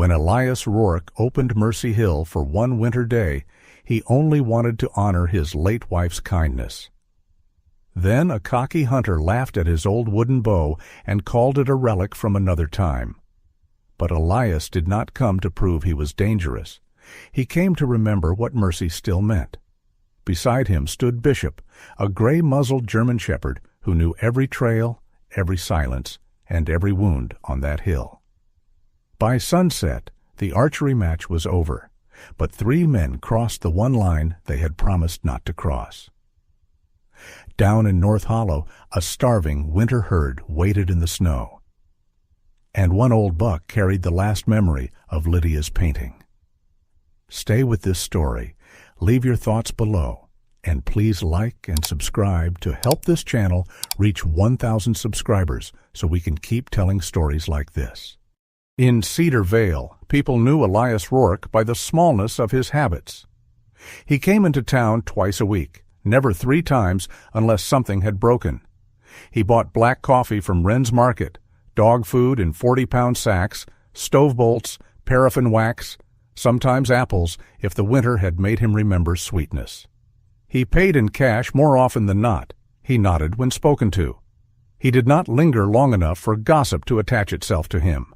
When Elias Rourke opened Mercy Hill for one winter day, he only wanted to honor his late wife's kindness. Then a cocky hunter laughed at his old wooden bow and called it a relic from another time. But Elias did not come to prove he was dangerous. He came to remember what mercy still meant. Beside him stood Bishop, a gray-muzzled German shepherd who knew every trail, every silence, and every wound on that hill. By sunset, the archery match was over, but 3 men crossed the one line they had promised not to cross. Down in North Hollow, a starving winter herd waited in the snow. And one old buck carried the last memory of Lydia's painting. Stay with this story, leave your thoughts below, and please like and subscribe to help this channel reach 1,000 subscribers so we can keep telling stories like this. In Cedar Vale, people knew Elias Rourke by the smallness of his habits. He came into town twice a week, never 3 times unless something had broken. He bought black coffee from Wren's Market, dog food in 40-pound sacks, stove bolts, paraffin wax, sometimes apples if the winter had made him remember sweetness. He paid in cash more often than not. He nodded when spoken to. He did not linger long enough for gossip to attach itself to him.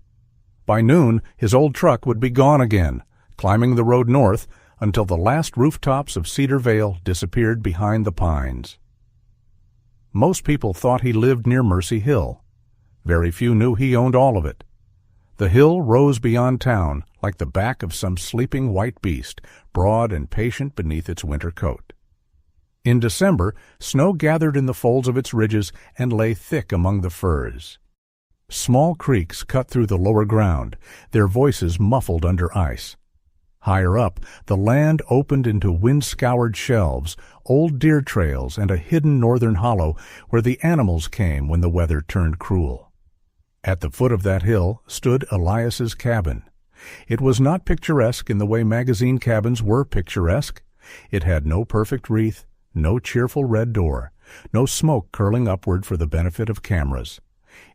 By noon, his old truck would be gone again, climbing the road north until the last rooftops of Cedar Vale disappeared behind the pines. Most people thought he lived near Mercy Hill. Very few knew he owned all of it. The hill rose beyond town like the back of some sleeping white beast, broad and patient beneath its winter coat. In December, snow gathered in the folds of its ridges and lay thick among the firs. Small creeks cut through the lower ground, their voices muffled under ice. Higher up, the land opened into wind-scoured shelves, old deer trails, and a hidden northern hollow where the animals came when the weather turned cruel. At the foot of that hill stood Elias's cabin. It was not picturesque in the way magazine cabins were picturesque. It had no perfect wreath, no cheerful red door, no smoke curling upward for the benefit of cameras.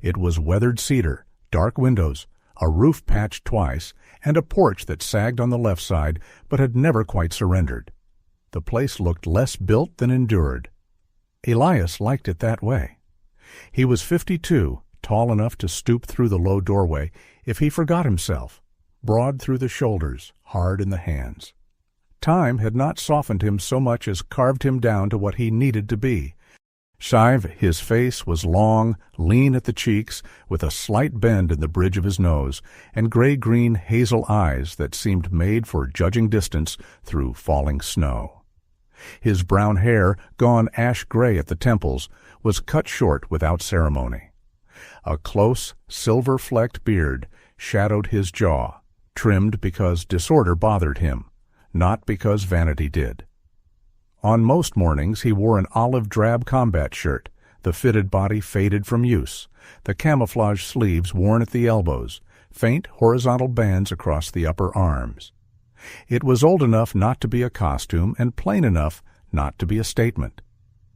It was weathered cedar, dark windows, a roof patched twice, and a porch that sagged on the left side but had never quite surrendered. The place looked less built than endured. Elias liked it that way. He was 52, tall enough to stoop through the low doorway if he forgot himself, broad through the shoulders, hard in the hands. Time had not softened him so much as carved him down to what he needed to be. Shive, his face was long, lean at the cheeks, with a slight bend in the bridge of his nose, and gray-green hazel eyes that seemed made for judging distance through falling snow. His brown hair, gone ash-gray at the temples, was cut short without ceremony. A close, silver-flecked beard shadowed his jaw, trimmed because disorder bothered him, not because vanity did. On most mornings he wore an olive-drab combat shirt, the fitted body faded from use, the camouflage sleeves worn at the elbows, faint horizontal bands across the upper arms. It was old enough not to be a costume and plain enough not to be a statement.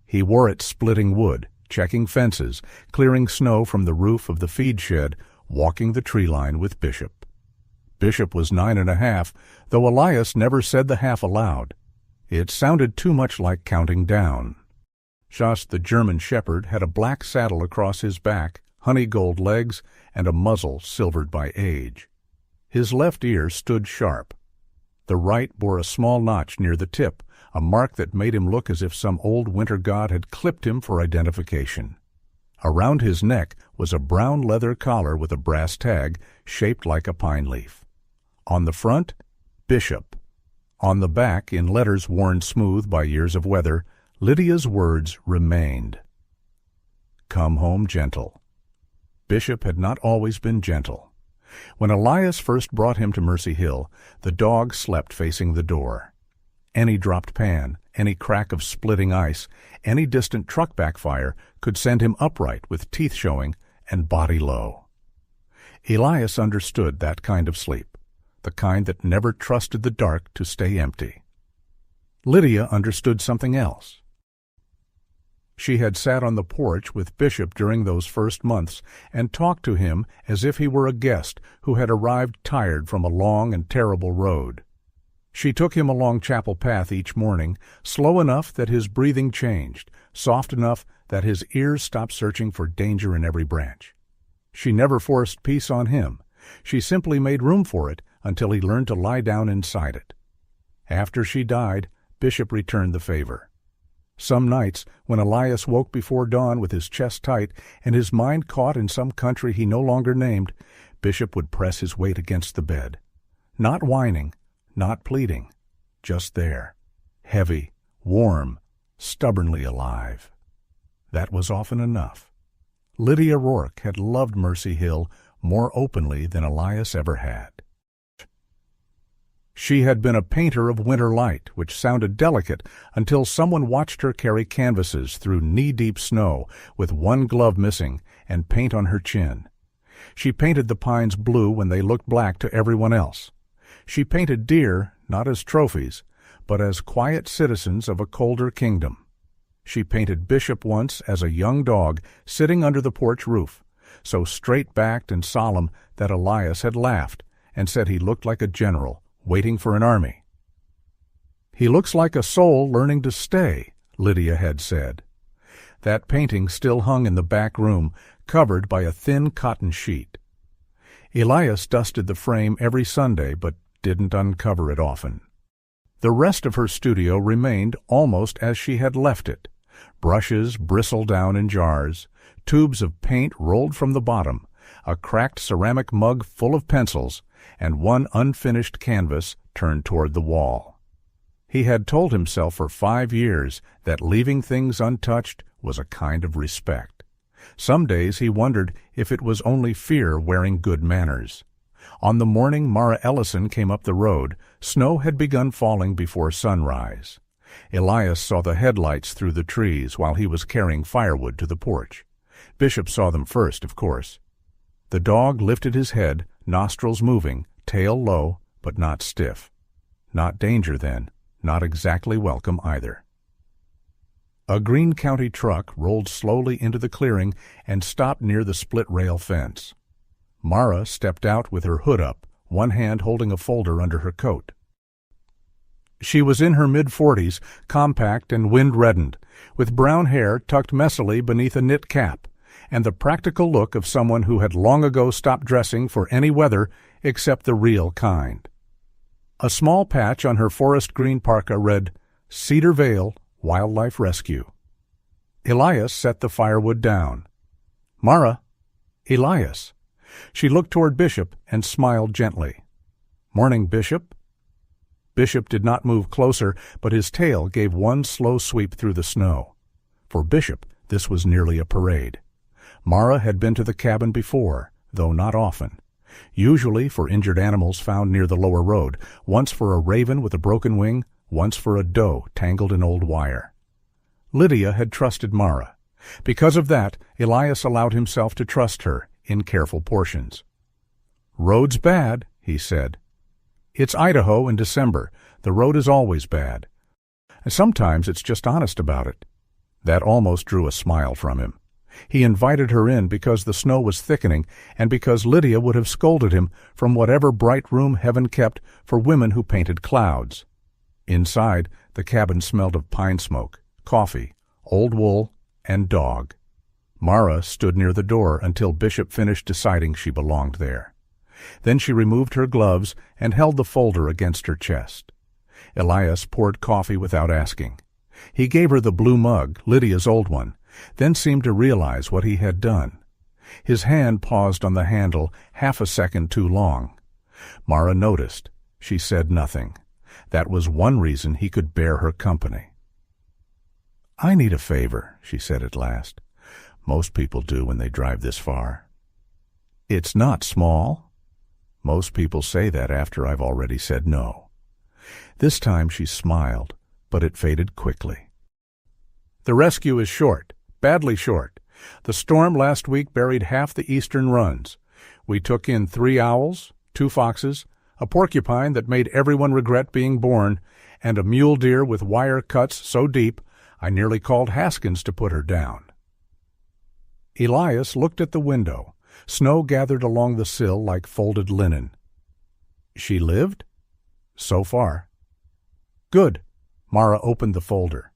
He wore it splitting wood, checking fences, clearing snow from the roof of the feed shed, walking the tree line with Bishop. Bishop was 9.5, though Elias never said the half aloud. It sounded too much like counting down. Jas, the German shepherd, had a black saddle across his back, honey-gold legs, and a muzzle silvered by age. His left ear stood sharp. The right bore a small notch near the tip, a mark that made him look as if some old winter god had clipped him for identification. Around his neck was a brown leather collar with a brass tag shaped like a pine leaf. On the front, Bishop. On the back, in letters worn smooth by years of weather, Lydia's words remained. Come home gentle. Bishop had not always been gentle. When Elias first brought him to Mercy Hill, the dog slept facing the door. Any dropped pan, any crack of splitting ice, any distant truck backfire could send him upright with teeth showing and body low. Elias understood that kind of sleep, the kind that never trusted the dark to stay empty. Lydia understood something else. She had sat on the porch with Bishop during those first months and talked to him as if he were a guest who had arrived tired from a long and terrible road. She took him along Chapel Path each morning, slow enough that his breathing changed, soft enough that his ears stopped searching for danger in every branch. She never forced peace on him. She simply made room for it until he learned to lie down inside it. After she died, Bishop returned the favor. Some nights, when Elias woke before dawn with his chest tight and his mind caught in some country he no longer named, Bishop would press his weight against the bed. Not whining, not pleading, just there, heavy, warm, stubbornly alive. That was often enough. Lydia Rourke had loved Mercy Hill more openly than Elias ever had. She had been a painter of winter light, which sounded delicate until someone watched her carry canvases through knee-deep snow with one glove missing and paint on her chin. She painted the pines blue when they looked black to everyone else. She painted deer not as trophies, but as quiet citizens of a colder kingdom. She painted Bishop once as a young dog sitting under the porch roof, so straight-backed and solemn that Elias had laughed and said he looked like a general waiting for an army. "He looks like a soul learning to stay," Lydia had said. That painting still hung in the back room, covered by a thin cotton sheet. Elias dusted the frame every Sunday, but didn't uncover it often. The rest of her studio remained almost as she had left it. Brushes bristled down in jars, tubes of paint rolled from the bottom, a cracked ceramic mug full of pencils, and one unfinished canvas turned toward the wall. He had told himself for 5 years that leaving things untouched was a kind of respect. Some days he wondered if it was only fear wearing good manners. On the morning Mara Ellison came up the road, snow had begun falling before sunrise. Elias saw the headlights through the trees while he was carrying firewood to the porch. Bishop saw them first, of course. The dog lifted his head, nostrils moving, tail low, but not stiff. Not danger, then. Not exactly welcome, either. A Greene County truck rolled slowly into the clearing and stopped near the split-rail fence. Mara stepped out with her hood up, one hand holding a folder under her coat. She was in her mid-40s, compact and wind-reddened, with brown hair tucked messily beneath a knit cap, and the practical look of someone who had long ago stopped dressing for any weather except the real kind. A small patch on her forest green parka read, "Cedar Vale Wildlife Rescue." Elias set the firewood down. "Mara." "Elias." She looked toward Bishop and smiled gently. "Morning, Bishop." Bishop did not move closer, but his tail gave one slow sweep through the snow. For Bishop, this was nearly a parade. Mara had been to the cabin before, though not often. Usually for injured animals found near the lower road, once for a raven with a broken wing, once for a doe tangled in old wire. Lydia had trusted Mara. Because of that, Elias allowed himself to trust her in careful portions. "Road's bad," he said. "It's Idaho in December. The road is always bad. And sometimes it's just honest about it." That almost drew a smile from him. He invited her in because the snow was thickening and because Lydia would have scolded him from whatever bright room heaven kept for women who painted clouds. Inside, the cabin smelled of pine smoke, coffee, old wool, and dog. Mara stood near the door until Bishop finished deciding she belonged there. Then she removed her gloves and held the folder against her chest. Elias poured coffee without asking. He gave her the blue mug, Lydia's old one, then seemed to realize what he had done. His hand paused on the handle half a second too long. Mara noticed. She said nothing. That was one reason he could bear her company. "I need a favor," she said at last. "Most people do when they drive this far." "It's not small." "Most people say that after I've already said no." This time she smiled, but it faded quickly. "The rescue is short, badly short. The storm last week buried half the eastern runs. We took in 3 owls, 2 foxes, a porcupine that made everyone regret being born, and a mule deer with wire cuts so deep I nearly called Haskins to put her down." Elias looked at the window. Snow gathered along the sill like folded linen. "She lived?" "So far." "Good." Mara opened the folder.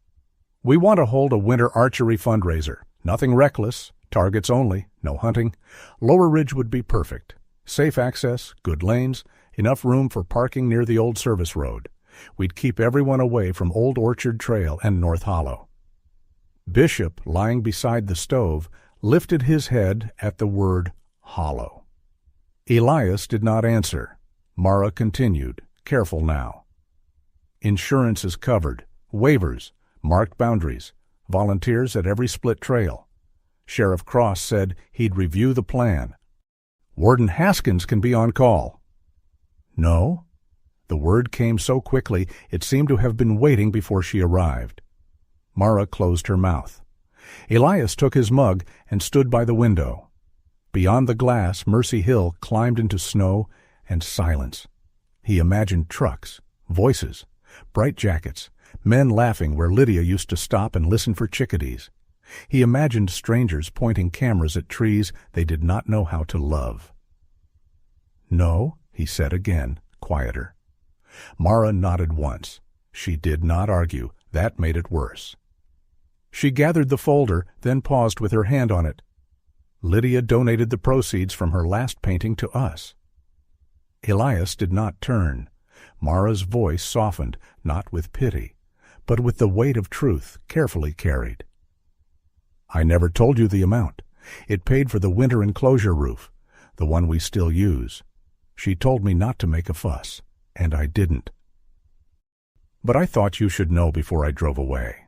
"We want to hold a winter archery fundraiser. Nothing reckless, targets only, no hunting. Lower Ridge would be perfect. Safe access, good lanes, enough room for parking near the old service road. We'd keep everyone away from Old Orchard Trail and North Hollow." Bishop, lying beside the stove, lifted his head at the word hollow. Elias did not answer. Mara continued, careful now. "Insurance is covered, waivers, marked boundaries, volunteers at every split trail. Sheriff Cross said he'd review the plan. Warden Haskins can be on call." "No?" The word came so quickly it seemed to have been waiting before she arrived. Mara closed her mouth. Elias took his mug and stood by the window. Beyond the glass, Mercy Hill climbed into snow and silence. He imagined trucks, voices, bright jackets, men laughing where Lydia used to stop and listen for chickadees. He imagined strangers pointing cameras at trees they did not know how to love. "No," he said again, quieter. Mara nodded once. She did not argue. That made it worse. She gathered the folder, then paused with her hand on it. "Lydia donated the proceeds from her last painting to us." Elias did not turn. Mara's voice softened, not with pity, but with the weight of truth carefully carried. "I never told you the amount. It paid for the winter enclosure roof, the one we still use. She told me not to make a fuss, and I didn't. But I thought you should know before I drove away."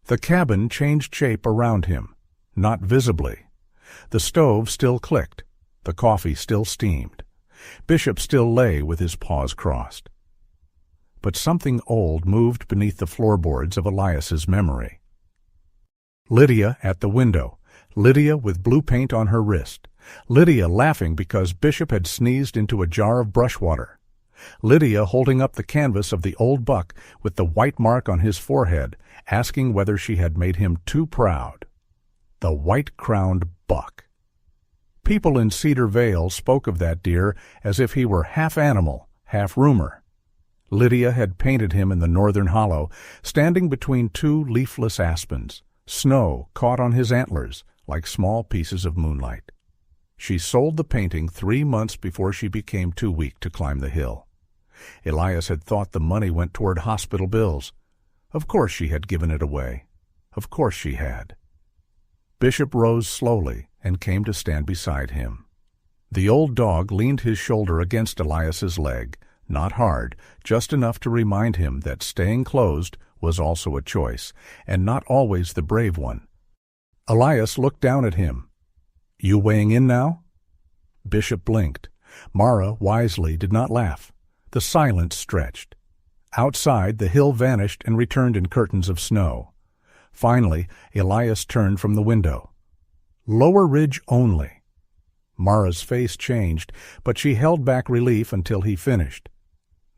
The cabin changed shape around him, not visibly. The stove still clicked. The coffee still steamed. Bishop still lay with his paws crossed. But something old moved beneath the floorboards of Elias's memory. Lydia at the window. Lydia with blue paint on her wrist. Lydia laughing because Bishop had sneezed into a jar of brush water. Lydia holding up the canvas of the old buck with the white mark on his forehead, asking whether she had made him too proud. The white-crowned buck. People in Cedar Vale spoke of that deer as if he were half animal, half rumor. Lydia had painted him in the northern hollow, standing between two leafless aspens, snow caught on his antlers like small pieces of moonlight. She sold the painting 3 months before she became too weak to climb the hill. Elias had thought the money went toward hospital bills. Of course she had given it away. Of course she had. Bishop rose slowly and came to stand beside him. The old dog leaned his shoulder against Elias's leg, not hard, just enough to remind him that staying closed was also a choice, and not always the brave one. Elias looked down at him. "You weighing in now?" Bishop blinked. Mara, wisely, did not laugh. The silence stretched. Outside, the hill vanished and returned in curtains of snow. Finally, Elias turned from the window. "Lower Ridge only." Mara's face changed, but she held back relief until he finished.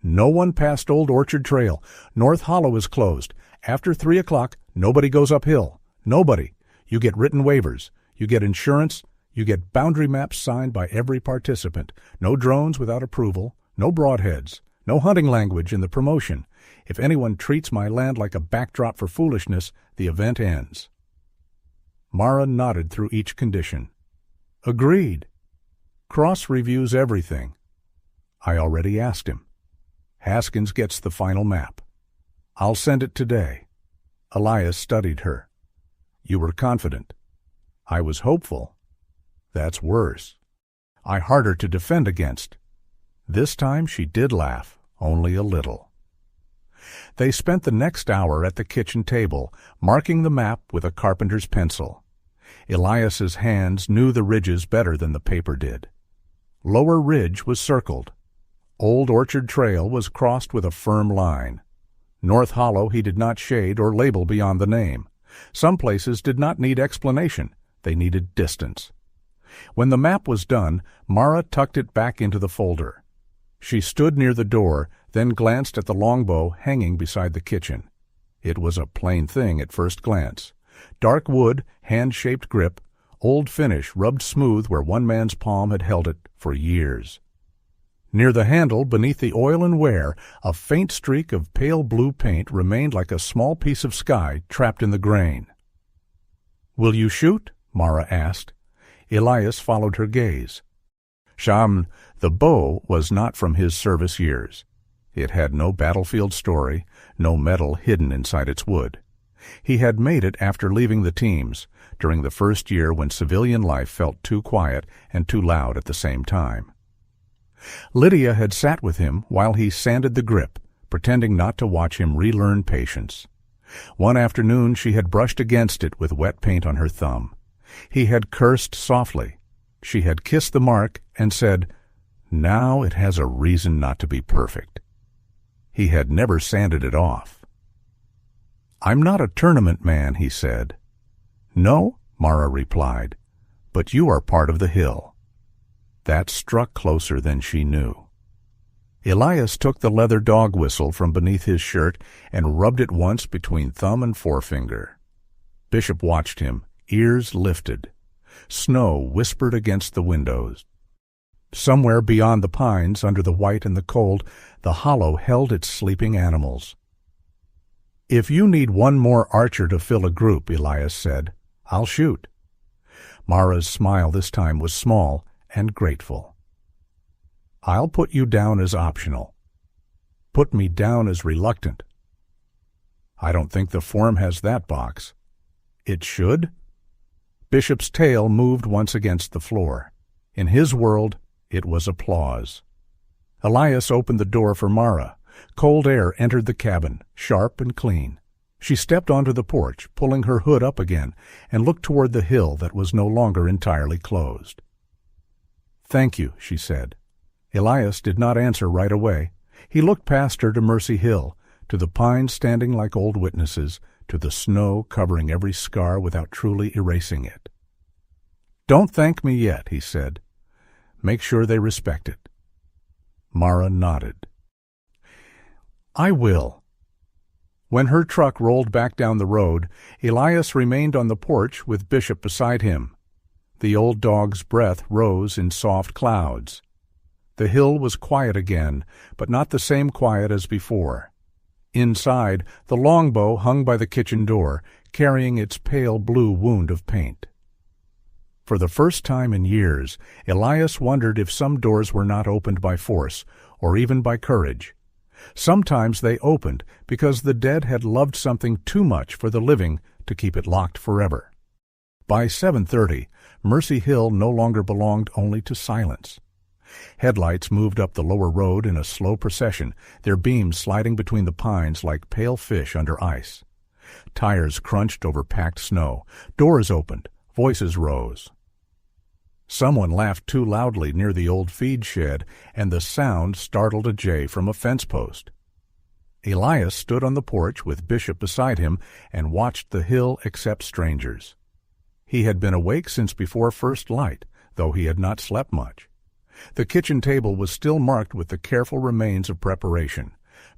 "No one past Old Orchard Trail. North Hollow is closed. After 3 o'clock, nobody goes uphill. Nobody. You get written waivers. You get insurance. You get boundary maps signed by every participant. No drones without approval. No broadheads. No hunting language in the promotion. If anyone treats my land like a backdrop for foolishness, the event ends." Mara nodded through each condition. "Agreed. Cross reviews everything. I already asked him. Haskins gets the final map. I'll send it today." Elias studied her. "You were confident." "I was hopeful." "That's worse. Harder to defend against." This time she did laugh, only a little. They spent the next hour at the kitchen table, marking the map with a carpenter's pencil. Elias's hands knew the ridges better than the paper did. Lower Ridge was circled. Old Orchard Trail was crossed with a firm line. North Hollow he did not shade or label beyond the name. Some places did not need explanation. They needed distance. When the map was done, Mara tucked it back into the folder. She stood near the door, then glanced at the longbow hanging beside the kitchen. It was a plain thing at first glance. Dark wood, hand-shaped grip, old finish rubbed smooth where one man's palm had held it for years. Near the handle, beneath the oil and wear, a faint streak of pale blue paint remained like a small piece of sky trapped in the grain. "Will you shoot?" Mara asked. Elias followed her gaze. Sham, the bow, was not from his service years. It had no battlefield story, no metal hidden inside its wood. He had made it after leaving the teams, during the first year when civilian life felt too quiet and too loud at the same time. Lydia had sat with him while he sanded the grip, pretending not to watch him relearn patience. One afternoon she had brushed against it with wet paint on her thumb. He had cursed softly. She had kissed the mark and said, "Now it has a reason not to be perfect." He had never sanded it off. "I'm not a tournament man," he said. "No," Mara replied, "but you are part of the hill." That struck closer than she knew. Elias took the leather dog whistle from beneath his shirt and rubbed it once between thumb and forefinger. Bishop watched him, ears lifted. Snow whispered against the windows. Somewhere beyond the pines, under the white and the cold, the hollow held its sleeping animals. "If you need one more archer to fill a group," Elias said, "I'll shoot." Mara's smile this time was small and grateful. "I'll put you down as optional." "Put me down as reluctant." "I don't think the form has that box." "It should?" Bishop's tail moved once against the floor. In his world, it was applause. Elias opened the door for Mara. Cold air entered the cabin, sharp and clean. She stepped onto the porch, pulling her hood up again, and looked toward the hill that was no longer entirely closed. "Thank you," she said. Elias did not answer right away. He looked past her to Mercy Hill, to the pines standing like old witnesses, to the snow covering every scar without truly erasing it. "Don't thank me yet," he said. "Make sure they respect it." Mara nodded. "I will." When her truck rolled back down the road, Elias remained on the porch with Bishop beside him. The old dog's breath rose in soft clouds. The hill was quiet again, but not the same quiet as before. Inside, the longbow hung by the kitchen door, carrying its pale blue wound of paint. For the first time in years, Elias wondered if some doors were not opened by force, or even by courage. Sometimes they opened because the dead had loved something too much for the living to keep it locked forever. By 7:30, Mercy Hill no longer belonged only to silence. Headlights moved up the lower road in a slow procession, their beams sliding between the pines like pale fish under ice. Tires crunched over packed snow. Doors opened. Voices rose. Someone laughed too loudly near the old feed shed, and the sound startled a jay from a fence post. Elias stood on the porch with Bishop beside him and watched the hill accept strangers. He had been awake since before first light, though he had not slept much. The kitchen table was still marked with the careful remains of preparation: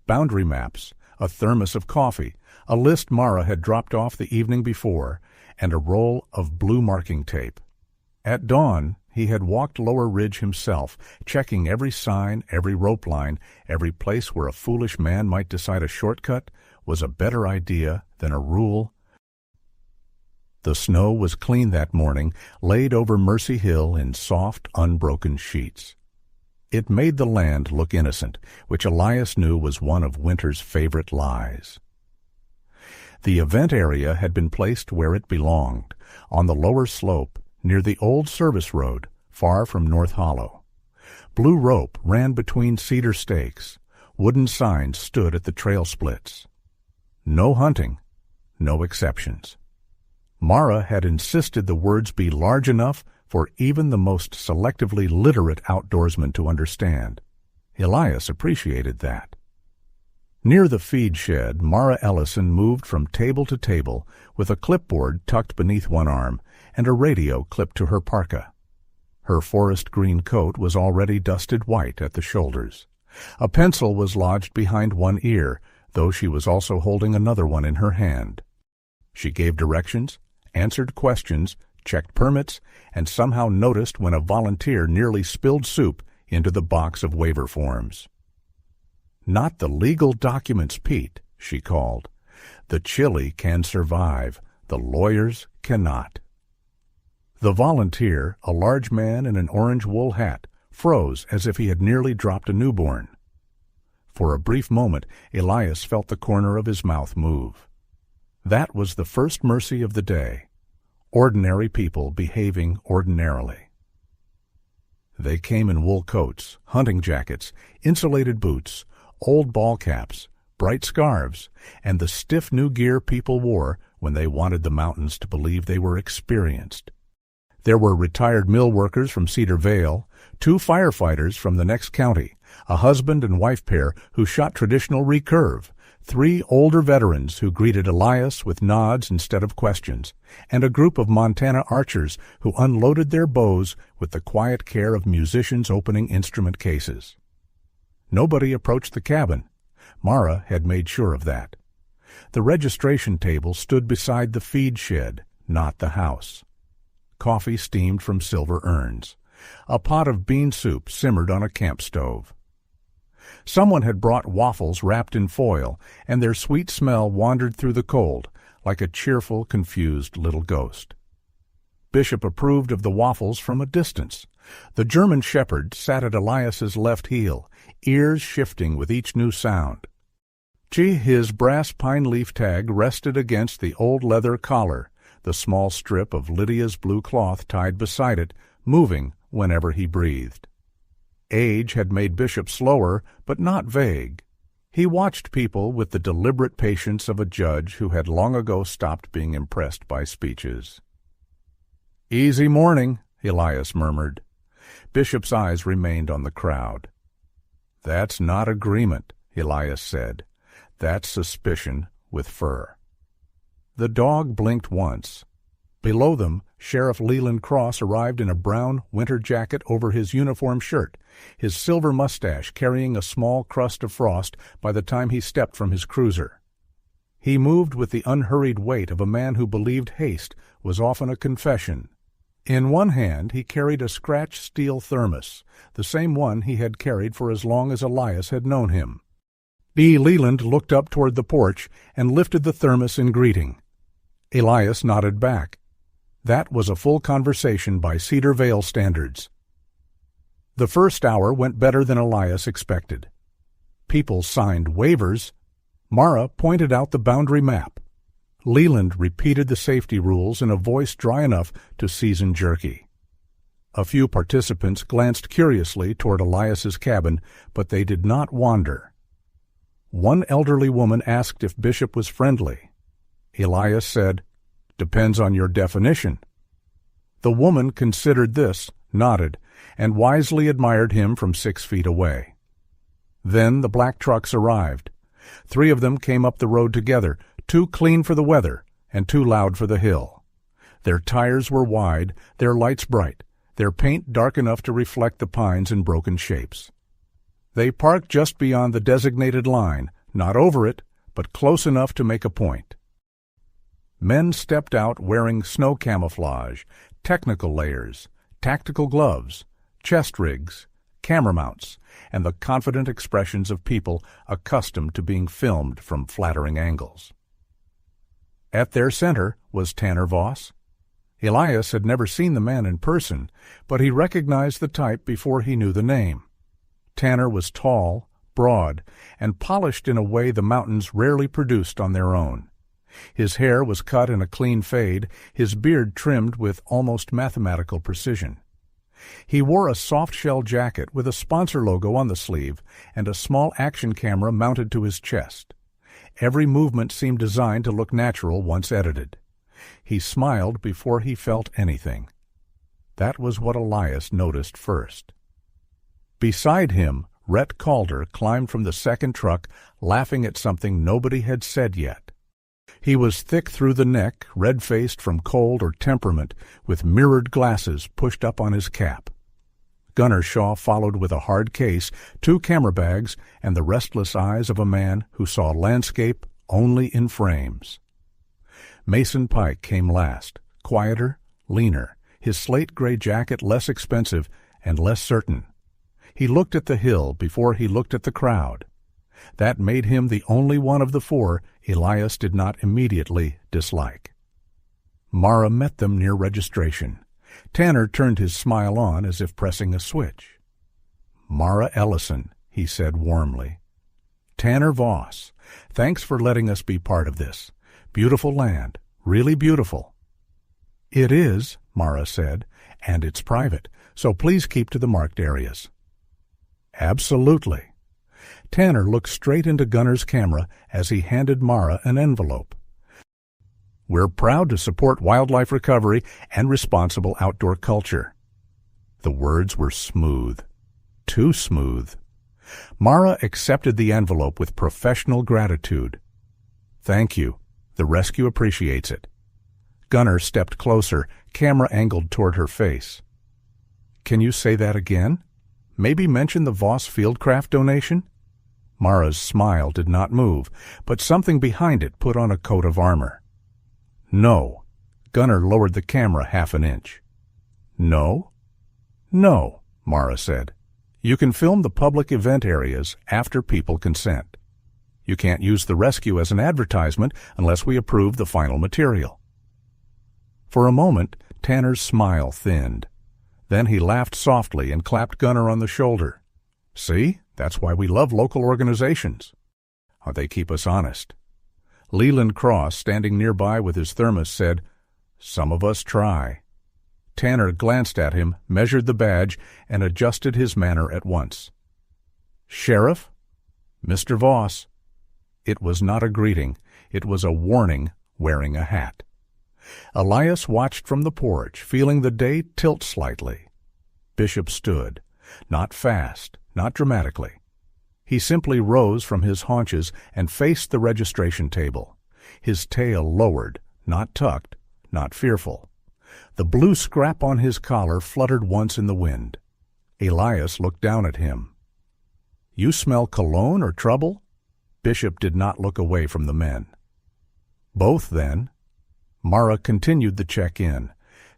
boundary maps, a thermos of coffee, a list Mara had dropped off the evening before, and a roll of blue marking tape. At dawn, he had walked Lower Ridge himself, checking every sign, every rope line, every place where a foolish man might decide a shortcut was a better idea than a rule. The snow was clean that morning, laid over Mercy Hill in soft, unbroken sheets. It made the land look innocent, which Elias knew was one of winter's favorite lies. The event area had been placed where it belonged, on the lower slope, near the old service road, far from North Hollow. Blue rope ran between cedar stakes. Wooden signs stood at the trail splits. No hunting, no exceptions. Mara had insisted the words be large enough for even the most selectively literate outdoorsman to understand. Elias appreciated that. Near the feed shed, Mara Ellison moved from table to table with a clipboard tucked beneath one arm and a radio clipped to her parka. Her forest green coat was already dusted white at the shoulders. A pencil was lodged behind one ear, though she was also holding another one in her hand. She gave directions, answered questions, checked permits, and somehow noticed when a volunteer nearly spilled soup into the box of waiver forms. "Not the legal documents, Pete," she called. "The chili can survive. The lawyers cannot." The volunteer, a large man in an orange wool hat, froze as if he had nearly dropped a newborn. For a brief moment, Elias felt the corner of his mouth move. That was the first mercy of the day. Ordinary people behaving ordinarily. They came in wool coats, hunting jackets, insulated boots, old ball caps, bright scarves, and the stiff new gear people wore when they wanted the mountains to believe they were experienced. There were retired mill workers from Cedar Vale, 2 firefighters from the next county, a husband and wife pair who shot traditional recurve, 3 older veterans who greeted Elias with nods instead of questions, and a group of Montana archers who unloaded their bows with the quiet care of musicians opening instrument cases. Nobody approached the cabin. Mara had made sure of that. The registration table stood beside the feed shed, not the house. Coffee steamed from silver urns. A pot of bean soup simmered on a camp stove. Someone had brought waffles wrapped in foil, and their sweet smell wandered through the cold, like a cheerful, confused little ghost. Bishop approved of the waffles from a distance. The German shepherd sat at Elias's left heel, ears shifting with each new sound. His brass pine leaf tag rested against the old leather collar, the small strip of Lydia's blue cloth tied beside it, moving whenever he breathed. Age had made Bishop slower, but not vague. He watched people with the deliberate patience of a judge who had long ago stopped being impressed by speeches. "Easy morning," Elias murmured. Bishop's eyes remained on the crowd. "That's not agreement," Elias said. "That's suspicion with fur." The dog blinked once. Below them, Sheriff Leland Cross arrived in a brown winter jacket over his uniform shirt, his silver mustache carrying a small crust of frost by the time he stepped from his cruiser. He moved with the unhurried weight of a man who believed haste was often a confession. In one hand he carried a scratched steel thermos, the same one he had carried for as long as Elias had known him. Leland looked up toward the porch and lifted the thermos in greeting. Elias nodded back. That was a full conversation by Cedar Vale standards. The first hour went better than Elias expected. People signed waivers. Mara pointed out the boundary map. Leland repeated the safety rules in a voice dry enough to season jerky. A few participants glanced curiously toward Elias's cabin, but they did not wander. One elderly woman asked if Bishop was friendly. Elias said, "Depends on your definition." The woman considered this, nodded, and wisely admired him from 6 feet away. Then the black trucks arrived. 3 of them came up the road together, 2 clean for the weather and 2 loud for the hill. Their tires were wide, their lights bright, their paint dark enough to reflect the pines in broken shapes. They parked just beyond the designated line, not over it, but close enough to make a point. Men stepped out wearing snow camouflage, technical layers, tactical gloves, chest rigs, camera mounts, and the confident expressions of people accustomed to being filmed from flattering angles. At their center was Tanner Voss. Elias had never seen the man in person, but he recognized the type before he knew the name. Tanner was tall, broad, and polished in a way the mountains rarely produced on their own. His hair was cut in a clean fade, his beard trimmed with almost mathematical precision. He wore a soft-shell jacket with a sponsor logo on the sleeve and a small action camera mounted to his chest. Every movement seemed designed to look natural once edited. He smiled before he felt anything. That was what Elias noticed first. Beside him, Rhett Calder climbed from the second truck, laughing at something nobody had said yet. He was thick through the neck, red-faced from cold or temperament, with mirrored glasses pushed up on his cap. Gunner Shaw followed with a hard case, 2 camera bags, and the restless eyes of a man who saw landscape only in frames. Mason Pike came last, quieter, leaner, his slate-gray jacket less expensive and less certain. He looked at the hill before he looked at the crowd. That made him the only one of the 4 Elias did not immediately dislike. Mara met them near registration. Tanner turned his smile on as if pressing a switch. "Mara Ellison," he said warmly. "Tanner Voss, thanks for letting us be part of this. Beautiful land, really beautiful." "It is," Mara said, "and it's private, so please keep to the marked areas." "Absolutely." Tanner looked straight into Gunner's camera as he handed Mara an envelope. "We're proud to support wildlife recovery and responsible outdoor culture." The words were smooth. Too smooth. Mara accepted the envelope with professional gratitude. "Thank you. The rescue appreciates it." Gunner stepped closer, camera angled toward her face. "Can you say that again? Maybe mention the Voss Fieldcraft donation?" Mara's smile did not move, but something behind it put on a coat of armor. "No." Gunner lowered the camera half an inch. "No?" "No," Mara said. "You can film the public event areas after people consent. You can't use the rescue as an advertisement unless we approve the final material." For a moment, Tanner's smile thinned. Then he laughed softly and clapped Gunner on the shoulder. "See? That's why we love local organizations. They keep us honest." Leland Cross, standing nearby with his thermos, said, "Some of us try." Tanner glanced at him, measured the badge, and adjusted his manner at once. "Sheriff?" "Mr. Voss." It was not a greeting. It was a warning wearing a hat. Elias watched from the porch, feeling the day tilt slightly. Bishop stood, not fast, not dramatically. He simply rose from his haunches and faced the registration table, his tail lowered, not tucked, not fearful. The blue scrap on his collar fluttered once in the wind. Elias looked down at him. "You smell cologne or trouble?" Bishop did not look away from the men. "Both, then." Mara continued the check-in.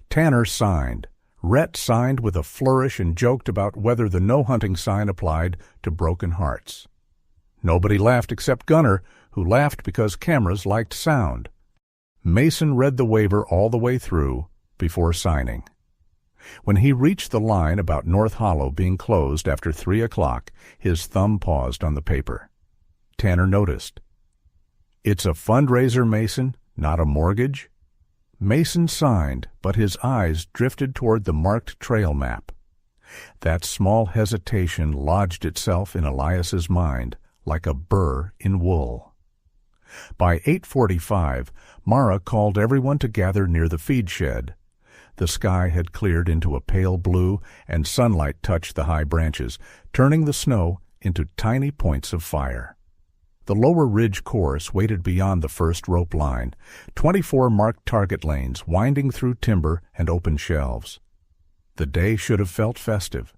Tanner signed. Rhett signed with a flourish and joked about whether the no-hunting sign applied to broken hearts. Nobody laughed except Gunner, who laughed because cameras liked sound. Mason read the waiver all the way through before signing. When he reached the line about North Hollow being closed after 3 o'clock, his thumb paused on the paper. Tanner noticed. "It's a fundraiser, Mason, not a mortgage?" Mason signed, but his eyes drifted toward the marked trail map. That small hesitation lodged itself in Elias's mind like a burr in wool. By 8:45, Mara called everyone to gather near the feed shed. The sky had cleared into a pale blue, and sunlight touched the high branches, turning the snow into tiny points of fire. The lower ridge course waited beyond the first rope line, 24 marked target lanes winding through timber and open shelves. The day should have felt festive.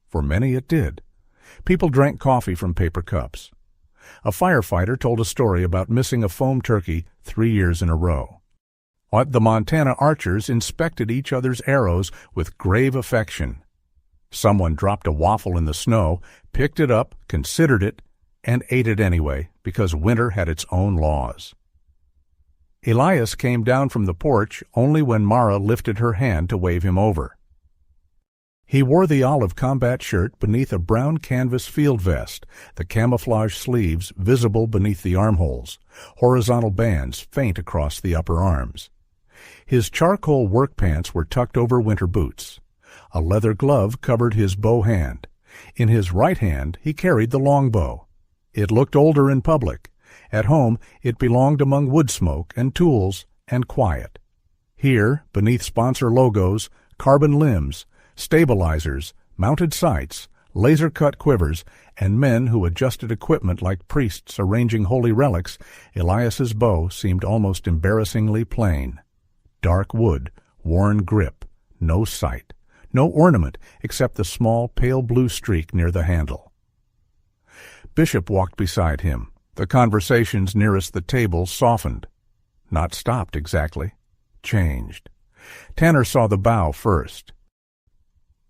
For many it did. People drank coffee from paper cups. A firefighter told a story about missing a foam turkey 3 years in a row. The Montana archers inspected each other's arrows with grave affection. Someone dropped a waffle in the snow, picked it up, considered it, and ate it anyway, because winter had its own laws. Elias came down from the porch only when Mara lifted her hand to wave him over. He wore the olive combat shirt beneath a brown canvas field vest, the camouflage sleeves visible beneath the armholes, horizontal bands faint across the upper arms. His charcoal work pants were tucked over winter boots. A leather glove covered his bow hand. In his right hand he carried the longbow. It looked older in public. At home it belonged among wood smoke and tools and quiet. Here, beneath sponsor logos, carbon limbs, stabilizers, mounted sights, laser-cut quivers, and men who adjusted equipment like priests arranging holy relics, Elias's bow seemed almost embarrassingly plain. Dark wood, worn grip, no sight, no ornament except the small pale blue streak near the handle. Bishop walked beside him. The conversations nearest the table softened. Not stopped exactly. Changed. Tanner saw the bow first.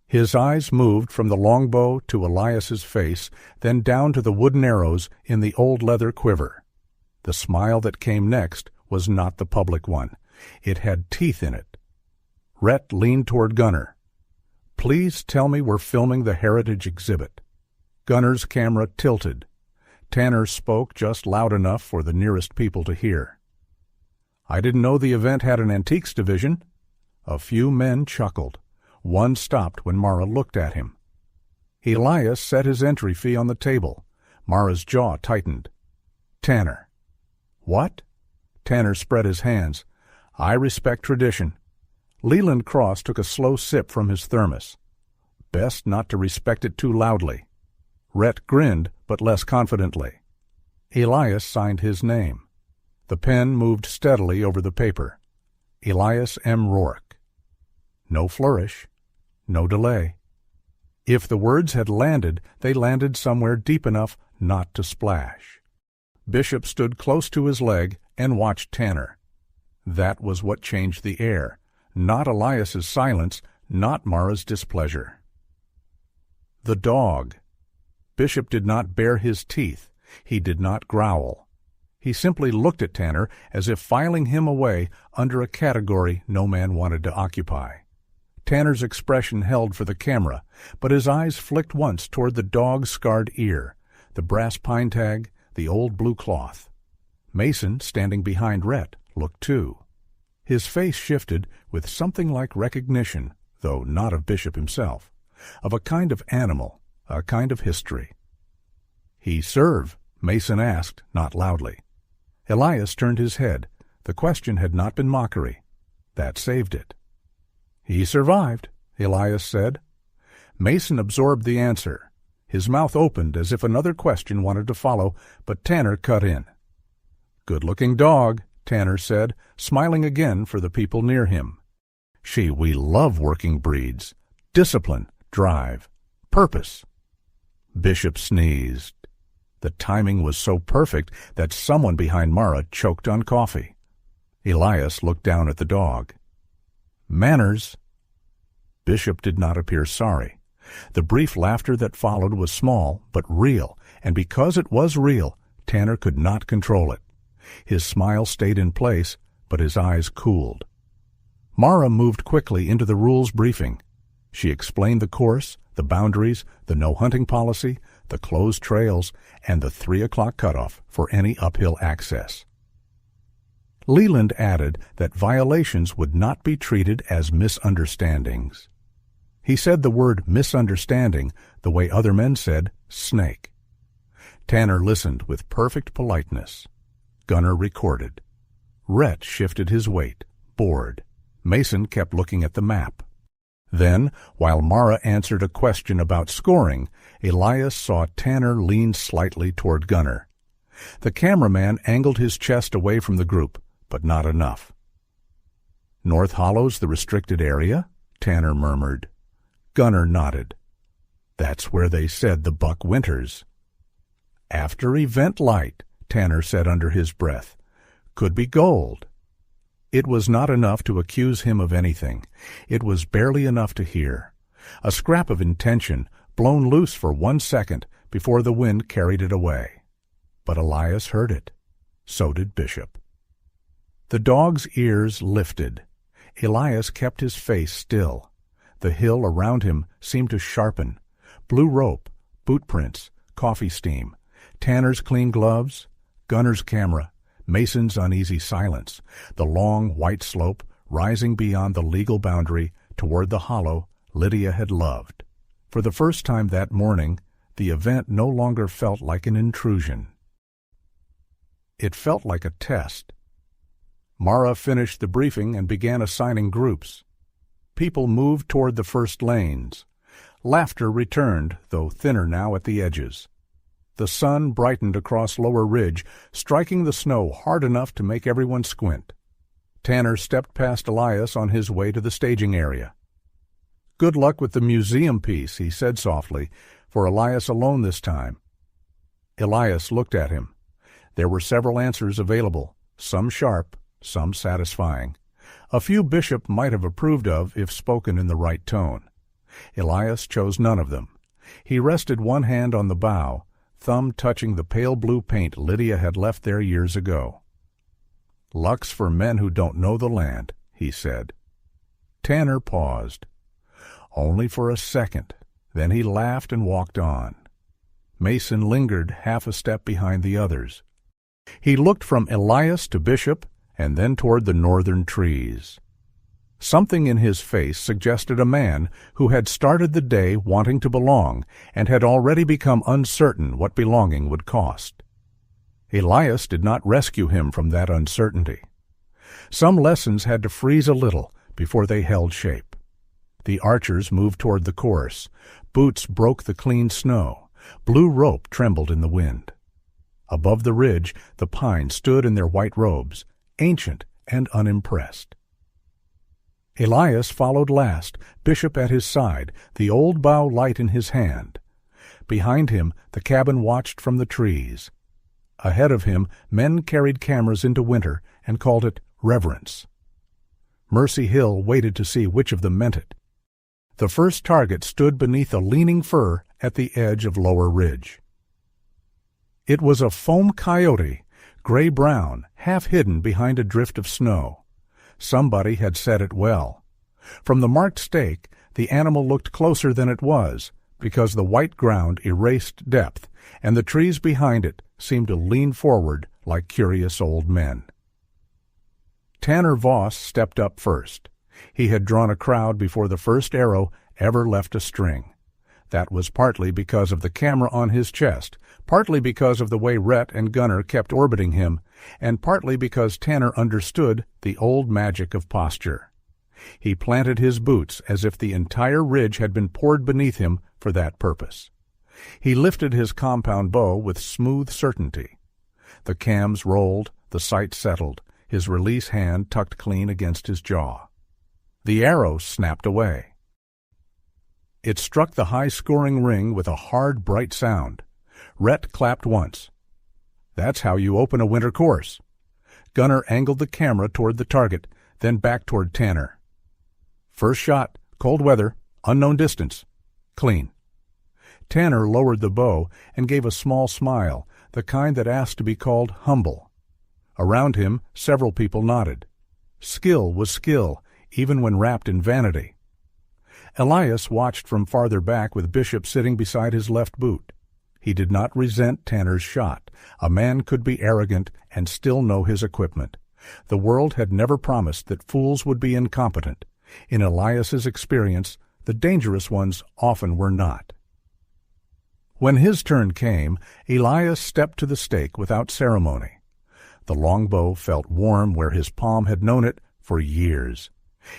His eyes moved from the longbow to Elias's face, then down to the wooden arrows in the old leather quiver. The smile that came next was not the public one. It had teeth in it. Rhett leaned toward Gunner. "Please tell me we're filming the heritage exhibit." Gunner's camera tilted. Tanner spoke just loud enough for the nearest people to hear. "I didn't know the event had an antiques division." A few men chuckled. One stopped when Mara looked at him. Elias set his entry fee on the table. Mara's jaw tightened. "Tanner." "What?" Tanner spread his hands. "I respect tradition." Leland Cross took a slow sip from his thermos. "Best not to respect it too loudly." Rhett grinned, but less confidently. Elias signed his name. The pen moved steadily over the paper. Elias M. Rourke. No flourish. No delay. If the words had landed, they landed somewhere deep enough not to splash. Bishop stood close to his leg and watched Tanner. That was what changed the air. Not Elias's silence, not Mara's displeasure. The dog. Bishop did not bare his teeth. He did not growl. He simply looked at Tanner as if filing him away under a category no man wanted to occupy. Tanner's expression held for the camera, but his eyes flicked once toward the dog's scarred ear, the brass pine tag, the old blue cloth. Mason, standing behind Rhett, looked too. His face shifted with something like recognition, though not of Bishop himself, of a kind of animal, a kind of history. "He serve?" Mason asked, not loudly. Elias turned his head. The question had not been mockery. That saved it. "He survived," Elias said. Mason absorbed the answer. His mouth opened as if another question wanted to follow, but Tanner cut in. "Good-looking dog," Tanner said, smiling again for the people near him. We love working breeds. Discipline, drive, purpose." Bishop sneezed. The timing was so perfect that someone behind Mara choked on coffee. Elias looked down at the dog. "Manners." Bishop did not appear sorry. The brief laughter that followed was small but real, and because it was real, Tanner could not control it. His smile stayed in place, but his eyes cooled. Mara moved quickly into the rules briefing. She explained the course, the boundaries, the no-hunting policy, the closed trails, and the 3 o'clock cutoff for any uphill access. Leland added that violations would not be treated as misunderstandings. He said the word misunderstanding the way other men said snake. Tanner listened with perfect politeness. Gunner recorded. Rhett shifted his weight, bored. Mason kept looking at the map. Then, while Mara answered a question about scoring, Elias saw Tanner lean slightly toward Gunner. The cameraman angled his chest away from the group, but not enough. "North Hollow's the restricted area?" Tanner murmured. Gunner nodded. "That's where they said the buck winters." "After event light," Tanner said under his breath. "Could be gold." It was not enough to accuse him of anything. It was barely enough to hear. A scrap of intention, blown loose for 1 second before the wind carried it away. But Elias heard it. So did Bishop. The dog's ears lifted. Elias kept his face still. The hill around him seemed to sharpen. Blue rope, boot prints, coffee steam, Tanner's clean gloves, Gunner's camera, Mason's uneasy silence, the long white slope rising beyond the legal boundary toward the hollow Lydia had loved. For the first time that morning, the event no longer felt like an intrusion. It felt like a test. Mara finished the briefing and began assigning groups. People moved toward the first lanes. Laughter returned, though thinner now at the edges. The sun brightened across Lower Ridge, striking the snow hard enough to make everyone squint. Tanner stepped past Elias on his way to the staging area. "Good luck with the museum piece," he said softly, for Elias alone this time. Elias looked at him. There were several answers available, some sharp, some satisfying. A few Bishop might have approved of if spoken in the right tone. Elias chose none of them. He rested one hand on the bow, thumb touching the pale blue paint Lydia had left there years ago. "Luck's for men who don't know the land," he said. Tanner paused. Only for a second. Then he laughed and walked on. Mason lingered half a step behind the others. He looked from Elias to Bishop and then toward the northern trees. Something in his face suggested a man who had started the day wanting to belong and had already become uncertain what belonging would cost. Elias did not rescue him from that uncertainty. Some lessons had to freeze a little before they held shape. The archers moved toward the course. Boots broke the clean snow. Blue rope trembled in the wind. Above the ridge, the pines stood in their white robes, ancient and unimpressed. Elias followed last, Bishop at his side, the old bow light in his hand. Behind him, the cabin watched from the trees. Ahead of him, men carried cameras into winter and called it reverence. Mercy Hill waited to see which of them meant it. The first target stood beneath a leaning fir at the edge of Lower Ridge. It was a foam coyote, gray-brown, half-hidden behind a drift of snow. Somebody had set it well. From the marked stake, the animal looked closer than it was, because the white ground erased depth, and the trees behind it seemed to lean forward like curious old men. Tanner Voss stepped up first. He had drawn a crowd before the first arrow ever left a string. That was partly because of the camera on his chest, partly because of the way Rhett and Gunner kept orbiting him, and partly because Tanner understood the old magic of posture. He planted his boots as if the entire ridge had been poured beneath him for that purpose. He lifted his compound bow with smooth certainty. The cams rolled, the sight settled, his release hand tucked clean against his jaw. The arrow snapped away. It struck the high-scoring ring with a hard, bright sound. Rhett clapped once. That's how you open a winter course. Gunner angled the camera toward the target, then back toward Tanner. First shot, cold weather, unknown distance. Clean. Tanner lowered the bow and gave a small smile, the kind that asked to be called humble. Around him, several people nodded. Skill was skill, even when wrapped in vanity. Elias watched from farther back with Bishop sitting beside his left boot. He did not resent Tanner's shot. A man could be arrogant and still know his equipment. The world had never promised that fools would be incompetent. In Elias's experience, the dangerous ones often were not. When his turn came, Elias stepped to the stake without ceremony. The longbow felt warm where his palm had known it for years.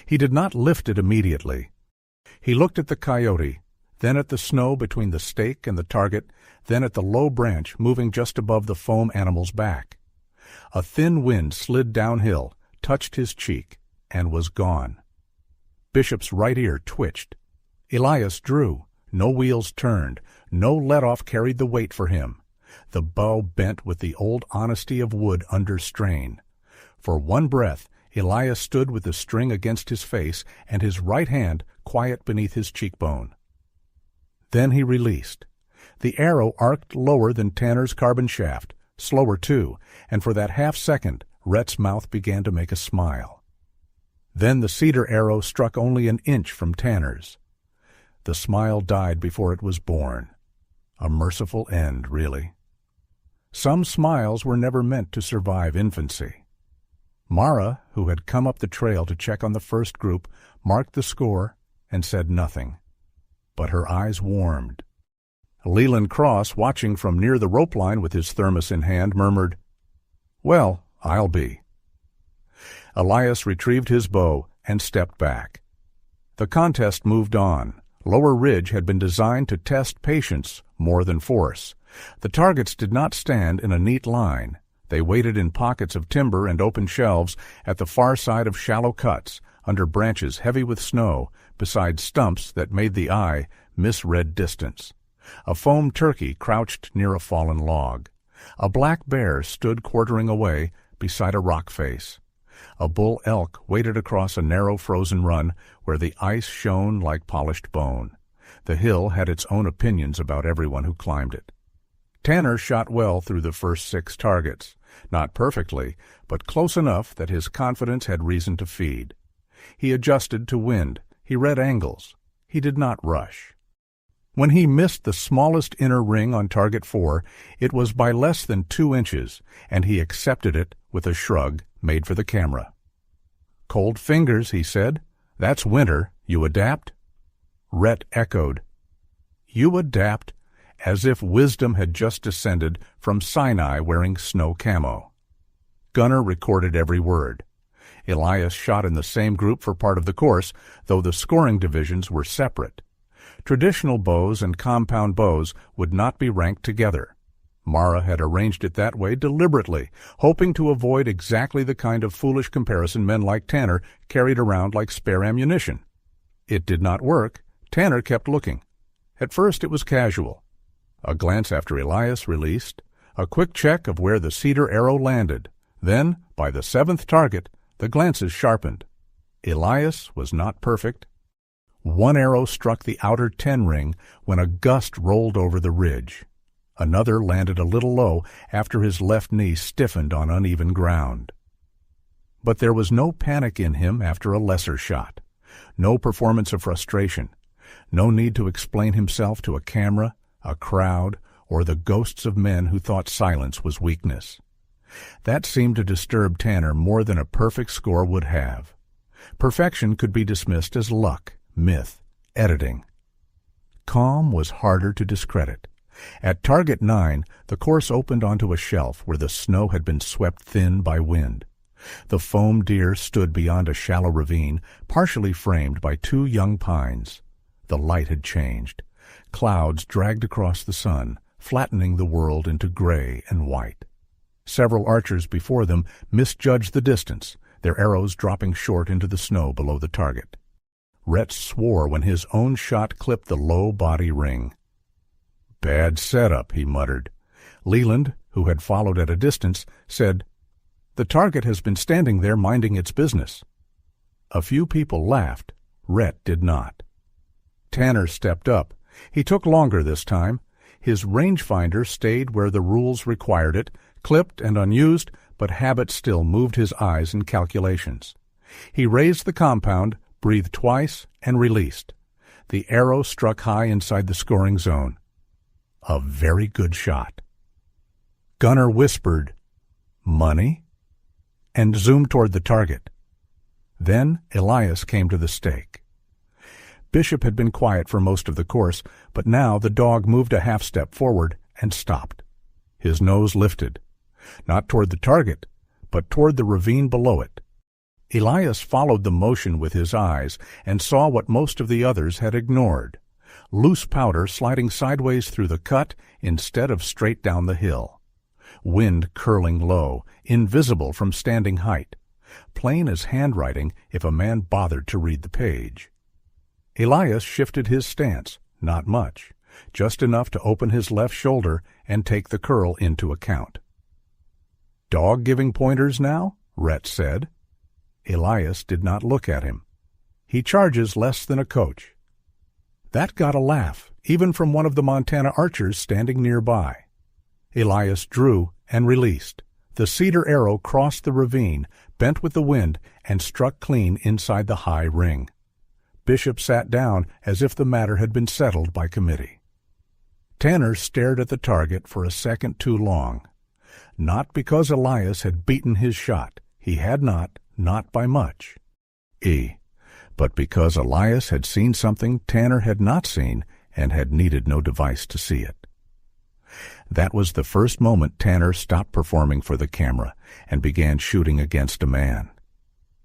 He did not lift it immediately. He looked at the coyote, then at the snow between the stake and the target, then at the low branch moving just above the foam animal's back. A thin wind slid downhill, touched his cheek, and was gone. Bishop's right ear twitched. Elias drew. No wheels turned. No let-off carried the weight for him. The bow bent with the old honesty of wood under strain. For one breath, Elias stood with the string against his face and his right hand quiet beneath his cheekbone. Then he released. The arrow arced lower than Tanner's carbon shaft, slower too, and for that half-second, Rhett's mouth began to make a smile. Then the cedar arrow struck only an inch from Tanner's. The smile died before it was born. A merciful end, really. Some smiles were never meant to survive infancy. Mara, who had come up the trail to check on the first group, marked the score and said nothing. But her eyes warmed. Leland Cross, watching from near the rope line with his thermos in hand, murmured, "Well, I'll be." Elias retrieved his bow and stepped back. The contest moved on. Lower Ridge had been designed to test patience more than force. The targets did not stand in a neat line. They waited in pockets of timber and open shelves at the far side of shallow cuts, under branches heavy with snow, beside stumps that made the eye misread distance. A foam turkey crouched near a fallen log. A black bear stood quartering away beside a rock face. A bull elk waded across a narrow frozen run where the ice shone like polished bone. The hill had its own opinions about everyone who climbed it. Tanner shot well through the first 6 targets. Not perfectly, but close enough that his confidence had reason to feed. He adjusted to wind. He read angles. He did not rush. When he missed the smallest inner ring on target 4, it was by less than 2 inches, and he accepted it with a shrug made for the camera. "Cold fingers," he said. "That's winter. You adapt?" Rhett echoed, "You adapt," as if wisdom had just descended from Sinai wearing snow camo. Gunner recorded every word. Elias shot in the same group for part of the course, though the scoring divisions were separate. Traditional bows and compound bows would not be ranked together. Mara had arranged it that way deliberately, hoping to avoid exactly the kind of foolish comparison men like Tanner carried around like spare ammunition. It did not work. Tanner kept looking. At first it was casual. A glance after Elias released, a quick check of where the cedar arrow landed. Then, by the 7th target, the glances sharpened. Elias was not perfect. One arrow struck the outer 10 ring when a gust rolled over the ridge. Another landed a little low after his left knee stiffened on uneven ground. But there was no panic in him after a lesser shot. No performance of frustration. No need to explain himself to a camera, a crowd, or the ghosts of men who thought silence was weakness. That seemed to disturb Tanner more than a perfect score would have. Perfection could be dismissed as luck, myth, editing. Calm was harder to discredit. At target 9, the course opened onto a shelf where the snow had been swept thin by wind. The foam deer stood beyond a shallow ravine, partially framed by 2 young pines. The light had changed. Clouds dragged across the sun, flattening the world into gray and white. Several archers before them misjudged the distance, their arrows dropping short into the snow below the target. Rhett swore when his own shot clipped the low body ring. "Bad setup," he muttered. Leland, who had followed at a distance, said, "The target has been standing there minding its business." A few people laughed. Rhett did not. Tanner stepped up. He took longer this time. His rangefinder stayed where the rules required it, clipped and unused, but habit still moved his eyes and calculations. He raised the compound, breathed twice, and released. The arrow struck high inside the scoring zone. A very good shot. Gunner whispered, "Money?" and zoomed toward the target. Then Elias came to the stake. Bishop had been quiet for most of the course, but now the dog moved a half step forward and stopped. His nose lifted, not toward the target, but toward the ravine below it. Elias followed the motion with his eyes and saw what most of the others had ignored: loose powder sliding sideways through the cut instead of straight down the hill. Wind curling low, invisible from standing height. Plain as handwriting if a man bothered to read the page. Elias shifted his stance, not much, just enough to open his left shoulder and take the curl into account. "Dog giving pointers now?" Rhett said. Elias did not look at him. "He charges less than a coach." That got a laugh, even from one of the Montana archers standing nearby. Elias drew and released. The cedar arrow crossed the ravine, bent with the wind, and struck clean inside the high ring. Bishop sat down as if the matter had been settled by committee. Tanner stared at the target for a second too long. Not because Elias had beaten his shot. He had not by much. But because Elias had seen something Tanner had not seen and had needed no device to see it. That was the first moment Tanner stopped performing for the camera and began shooting against a man.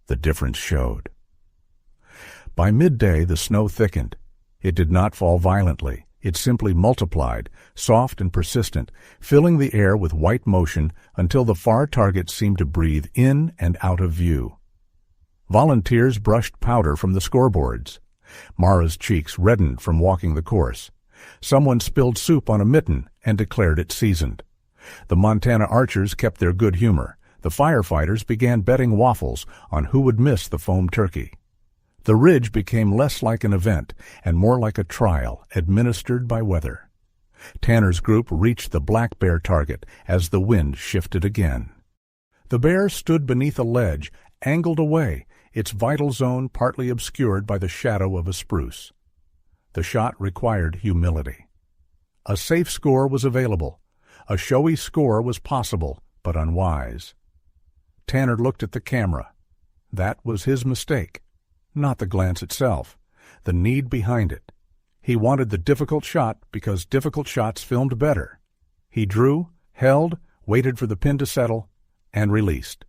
The difference showed. By midday the snow thickened. It did not fall violently. It simply multiplied, soft and persistent, filling the air with white motion until the far target seemed to breathe in and out of view. Volunteers brushed powder from the scoreboards. Mara's cheeks reddened from walking the course. Someone spilled soup on a mitten and declared it seasoned. The Montana archers kept their good humor. The firefighters began betting waffles on who would miss the foam turkey. The ridge became less like an event and more like a trial administered by weather. Tanner's group reached the black bear target as the wind shifted again. The bear stood beneath a ledge, angled away, its vital zone partly obscured by the shadow of a spruce. The shot required humility. A safe score was available. A showy score was possible, but unwise. Tanner looked at the camera. That was his mistake. Not the glance itself, the need behind it. He wanted the difficult shot because difficult shots filmed better. He drew, held, waited for the pin to settle, and released.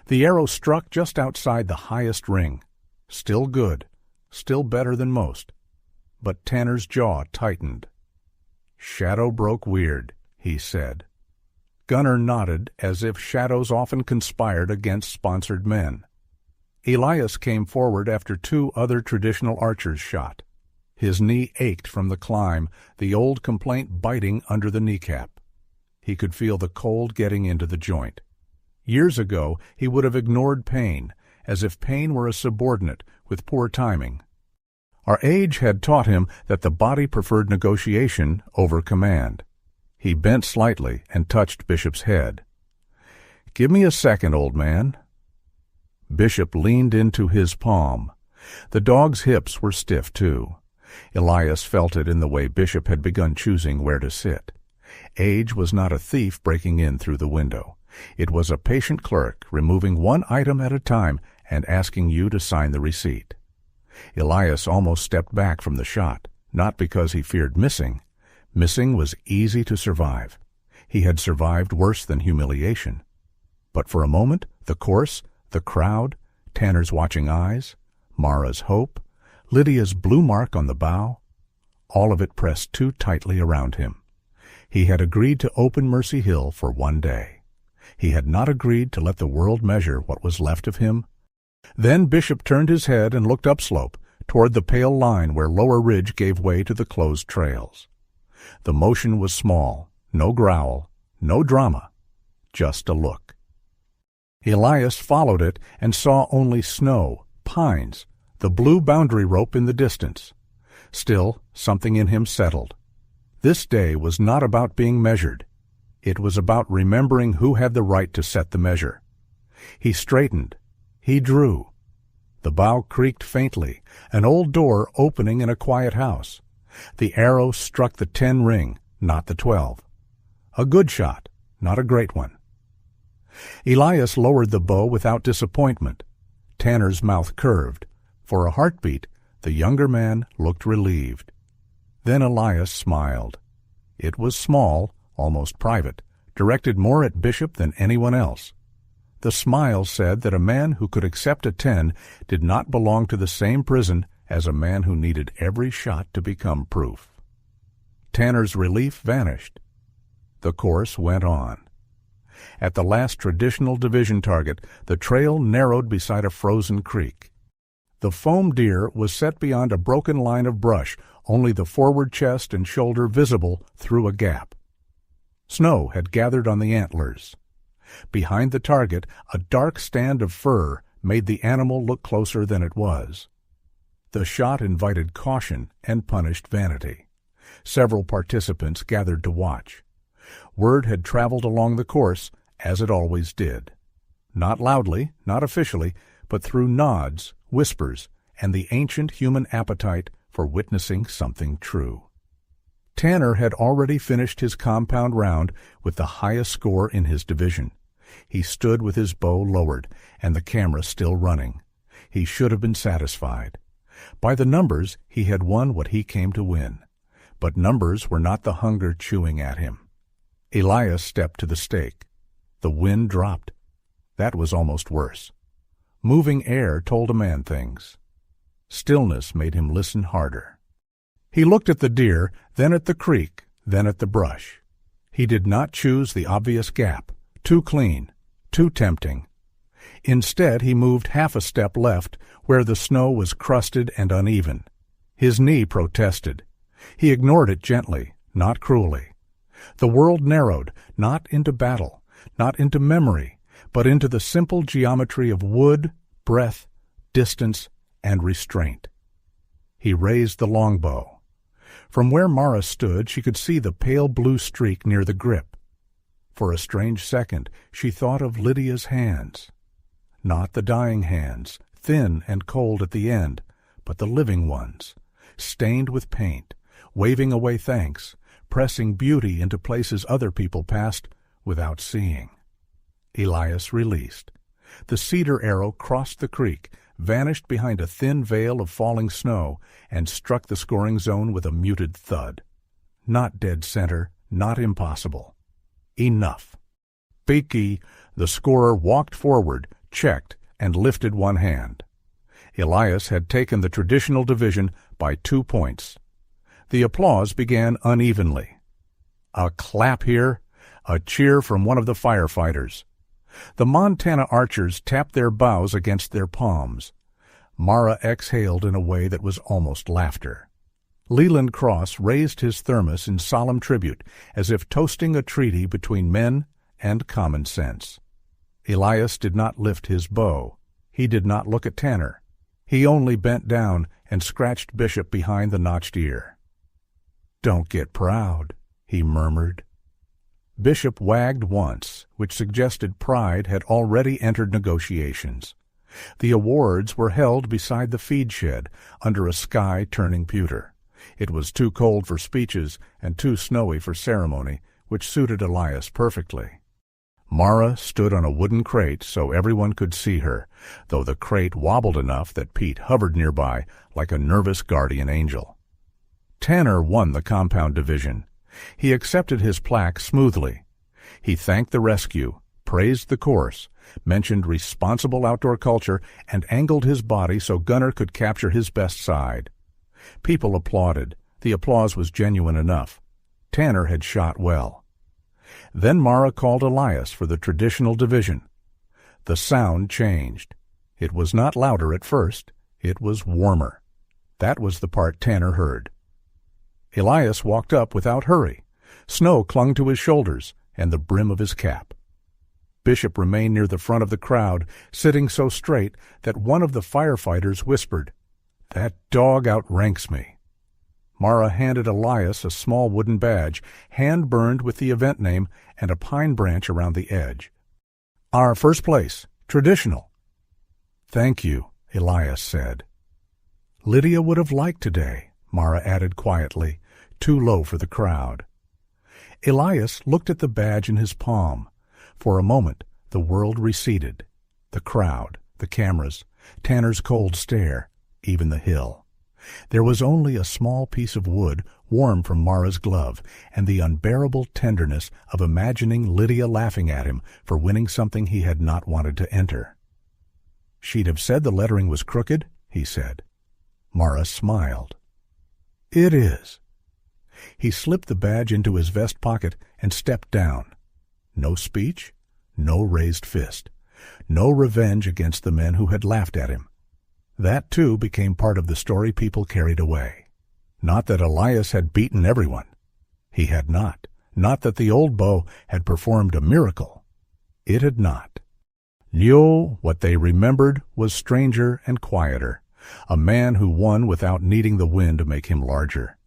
The arrow struck just outside the highest ring. Still good, still better than most. But Tanner's jaw tightened. "Shadow broke weird," he said. Gunner nodded as if shadows often conspired against sponsored men. Elias came forward after two other traditional archers shot. His knee ached from the climb, the old complaint biting under the kneecap. He could feel the cold getting into the joint. Years ago, he would have ignored pain, as if pain were a subordinate with poor timing. Our age had taught him that the body preferred negotiation over command. He bent slightly and touched Bishop's head. "Give me a second, old man." Bishop leaned into his palm. The dog's hips were stiff, too. Elias felt it in the way Bishop had begun choosing where to sit. Age was not a thief breaking in through the window. It was a patient clerk removing one item at a time and asking you to sign the receipt. Elias almost stepped back from the shot, not because he feared missing. Missing was easy to survive. He had survived worse than humiliation. But for a moment, the course, the crowd, Tanner's watching eyes, Mara's hope, Lydia's blue mark on the bow, all of it pressed too tightly around him. He had agreed to open Mercy Hill for one day. He had not agreed to let the world measure what was left of him. Then Bishop turned his head and looked upslope, toward the pale line where Lower Ridge gave way to the closed trails. The motion was small, no growl, no drama, just a look. Elias followed it and saw only snow, pines, the blue boundary rope in the distance. Still, something in him settled. This day was not about being measured. It was about remembering who had the right to set the measure. He straightened. He drew. The bow creaked faintly, an old door opening in a quiet house. The arrow struck the 10 ring, not the 12. A good shot, not a great one. Elias lowered the bow without disappointment. Tanner's mouth curved. For a heartbeat, the younger man looked relieved. Then Elias smiled. It was small, almost private, directed more at Bishop than anyone else. The smile said that a man who could accept a 10 did not belong to the same prison as a man who needed every shot to become proof. Tanner's relief vanished. The course went on. At the last traditional division target, the trail narrowed beside a frozen creek. The foam deer was set beyond a broken line of brush, only the forward chest and shoulder visible through a gap. Snow had gathered on the antlers. Behind the target, a dark stand of fur made the animal look closer than it was. The shot invited caution and punished vanity. Several participants gathered to watch. Word had traveled along the course, as it always did. Not loudly, not officially, but through nods, whispers, and the ancient human appetite for witnessing something true. Tanner had already finished his compound round with the highest score in his division. He stood with his bow lowered and the camera still running. He should have been satisfied. By the numbers, he had won what he came to win. But numbers were not the hunger chewing at him. Elias stepped to the stake. The wind dropped. That was almost worse. Moving air told a man things. Stillness made him listen harder. He looked at the deer, then at the creek, then at the brush. He did not choose the obvious gap, too clean, too tempting. Instead, he moved half a step left, where the snow was crusted and uneven. His knee protested. He ignored it gently, not cruelly. The world narrowed, not into battle, not into memory, but into the simple geometry of wood, breath, distance, and restraint. He raised the longbow. From where Mara stood, she could see the pale blue streak near the grip. For a strange second, she thought of Lydia's hands. Not the dying hands, thin and cold at the end, but the living ones, stained with paint, waving away thanks, pressing beauty into places other people passed without seeing. Elias released. The cedar arrow crossed the creek, vanished behind a thin veil of falling snow, and struck the scoring zone with a muted thud. Not dead center, not impossible. Enough. Beaky, the scorer walked forward, checked, and lifted one hand. Elias had taken the traditional division by 2 points. The applause began unevenly. A clap here, a cheer from one of the firefighters. The Montana archers tapped their bows against their palms. Mara exhaled in a way that was almost laughter. Leland Cross raised his thermos in solemn tribute, as if toasting a treaty between men and common sense. Elias did not lift his bow. He did not look at Tanner. He only bent down and scratched Bishop behind the notched ear. "Don't get proud," he murmured. Bishop wagged once, which suggested pride had already entered negotiations. The awards were held beside the feed shed, under a sky-turning pewter. It was too cold for speeches and too snowy for ceremony, which suited Elias perfectly. Mara stood on a wooden crate so everyone could see her, though the crate wobbled enough that Pete hovered nearby like a nervous guardian angel. Tanner won the compound division. He accepted his plaque smoothly. He thanked the rescue, praised the course, mentioned responsible outdoor culture, and angled his body so Gunner could capture his best side. People applauded. The applause was genuine enough. Tanner had shot well. Then Mara called Elias for the traditional division. The sound changed. It was not louder at first. It was warmer. That was the part Tanner heard. Elias walked up without hurry. Snow clung to his shoulders and the brim of his cap. Bishop remained near the front of the crowd, sitting so straight that one of the firefighters whispered, "That dog outranks me." Mara handed Elias a small wooden badge, hand-burned with the event name and a pine branch around the edge. "Our first place, traditional." "Thank you," Elias said. "Lydia would have liked today," Mara added quietly, too low for the crowd. Elias looked at the badge in his palm. For a moment, the world receded. The crowd, the cameras, Tanner's cold stare, even the hill. There was only a small piece of wood, warm from Mara's glove, and the unbearable tenderness of imagining Lydia laughing at him for winning something he had not wanted to enter. "She'd have said the lettering was crooked," he said. Mara smiled. "It is." He slipped the badge into his vest pocket and stepped down. No speech, no raised fist, no revenge against the men who had laughed at him. That, too, became part of the story people carried away. Not that Elias had beaten everyone. He had not. Not that the old bow had performed a miracle. It had not. No, what they remembered was stranger and quieter, a man who won without needing the wind to make him larger.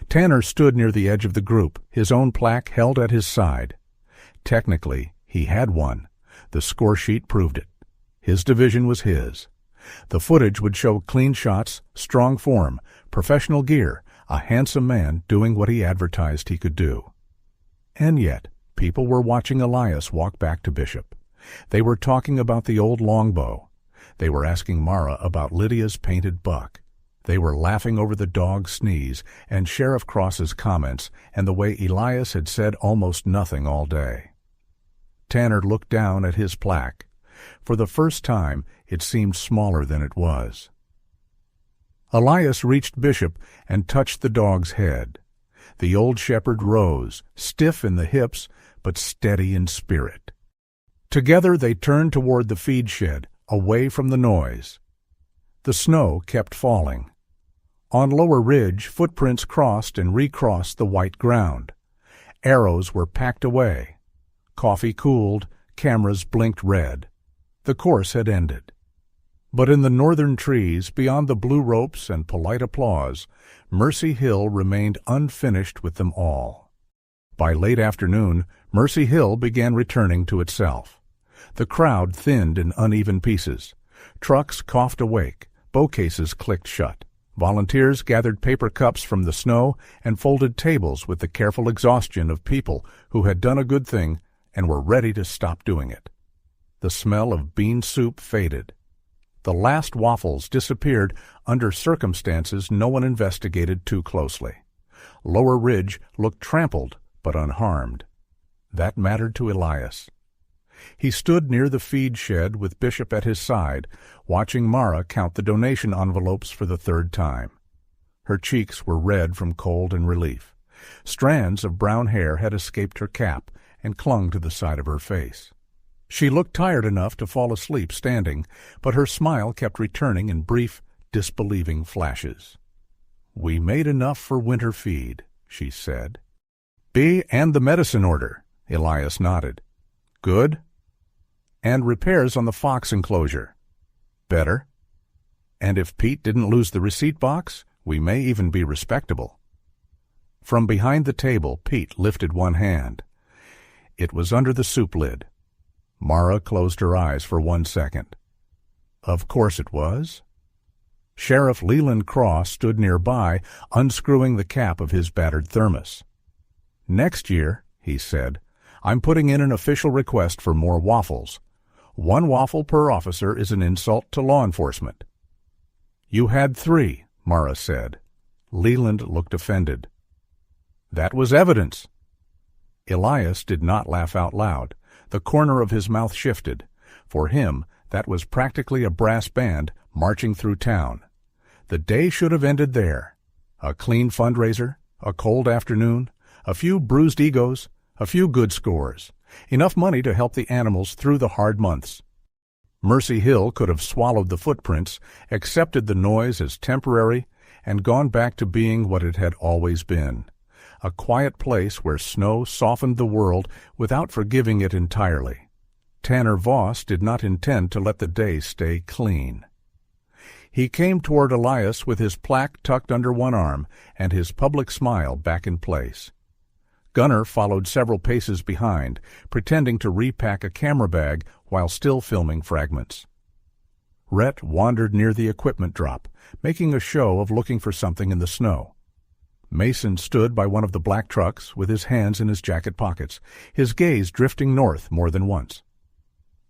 Tanner stood near the edge of the group, his own plaque held at his side. Technically, he had won. The score sheet proved it. His division was his. The footage would show clean shots, strong form, professional gear, a handsome man doing what he advertised he could do. And yet, people were watching Elias walk back to Bishop. They were talking about the old longbow. They were asking Mara about Lydia's painted buck. They were laughing over the dog's sneeze and Sheriff Cross's comments and the way Elias had said almost nothing all day. Tanner looked down at his plaque. For the first time, it seemed smaller than it was. Elias reached Bishop and touched the dog's head. The old shepherd rose, stiff in the hips, but steady in spirit. Together they turned toward the feed shed, away from the noise. The snow kept falling. On Lower Ridge, footprints crossed and recrossed the white ground. Arrows were packed away. Coffee cooled, cameras blinked red. The course had ended. But in the northern trees, beyond the blue ropes and polite applause, Mercy Hill remained unfinished with them all. By late afternoon, Mercy Hill began returning to itself. The crowd thinned in uneven pieces. Trucks coughed awake. Bowcases clicked shut. Volunteers gathered paper cups from the snow and folded tables with the careful exhaustion of people who had done a good thing and were ready to stop doing it. The smell of bean soup faded. The last waffles disappeared under circumstances no one investigated too closely. Lower Ridge looked trampled but unharmed. That mattered to Elias. He stood near the feed shed with Bishop at his side, watching Mara count the donation envelopes for the third time. Her cheeks were red from cold and relief. Strands of brown hair had escaped her cap and clung to the side of her face. She looked tired enough to fall asleep standing, but her smile kept returning in brief, disbelieving flashes. "We made enough for winter feed," she said. "B and the medicine order," Elias nodded. "Good. And repairs on the fox enclosure. Better. And if Pete didn't lose the receipt box, we may even be respectable." From behind the table, Pete lifted one hand. It was under the soup lid. Mara closed her eyes for 1 second. Of course it was. Sheriff Leland Cross stood nearby, unscrewing the cap of his battered thermos. "Next year," he said, "I'm putting in an official request for more waffles. 1 waffle per officer is an insult to law enforcement." "You had 3, Mara said. Leland looked offended. "That was evidence." Elias did not laugh out loud. The corner of his mouth shifted. For him, that was practically a brass band marching through town. The day should have ended there. A clean fundraiser, a cold afternoon, a few bruised egos, a few good scores, enough money to help the animals through the hard months. Mercy Hill could have swallowed the footprints, accepted the noise as temporary, and gone back to being what it had always been. A quiet place where snow softened the world without forgiving it entirely. Tanner Voss did not intend to let the day stay clean. He came toward Elias with his plaque tucked under one arm and his public smile back in place. Gunner followed several paces behind, pretending to repack a camera bag while still filming fragments. Rhett wandered near the equipment drop, making a show of looking for something in the snow. Mason stood by one of the black trucks with his hands in his jacket pockets, his gaze drifting north more than once.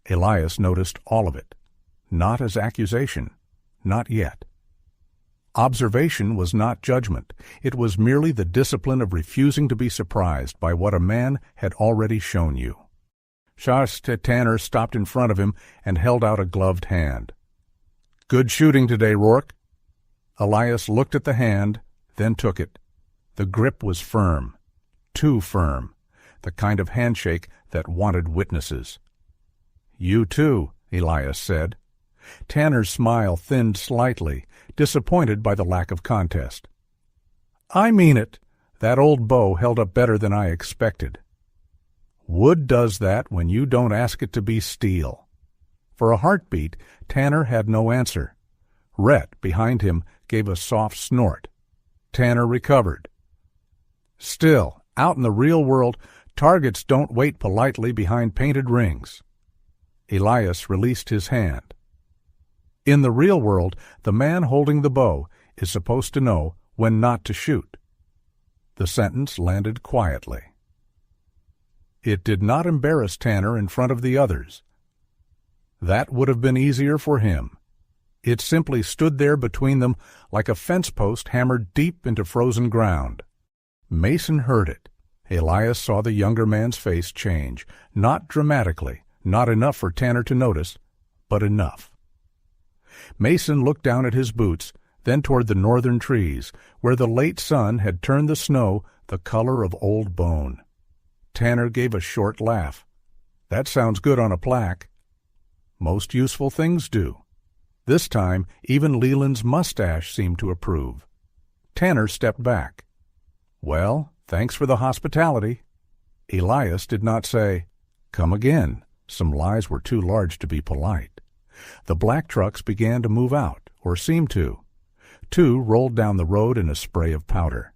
Elias noticed all of it. Not as accusation. Not yet. Observation was not judgment. It was merely the discipline of refusing to be surprised by what a man had already shown you. Tanner stopped in front of him and held out a gloved hand. "Good shooting today, Rourke." Elias looked at the hand, then took it. The grip was firm. Too firm. The kind of handshake that wanted witnesses. "You too," Elias said. Tanner's smile thinned slightly, disappointed by the lack of contest. "I mean it. That old bow held up better than I expected." Wood does that when you don't ask it to be steel. For a heartbeat, Tanner had no answer. Rhett, behind him, gave a soft snort. Tanner recovered. Still, out in the real world, targets don't wait politely behind painted rings. Elias released his hand. In the real world, the man holding the bow is supposed to know when not to shoot. The sentence landed quietly. It did not embarrass Tanner in front of the others. That would have been easier for him. It simply stood there between them like a fence post hammered deep into frozen ground. Mason heard it. Elias saw the younger man's face change, not dramatically, not enough for Tanner to notice, but enough. Mason looked down at his boots, then toward the northern trees, where the late sun had turned the snow the color of old bone. Tanner gave a short laugh. That sounds good on a plaque. Most useful things do. This time, even Leland's mustache seemed to approve. Tanner stepped back. Well, thanks for the hospitality. Elias did not say, "Come again." Some lies were too large to be polite. The black trucks began to move out, or seemed to. 2 rolled down the road in a spray of powder.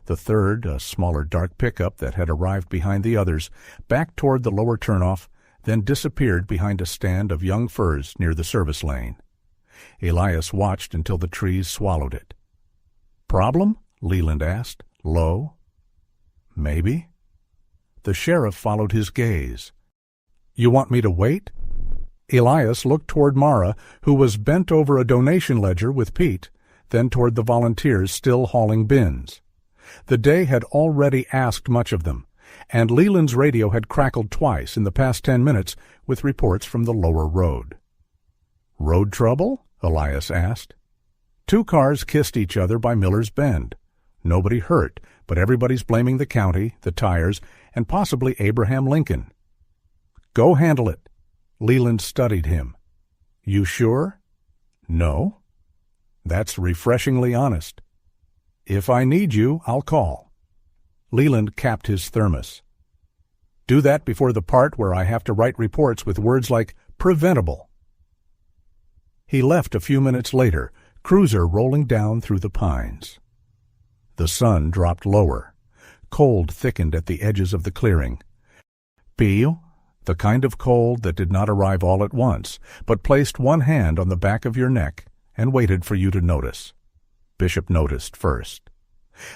The third, a smaller dark pickup that had arrived behind the others, backed toward the lower turnoff, then disappeared behind a stand of young firs near the service lane. Elias watched until the trees swallowed it. "Problem?" Leland asked, low. "Maybe." The sheriff followed his gaze. "You want me to wait?" Elias looked toward Mara, who was bent over a donation ledger with Pete, then toward the volunteers still hauling bins. The day had already asked much of them, and Leland's radio had crackled twice in the past 10 minutes with reports from the lower road. "Road trouble?" Elias asked. 2 cars kissed each other by Miller's Bend. Nobody hurt, but everybody's blaming the county, the tires, and possibly Abraham Lincoln. "Go handle it." Leland studied him. "You sure?" "No." "That's refreshingly honest." "If I need you, I'll call." Leland capped his thermos. "Do that before the part where I have to write reports with words like preventable." He left a few minutes later, cruiser rolling down through the pines. The sun dropped lower. Cold thickened at the edges of the clearing. Pio, the kind of cold that did not arrive all at once, but placed one hand on the back of your neck and waited for you to notice. Bishop noticed first.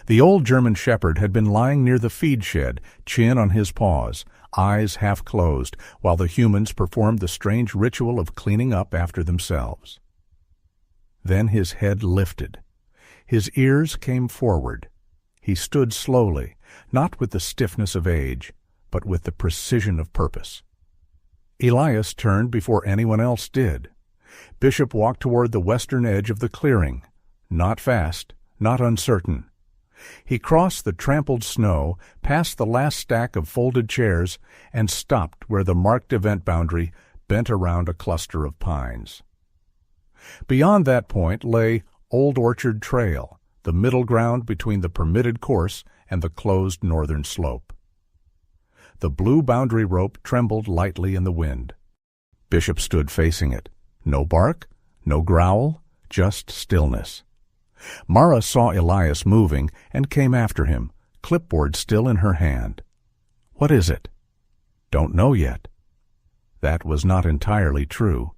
The old German shepherd had been lying near the feed shed, chin on his paws, eyes half closed, while the humans performed the strange ritual of cleaning up after themselves. Then his head lifted. His ears came forward. He stood slowly, not with the stiffness of age, but with the precision of purpose. Elias turned before anyone else did. Bishop walked toward the western edge of the clearing, not fast, not uncertain. He crossed the trampled snow, past the last stack of folded chairs, and stopped where the marked event boundary bent around a cluster of pines. Beyond that point lay Old Orchard Trail, the middle ground between the permitted course and the closed northern slope. The blue boundary rope trembled lightly in the wind. Bishop stood facing it. No bark, no growl, just stillness. Mara saw Elias moving and came after him, clipboard still in her hand. "What is it?" "Don't know yet." That was not entirely true.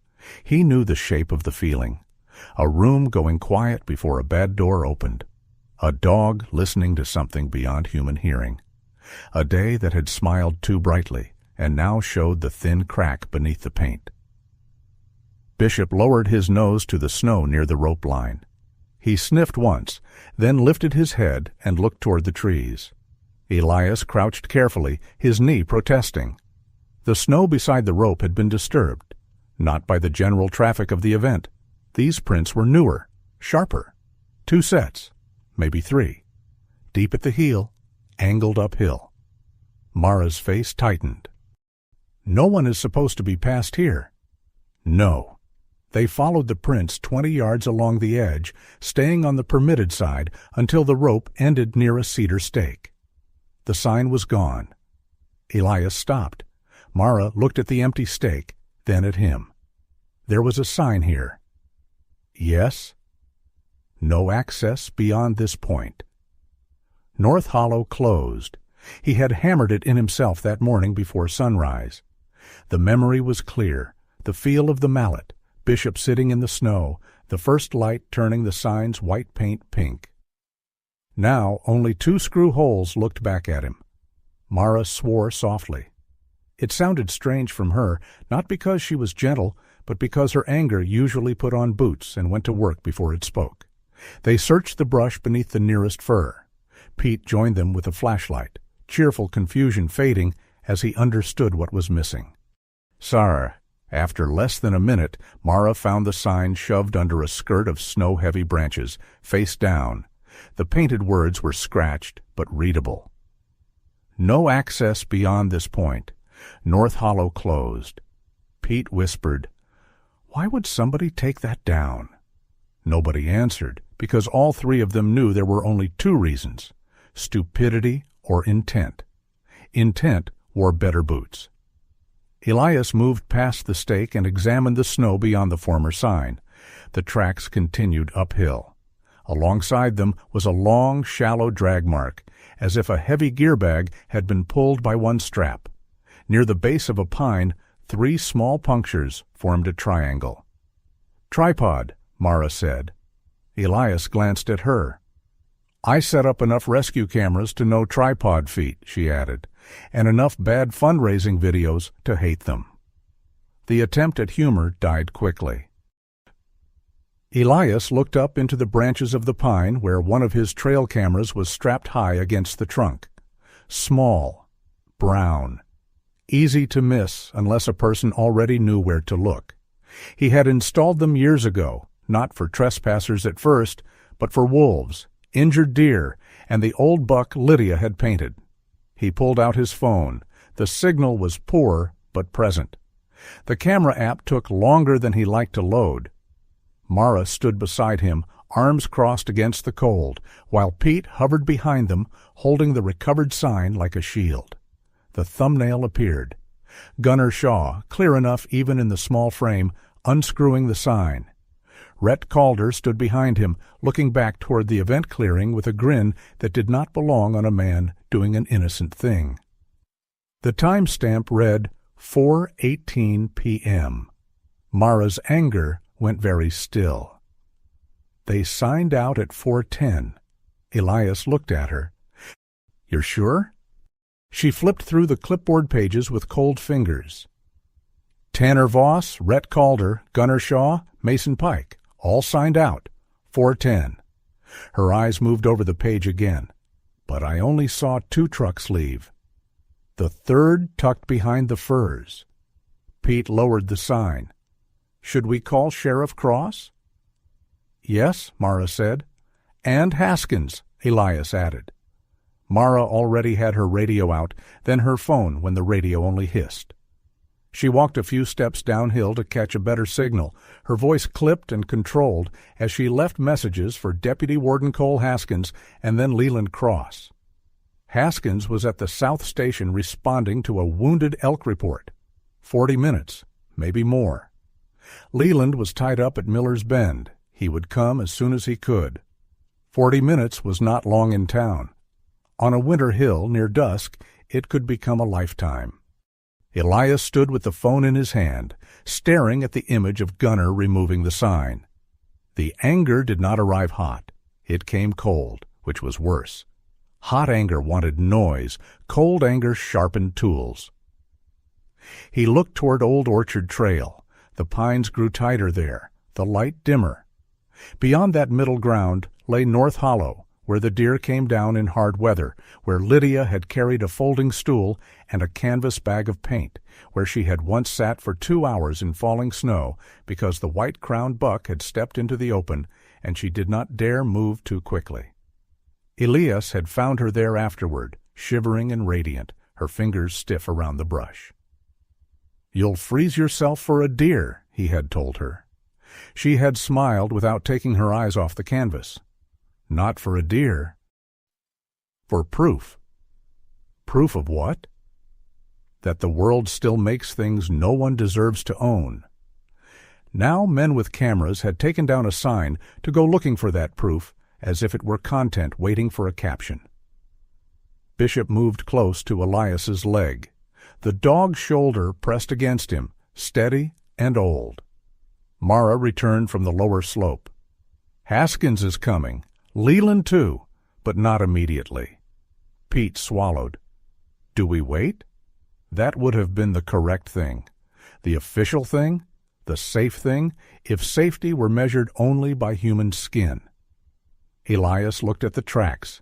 He knew the shape of the feeling. A room going quiet before a bad door opened. A dog listening to something beyond human hearing. A day that had smiled too brightly and now showed the thin crack beneath the paint. Bishop lowered his nose to the snow near the rope line. He sniffed once, then lifted his head and looked toward the trees. Elias crouched carefully, his knee protesting. The snow beside the rope had been disturbed, not by the general traffic of the event. These prints were newer, sharper. 2 sets, maybe 3. Deep at the heel, angled uphill. Mara's face tightened. "No one is supposed to be past here." "No." They followed the prints 20 yards along the edge, staying on the permitted side until the rope ended near a cedar stake. The sign was gone. Elias stopped. Mara looked at the empty stake, then at him. There was a sign here. "Yes." "No access beyond this point." North Hollow closed. He had hammered it in himself that morning before sunrise. The memory was clear, the feel of the mallet, Bishop sitting in the snow, the first light turning the sign's white paint pink. Now only 2 screw holes looked back at him. Mara swore softly. It sounded strange from her, not because she was gentle, but because her anger usually put on boots and went to work before it spoke. They searched the brush beneath the nearest fir. Pete joined them with a flashlight, cheerful confusion fading as he understood what was missing. "Sir." After less than a minute, Mara found the sign shoved under a skirt of snow-heavy branches, face down. The painted words were scratched but readable. "No access beyond this point. North Hollow closed. Pete whispered, "Why would somebody take that down?" Nobody answered, because all three of them knew there were only two reasons: stupidity or intent. Intent wore better boots. Elias moved past the stake and examined the snow beyond the former sign. The tracks continued uphill. Alongside them was a long, shallow drag mark, as if a heavy gear bag had been pulled by one strap. Near the base of a pine, 3 small punctures formed a triangle. "Tripod," Mara said. Elias glanced at her. "I set up enough rescue cameras to know tripod feet," she added, "and enough bad fundraising videos to hate them." The attempt at humor died quickly. Elias looked up into the branches of the pine where one of his trail cameras was strapped high against the trunk. Small, brown, easy to miss unless a person already knew where to look. He had installed them years ago, not for trespassers at first, but for wolves, injured deer, and the old buck Lydia had painted. He pulled out his phone. The signal was poor, but present. The camera app took longer than he liked to load. Mara stood beside him, arms crossed against the cold, while Pete hovered behind them, holding the recovered sign like a shield. The thumbnail appeared. Gunner Shaw, clear enough even in the small frame, unscrewing the sign. Rhett Calder stood behind him, looking back toward the event clearing with a grin that did not belong on a man doing an innocent thing. The timestamp read 4:18 p.m. Mara's anger went very still. They signed out at 4:10. Elias looked at her. "You're sure?" She flipped through the clipboard pages with cold fingers. Tanner Voss, Rhett Calder, Gunner Shaw, Mason Pike, all signed out. 4:10. Her eyes moved over the page again. But I only saw 2 trucks leave. The third tucked behind the firs. Pete lowered the sign. "Should we call Sheriff Cross?" "Yes," Mara said. "And Haskins," Elias added. Mara already had her radio out, then her phone when the radio only hissed. She walked a few steps downhill to catch a better signal, her voice clipped and controlled as she left messages for Deputy Warden Cole Haskins and then Leland Cross. Haskins was at the South Station responding to a wounded elk report. 40 minutes, maybe more. Leland was tied up at Miller's Bend. He would come as soon as he could. 40 minutes was not long in town. On a winter hill near dusk, it could become a lifetime. Elias stood with the phone in his hand, staring at the image of Gunner removing the sign. The anger did not arrive hot. It came cold, which was worse. Hot anger wanted noise. Cold anger sharpened tools. He looked toward Old Orchard Trail. The pines grew tighter there, the light dimmer. Beyond that middle ground lay North Hollow, where the deer came down in hard weather, where Lydia had carried a folding stool and a canvas bag of paint, where she had once sat for 2 hours in falling snow because the white-crowned buck had stepped into the open and she did not dare move too quickly. Elias had found her there afterward, shivering and radiant, her fingers stiff around the brush. "You'll freeze yourself for a deer," he had told her. She had smiled without taking her eyes off the canvas. Not for a deer. For proof. Proof of what? That the world still makes things no one deserves to own. Now men with cameras had taken down a sign to go looking for that proof as if it were content waiting for a caption. Bishop moved close to Elias's leg. The dog's shoulder pressed against him, steady and old. Mara returned from the lower slope. "Haskins is coming. Leland too, but not immediately." Pete swallowed. "Do we wait?" That would have been the correct thing. The official thing? The safe thing, if safety were measured only by human skin. Elias looked at the tracks.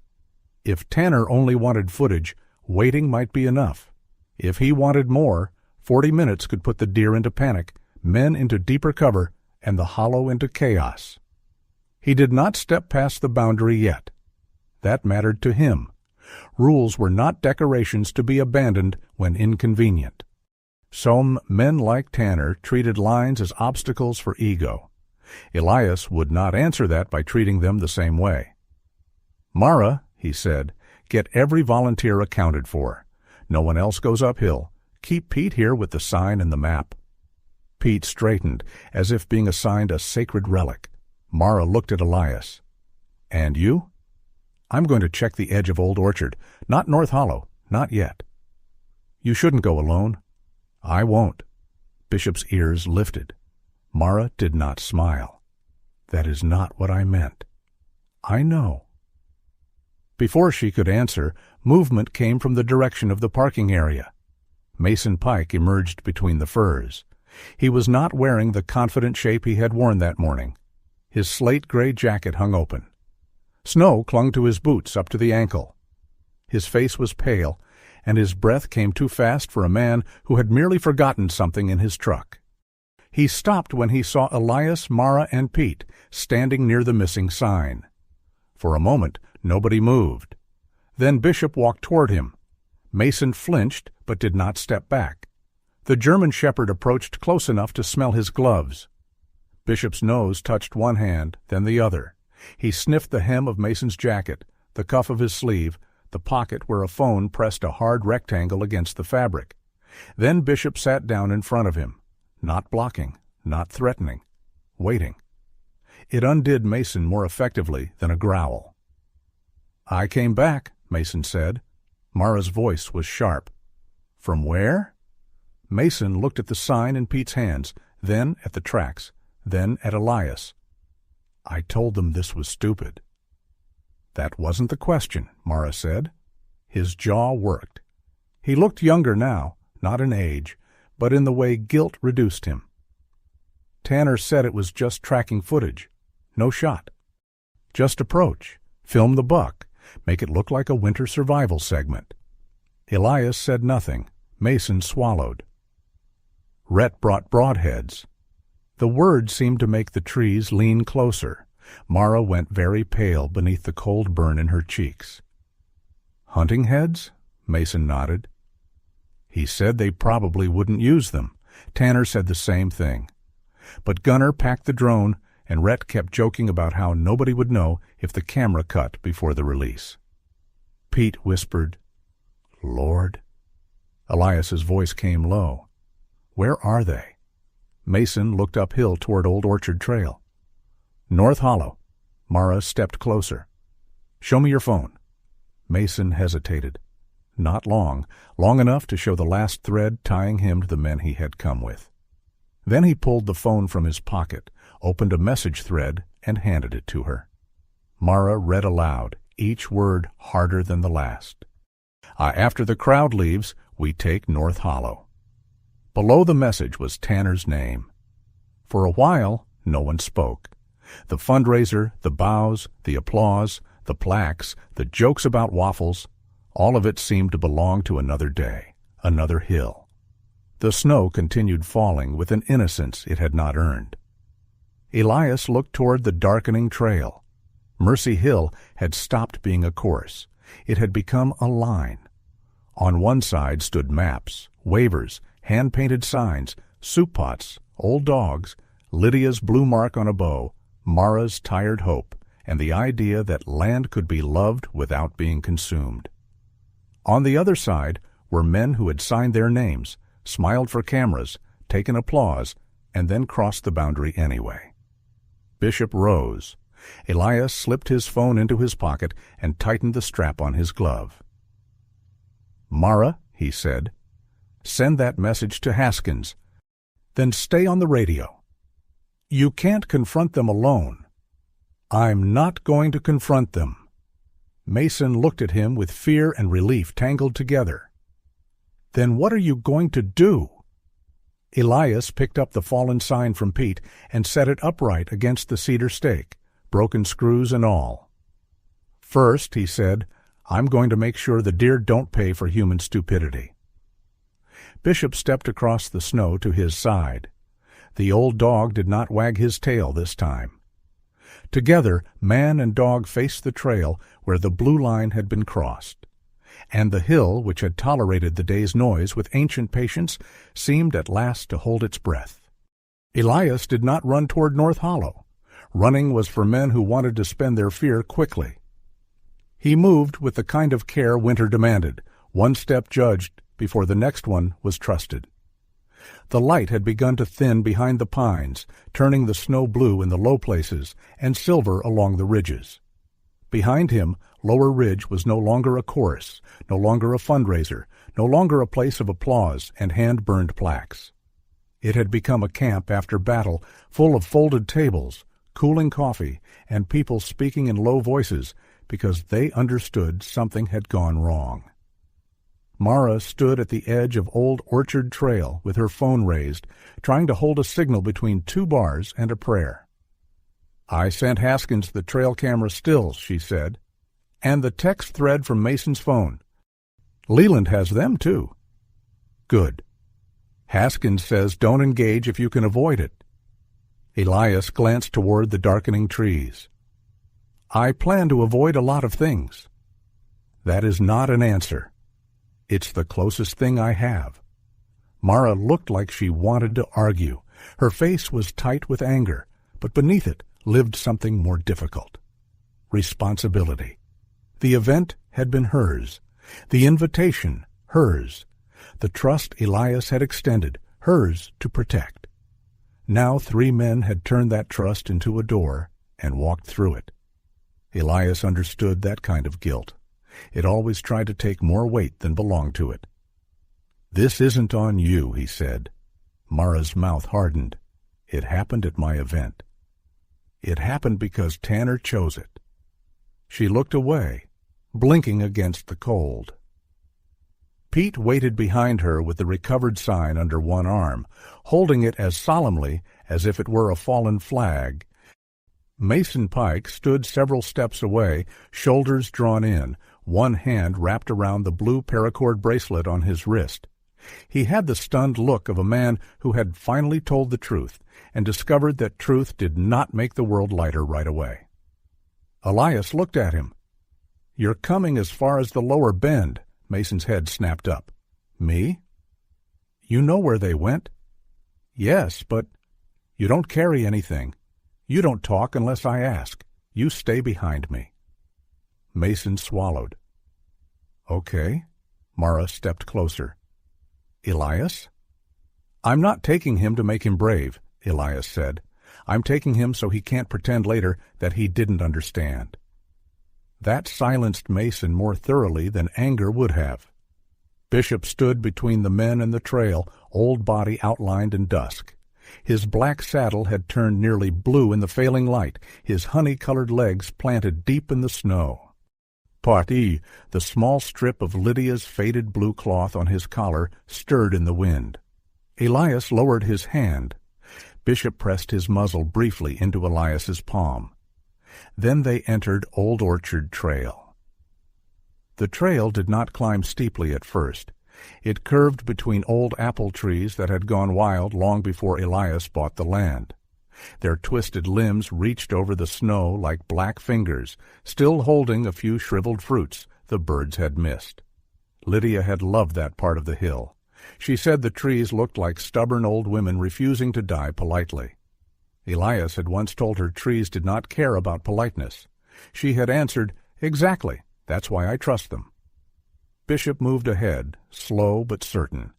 If Tanner only wanted footage, waiting might be enough. If he wanted more, 40 minutes could put the deer into panic, men into deeper cover, and the hollow into chaos. He did not step past the boundary yet. That mattered to him. Rules were not decorations to be abandoned when inconvenient. Some men like Tanner treated lines as obstacles for ego. Elias would not answer that by treating them the same way. "Mara," he said, "get every volunteer accounted for. No one else goes uphill. Keep Pete here with the sign and the map." Pete straightened, as if being assigned a sacred relic. Mara looked at Elias. "And you?" "I'm going to check the edge of Old Orchard. Not North Hollow. Not yet." "You shouldn't go alone." "I won't." Bishop's ears lifted. Mara did not smile. "That is not what I meant." "I know." Before she could answer, movement came from the direction of the parking area. Mason Pike emerged between the firs. He was not wearing the confident shape he had worn that morning. His slate-gray jacket hung open. Snow clung to his boots up to the ankle. His face was pale, and his breath came too fast for a man who had merely forgotten something in his truck. He stopped when he saw Elias, Mara, and Pete standing near the missing sign. For a moment, nobody moved. Then Bishop walked toward him. Mason flinched, but did not step back. The German shepherd approached close enough to smell his gloves. Bishop's nose touched one hand, then the other. He sniffed the hem of Mason's jacket, the cuff of his sleeve, the pocket where a phone pressed a hard rectangle against the fabric. Then Bishop sat down in front of him, not blocking, not threatening, waiting. It undid Mason more effectively than a growl. "I came back," Mason said. Mara's voice was sharp. "From where?" Mason looked at the sign in Pete's hands, then at the tracks, then at Elias. "I told them this was stupid." "That wasn't the question," Mara said. His jaw worked. He looked younger now, not in age, but in the way guilt reduced him. "Tanner said it was just tracking footage. No shot. Just approach, film the buck, make it look like a winter survival segment." Elias said nothing. Mason swallowed. Rhett brought broadheads. The word seemed to make the trees lean closer. Mara went very pale beneath the cold burn in her cheeks. "Hunting heads?" Mason nodded. "He said they probably wouldn't use them." Tanner said the same thing. But Gunner packed the drone, and Rhett kept joking about how nobody would know if the camera cut before the release. Pete whispered, "Lord." Elias's voice came low. "Where are they?" Mason looked uphill toward Old Orchard Trail. "North Hollow." Mara stepped closer. "Show me your phone." Mason hesitated. Not long enough to show the last thread tying him to the men he had come with. Then he pulled the phone from his pocket, opened a message thread, and handed it to her. Mara read aloud, each word harder than the last. "After the crowd leaves, we take North Hollow." Below the message was Tanner's name. For a while, no one spoke. The fundraiser, the bows, the applause, the plaques, the jokes about waffles, all of it seemed to belong to another day, another hill. The snow continued falling with an innocence it had not earned. Elias looked toward the darkening trail. Mercy Hill had stopped being a course. It had become a line. On one side stood maps, waivers, hand-painted signs, soup pots, old dogs, Lydia's blue mark on a bow, Mara's tired hope, and the idea that land could be loved without being consumed. On the other side were men who had signed their names, smiled for cameras, taken applause, and then crossed the boundary anyway. Bishop rose. Elias slipped his phone into his pocket and tightened the strap on his glove. "Mara," he said, "send that message to Haskins. Then stay on the radio. You can't confront them alone." "I'm not going to confront them." Mason looked at him with fear and relief tangled together. "Then what are you going to do?" Elias picked up the fallen sign from Pete and set it upright against the cedar stake, broken screws and all. "First," he said, "I'm going to make sure the deer don't pay for human stupidity." Bishop stepped across the snow to his side. The old dog did not wag his tail this time. Together, man and dog faced the trail where the blue line had been crossed. and the hill, which had tolerated the day's noise with ancient patience, seemed at last to hold its breath. Elias did not run toward North Hollow. Running was for men who wanted to spend their fear quickly. He moved with the kind of care winter demanded, one step judged before the next one was trusted. The light had begun to thin behind the pines, turning the snow blue in the low places and silver along the ridges. Behind him, Lower Ridge was no longer a chorus, no longer a fundraiser, no longer a place of applause and hand-burned plaques. It had become a camp after battle, full of folded tables, cooling coffee, and people speaking in low voices because they understood something had gone wrong. Mara stood at the edge of Old Orchard Trail with her phone raised, trying to hold a signal between two bars and a prayer. "I sent Haskins the trail camera stills," she said, "and the text thread from Mason's phone. Leland has them, too." "Good. Haskins says don't engage if you can avoid it." Elias glanced toward the darkening trees. "I plan to avoid a lot of things." "That is not an answer. It's the closest thing I have." Mara looked like she wanted to argue. Her face was tight with anger, but beneath it lived something more difficult. Responsibility. The event had been hers. The invitation, hers. The trust Elias had extended, hers to protect. Now 3 men had turned that trust into a door and walked through it. Elias understood that kind of guilt. It always tried to take more weight than belonged to it. "This isn't on you," he said. Mara's mouth hardened. "It happened at my event. It happened because Tanner chose it." She looked away, blinking against the cold. Pete waited behind her with the recovered sign under one arm, holding it as solemnly as if it were a fallen flag. Mason Pike stood several steps away, shoulders drawn in, one hand wrapped around the blue paracord bracelet on his wrist. He had the stunned look of a man who had finally told the truth and discovered that truth did not make the world lighter right away. Elias looked at him. "You're coming as far as the lower bend." Mason's head snapped up. "Me? You know where they went?" "Yes, but you don't carry anything. You don't talk unless I ask. You stay behind me." Mason swallowed. "Okay." Mara stepped closer. "Elias?" "I'm not taking him to make him brave," Elias said. "I'm taking him so he can't pretend later that he didn't understand." That silenced Mason more thoroughly than anger would have. Bishop stood between the men and the trail, old body outlined in dusk. His black saddle had turned nearly blue in the failing light, his honey-colored legs planted deep in the snow. Parti, the small strip of Lydia's faded blue cloth on his collar, stirred in the wind. Elias lowered his hand. Bishop pressed his muzzle briefly into Elias's palm. Then they entered Old Orchard Trail. The trail did not climb steeply at first. It curved between old apple trees that had gone wild long before Elias bought the land. Their twisted limbs reached over the snow like black fingers, still holding a few shriveled fruits the birds had missed. Lydia had loved that part of the hill. She said the trees looked like stubborn old women refusing to die politely. Elias had once told her trees did not care about politeness. She had answered, "Exactly, that's why I trust them." Bishop moved ahead, slow but certain.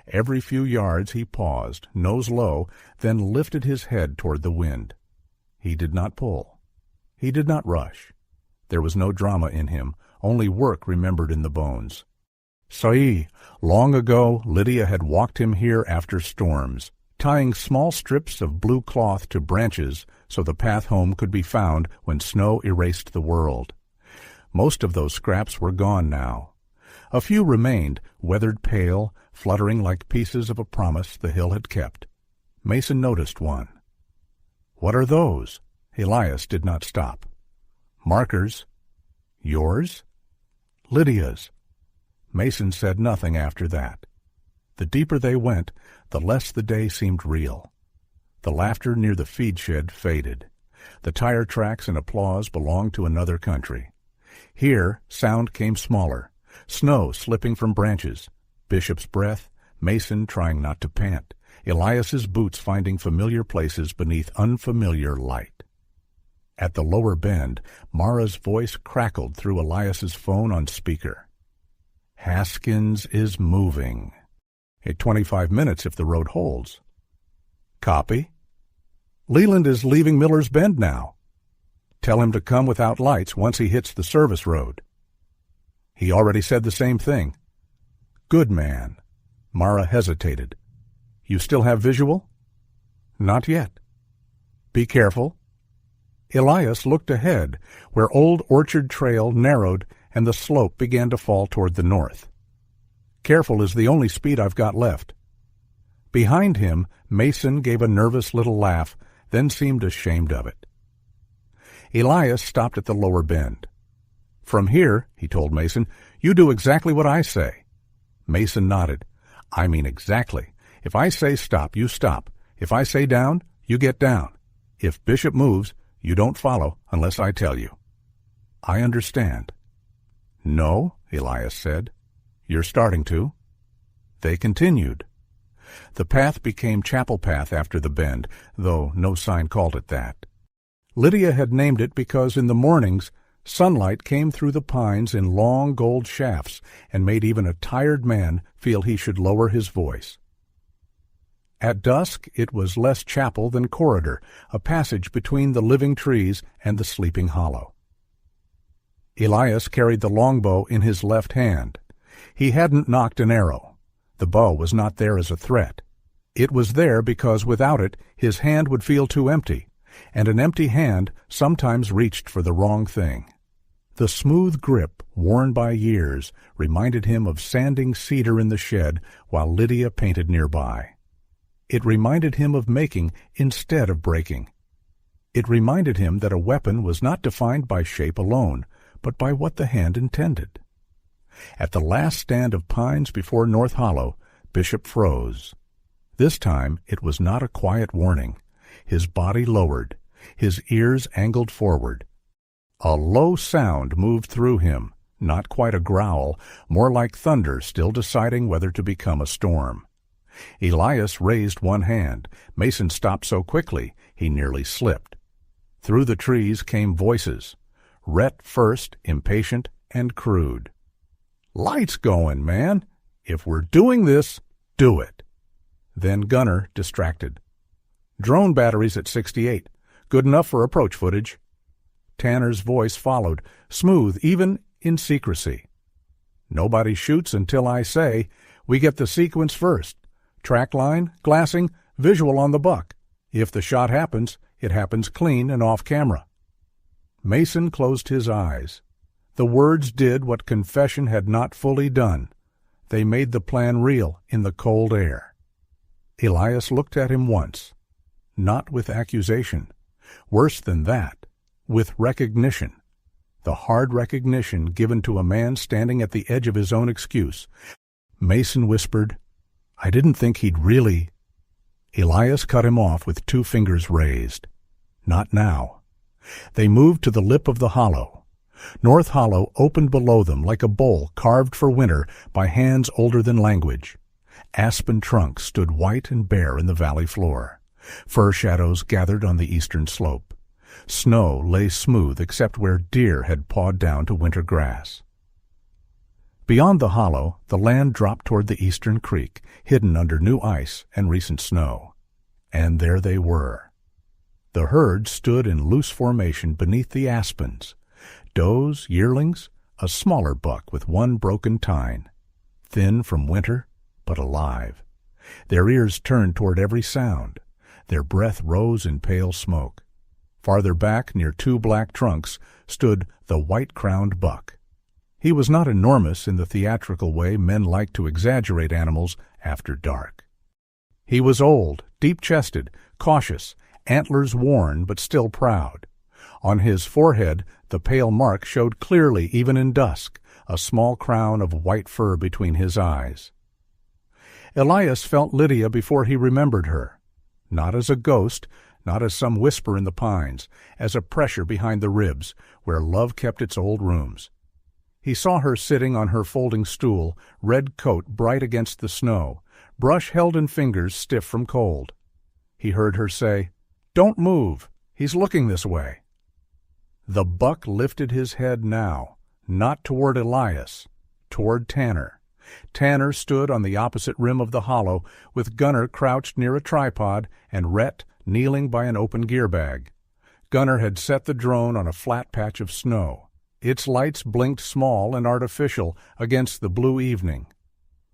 Every few yards he paused, nose low, then lifted his head toward the wind. He did not pull. He did not rush. There was no drama in him, only work remembered in the bones. "Sa'i, long ago Lydia had walked him here after storms, tying small strips of blue cloth to branches so the path home could be found when snow erased the world. Most of those scraps were gone now. A few remained, weathered pale, fluttering like pieces of a promise the hill had kept. Mason noticed one. "What are those?" Elias did not stop. "Markers." "Yours?" "Lydia's." Mason said nothing after that. The deeper they went, the less the day seemed real. The laughter near the feed shed faded. The tire tracks and applause belonged to another country. Here, sound came smaller. Snow slipping from branches, Bishop's breath, Mason trying not to pant, Elias's boots finding familiar places beneath unfamiliar light. At the lower bend, Mara's voice crackled through Elias's phone on speaker. Haskins is moving. At 25 minutes if the road holds. Copy. Leland is leaving Miller's Bend now. Tell him to come without lights once he hits the service road. He already said the same thing. Good man. Mara hesitated. You still have visual? Not yet. Be careful. Elias looked ahead, where Old Orchard Trail narrowed and the slope began to fall toward the north. Careful is the only speed I've got left. Behind him, Mason gave a nervous little laugh, then seemed ashamed of it. Elias stopped at the lower bend. From here, he told Mason, you do exactly what I say. Mason nodded. I mean exactly. If I say stop, you stop. If I say down, you get down. If Bishop moves, you don't follow unless I tell you. I understand. No, Elias said. You're starting to. They continued. The path became Chapel Path after the bend, though no sign called it that. Lydia had named it because in the mornings, sunlight came through the pines in long gold shafts and made even a tired man feel he should lower his voice. At dusk it was less chapel than corridor, a passage between the living trees and the sleeping hollow. Elias carried the longbow in his left hand. He hadn't nocked an arrow. The bow was not there as a threat. It was there because without it his hand would feel too empty, and an empty hand sometimes reached for the wrong thing. The smooth grip, worn by years, reminded him of sanding cedar in the shed while Lydia painted nearby. It reminded him of making instead of breaking. It reminded him that a weapon was not defined by shape alone, but by what the hand intended. At the last stand of pines before North Hollow, Bishop froze. This time it was not a quiet warning. His body lowered, his ears angled forward. A low sound moved through him, not quite a growl, more like thunder still deciding whether to become a storm. Elias raised one hand. Mason stopped so quickly he nearly slipped. Through the trees came voices. Rhett first, impatient and crude. Lights going, man. If we're doing this, do it. Then Gunner, distracted. Drone batteries at 68. Good enough for approach footage. Tanner's voice followed, smooth even in secrecy. Nobody shoots until I say. We get the sequence first. Track line, glassing, visual on the buck. If the shot happens, it happens clean and off camera. Mason closed his eyes. The words did what confession had not fully done. They made the plan real in the cold air. Elias looked at him once. Not with accusation. Worse than that, with recognition. The hard recognition given to a man standing at the edge of his own excuse. Mason whispered, I didn't think he'd really... Elias cut him off with 2 fingers raised. Not now. They moved to the lip of the hollow. North Hollow opened below them like a bowl carved for winter by hands older than language. Aspen trunks stood white and bare in the valley floor. Fir shadows gathered on the eastern slope. Snow lay smooth except where deer had pawed down to winter grass. Beyond the hollow, the land dropped toward the eastern creek, hidden under new ice and recent snow. And there they were. The herd stood in loose formation beneath the aspens. Does, yearlings, a smaller buck with 1 broken tine. Thin from winter, but alive. Their ears turned toward every sound. Their breath rose in pale smoke. Farther back, near 2 black trunks, stood the white-crowned buck. He was not enormous in the theatrical way men like to exaggerate animals after dark. He was old, deep-chested, cautious, antlers worn but still proud. On his forehead the pale mark showed clearly even in dusk, a small crown of white fur between his eyes. Elias felt Lydia before he remembered her, not as a ghost, not as some whisper in the pines, as a pressure behind the ribs, where love kept its old rooms. He saw her sitting on her folding stool, red coat bright against the snow, brush held in fingers stiff from cold. He heard her say, "Don't move. He's looking this way." The buck lifted his head now, not toward Elias, toward Tanner. Tanner stood on the opposite rim of the hollow, with Gunner crouched near a tripod and Rhett kneeling by an open gear bag. Gunner had set the drone on a flat patch of snow. Its lights blinked small and artificial against the blue evening.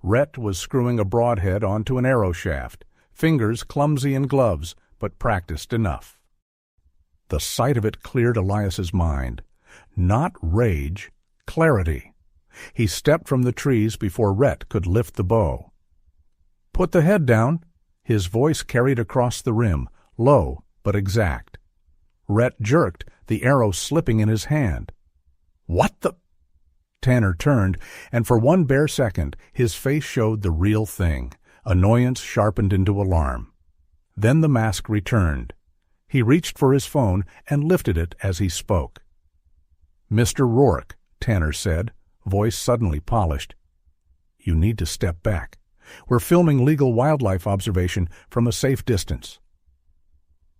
Rhett was screwing a broadhead onto an arrow shaft, fingers clumsy in gloves, but practiced enough. The sight of it cleared Elias's mind. Not rage, clarity. He stepped from the trees before Rhett could lift the bow. "Put the head down." His voice carried across the rim, low but exact. Rhett jerked, the arrow slipping in his hand. "What the—" Tanner turned, and for one bare second his face showed the real thing, annoyance sharpened into alarm. Then the mask returned. He reached for his phone and lifted it as he spoke. "Mr. Rourke," Tanner said, voice suddenly polished. "You need to step back. We're filming legal wildlife observation from a safe distance."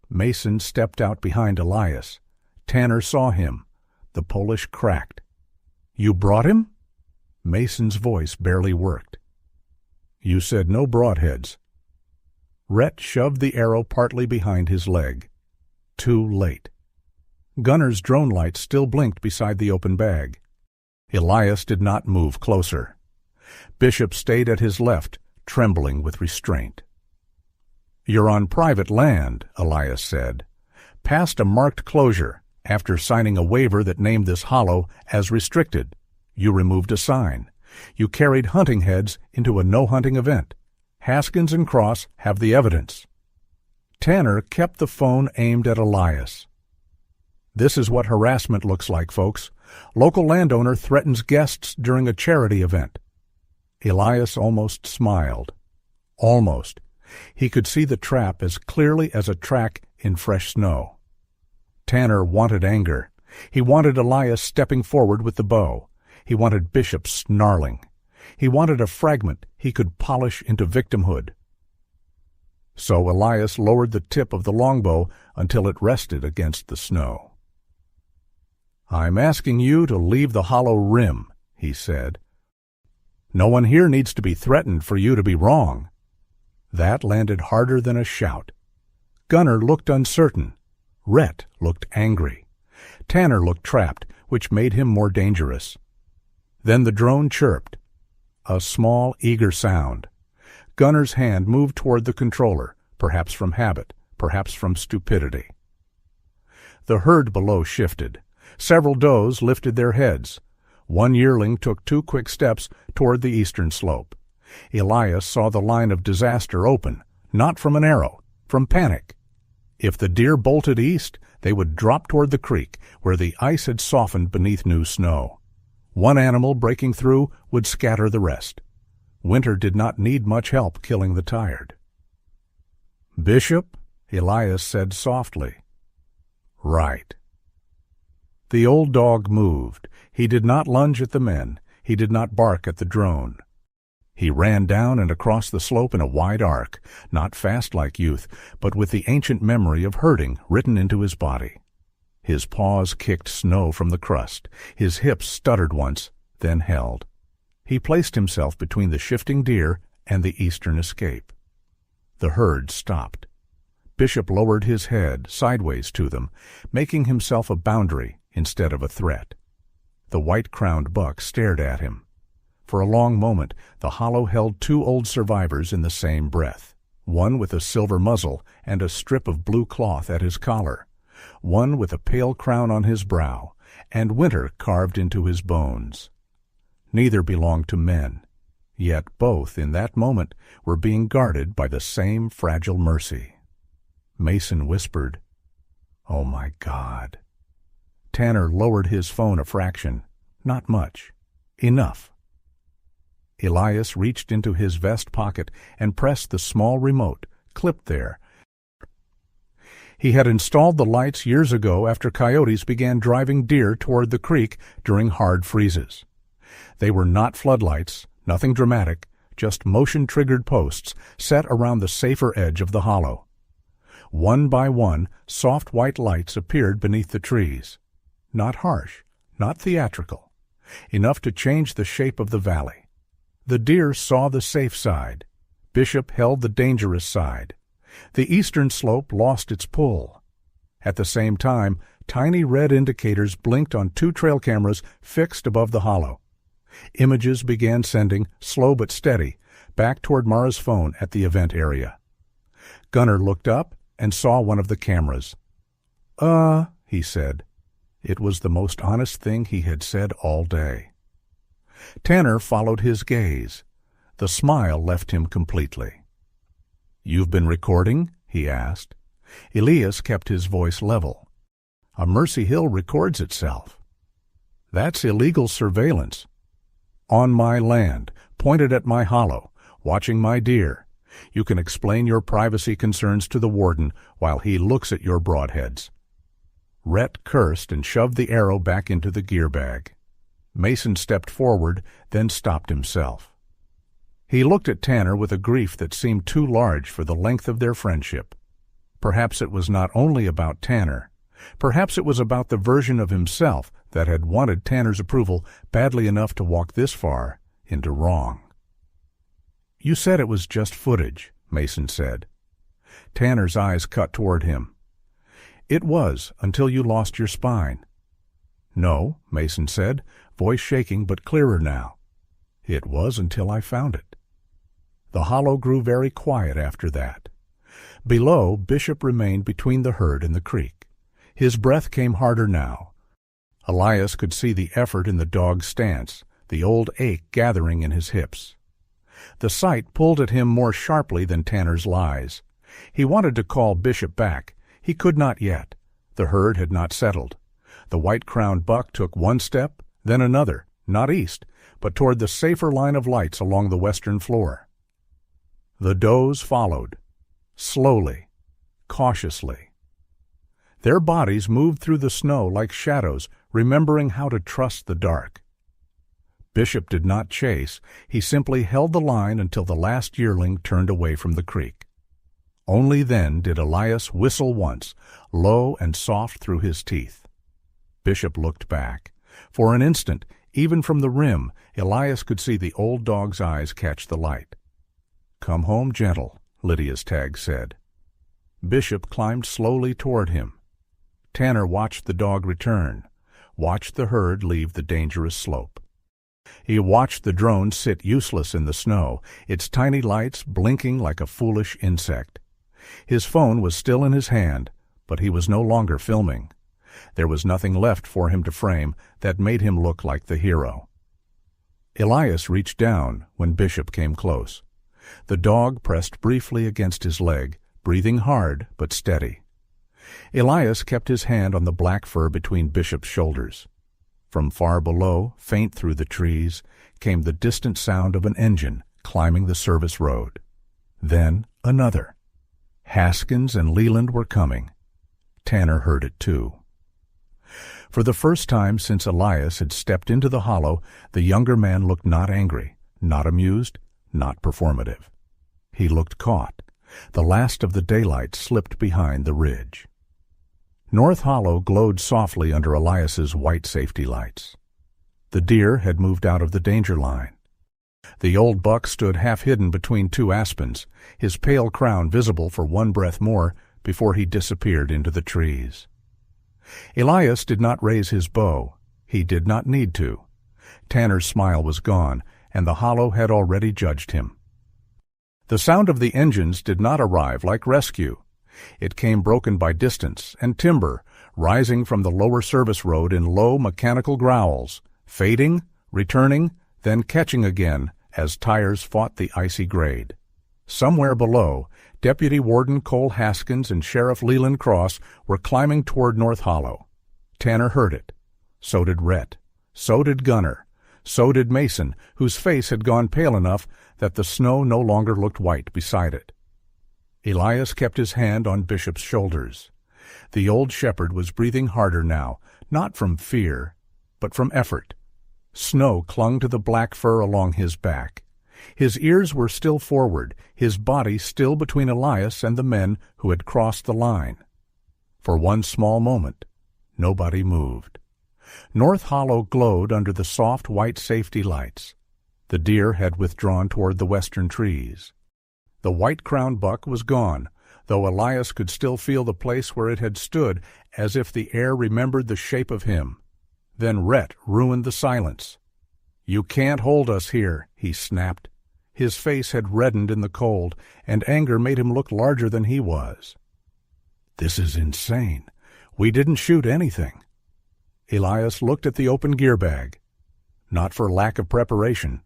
Mason stepped out behind Elias. Tanner saw him. The Polish cracked. "You brought him?" Mason's voice barely worked. "You said no broadheads." Rhett shoved the arrow partly behind his leg. Too late. Gunner's drone light still blinked beside the open bag. Elias did not move closer. Bishop stayed at his left, trembling with restraint. "You're on private land," Elias said. "Past a marked closure, after signing a waiver that named this hollow as restricted. You removed a sign. You carried hunting heads into a no-hunting event. Haskins and Cross have the evidence." Tanner kept the phone aimed at Elias. "This is what harassment looks like, folks. Local landowner threatens guests during a charity event." Elias almost smiled. Almost. He could see the trap as clearly as a track in fresh snow. Tanner wanted anger. He wanted Elias stepping forward with the bow. He wanted Bishop snarling. He wanted a fragment he could polish into victimhood. So Elias lowered the tip of the longbow until it rested against the snow. "I'm asking you to leave the hollow rim," he said. "No one here needs to be threatened for you to be wrong." That landed harder than a shout. Gunner looked uncertain. Rhett looked angry. Tanner looked trapped, which made him more dangerous. Then the drone chirped. A small, eager sound. Gunner's hand moved toward the controller, perhaps from habit, perhaps from stupidity. The herd below shifted. Several does lifted their heads. One yearling took 2 quick steps toward the eastern slope. Elias saw the line of disaster open, not from an arrow, from panic. If the deer bolted east, they would drop toward the creek, where the ice had softened beneath new snow. One animal breaking through would scatter the rest. Winter did not need much help killing the tired. "Bishop?" Elias said softly. "Right." The old dog moved. He did not lunge at the men. He did not bark at the drone. He ran down and across the slope in a wide arc, not fast like youth, but with the ancient memory of herding written into his body. His paws kicked snow from the crust. His hips stuttered once, then held. He placed himself between the shifting deer and the eastern escape. The herd stopped. Bishop lowered his head sideways to them, making himself a boundary instead of a threat. The white-crowned buck stared at him. For a long moment the hollow held 2 old survivors in the same breath, one with a silver muzzle and a strip of blue cloth at his collar, one with a pale crown on his brow, and winter carved into his bones. Neither belonged to men, yet both in that moment were being guarded by the same fragile mercy. Mason whispered, "Oh my God." Tanner lowered his phone a fraction. Not much. Enough. Elias reached into his vest pocket and pressed the small remote, clipped there. He had installed the lights years ago after coyotes began driving deer toward the creek during hard freezes. They were not floodlights, nothing dramatic, just motion-triggered posts set around the safer edge of the hollow. One by one, soft white lights appeared beneath the trees. Not harsh, not theatrical. Enough to change the shape of the valley. The deer saw the safe side. Bishop held the dangerous side. The eastern slope lost its pull. At the same time, tiny red indicators blinked on 2 trail cameras fixed above the hollow. Images began sending, slow but steady, back toward Mara's phone at the event area. Gunner looked up and saw one of the cameras. He said. It was the most honest thing he had said all day. Tanner followed his gaze. The smile left him completely. "You've been recording?" he asked. Elias kept his voice level. "A Mercy Hill records itself." "That's illegal surveillance." "On my land, pointed at my hollow, watching my deer. You can explain your privacy concerns to the warden while he looks at your broadheads." Rhett cursed and shoved the arrow back into the gear bag. Mason stepped forward, then stopped himself. He looked at Tanner with a grief that seemed too large for the length of their friendship. Perhaps it was not only about Tanner. Perhaps it was about the version of himself that had wanted Tanner's approval badly enough to walk this far into wrong. "You said it was just footage," Mason said. Tanner's eyes cut toward him. "It was, until you lost your spine." "No," Mason said, voice shaking but clearer now. "It was until I found it." The hollow grew very quiet after that. Below, Bishop remained between the herd and the creek. His breath came harder now. Elias could see the effort in the dog's stance, the old ache gathering in his hips. The sight pulled at him more sharply than Tanner's lies. He wanted to call Bishop back. He could not yet. The herd had not settled. The white-crowned buck took one step, then another, not east, but toward the safer line of lights along the western floor. The does followed, slowly, cautiously. Their bodies moved through the snow like shadows, remembering how to trust the dark. Bishop did not chase. He simply held the line until the last yearling turned away from the creek. Only then did Elias whistle once, low and soft through his teeth. Bishop looked back. For an instant, even from the rim, Elias could see the old dog's eyes catch the light. "Come home gentle," Lydia's tag said. Bishop climbed slowly toward him. Tanner watched the dog return, watched the herd leave the dangerous slope. He watched the drone sit useless in the snow, its tiny lights blinking like a foolish insect. His phone was still in his hand, but he was no longer filming. There was nothing left for him to frame that made him look like the hero. Elias reached down when Bishop came close. The dog pressed briefly against his leg, breathing hard but steady. Elias kept his hand on the black fur between Bishop's shoulders. From far below, faint through the trees, came the distant sound of an engine climbing the service road. Then another. Haskins and Leland were coming. Tanner heard it too. For the first time since Elias had stepped into the hollow, the younger man looked not angry, not amused, not performative. He looked caught. The last of the daylight slipped behind the ridge. North Hollow glowed softly under Elias's white safety lights. The deer had moved out of the danger line. The old buck stood half-hidden between 2 aspens, his pale crown visible for one breath more before he disappeared into the trees. Elias did not raise his bow. He did not need to. Tanner's smile was gone, and the hollow had already judged him. The sound of the engines did not arrive like rescue. It came broken by distance and timber, rising from the lower service road in low mechanical growls, fading, returning, then catching again as tires fought the icy grade. Somewhere below, Deputy Warden Cole Haskins and Sheriff Leland Cross were climbing toward North Hollow. Tanner heard it. So did Rhett. So did Gunner. So did Mason, whose face had gone pale enough that the snow no longer looked white beside it. Elias kept his hand on Bishop's shoulders. The old shepherd was breathing harder now, not from fear, but from effort. Snow clung to the black fur along his back. His ears were still forward, his body still between Elias and the men who had crossed the line. For one small moment, nobody moved. North Hollow glowed under the soft white safety lights. The deer had withdrawn toward the western trees. The white-crowned buck was gone, though Elias could still feel the place where it had stood, as if the air remembered the shape of him. Then Rhett ruined the silence. "You can't hold us here," he snapped. His face had reddened in the cold, and anger made him look larger than he was. "This is insane. We didn't shoot anything." Elias looked at the open gear bag. Not for lack of preparation.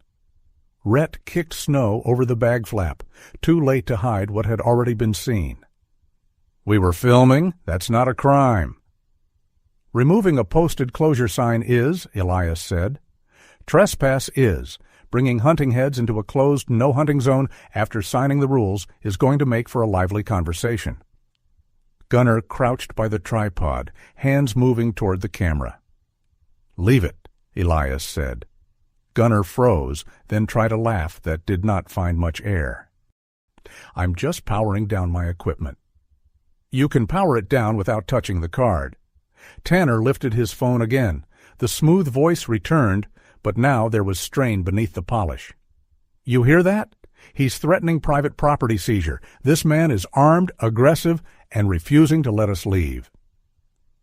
Rhett kicked Snow over the bag flap, too late to hide what had already been seen. "We were filming. That's not a crime." "Removing a posted closure sign is," Elias said. "Trespass is. Bringing hunting heads into a closed no-hunting zone after signing the rules is going to make for a lively conversation." Gunnar crouched by the tripod, hands moving toward the camera. "Leave it," Elias said. Gunnar froze, then tried a laugh that did not find much air. "I'm just powering down my equipment." "You can power it down without touching the card." Tanner lifted his phone again. The smooth voice returned, but now there was strain beneath the polish. "You hear that? He's threatening private property seizure. This man is armed, aggressive, and refusing to let us leave."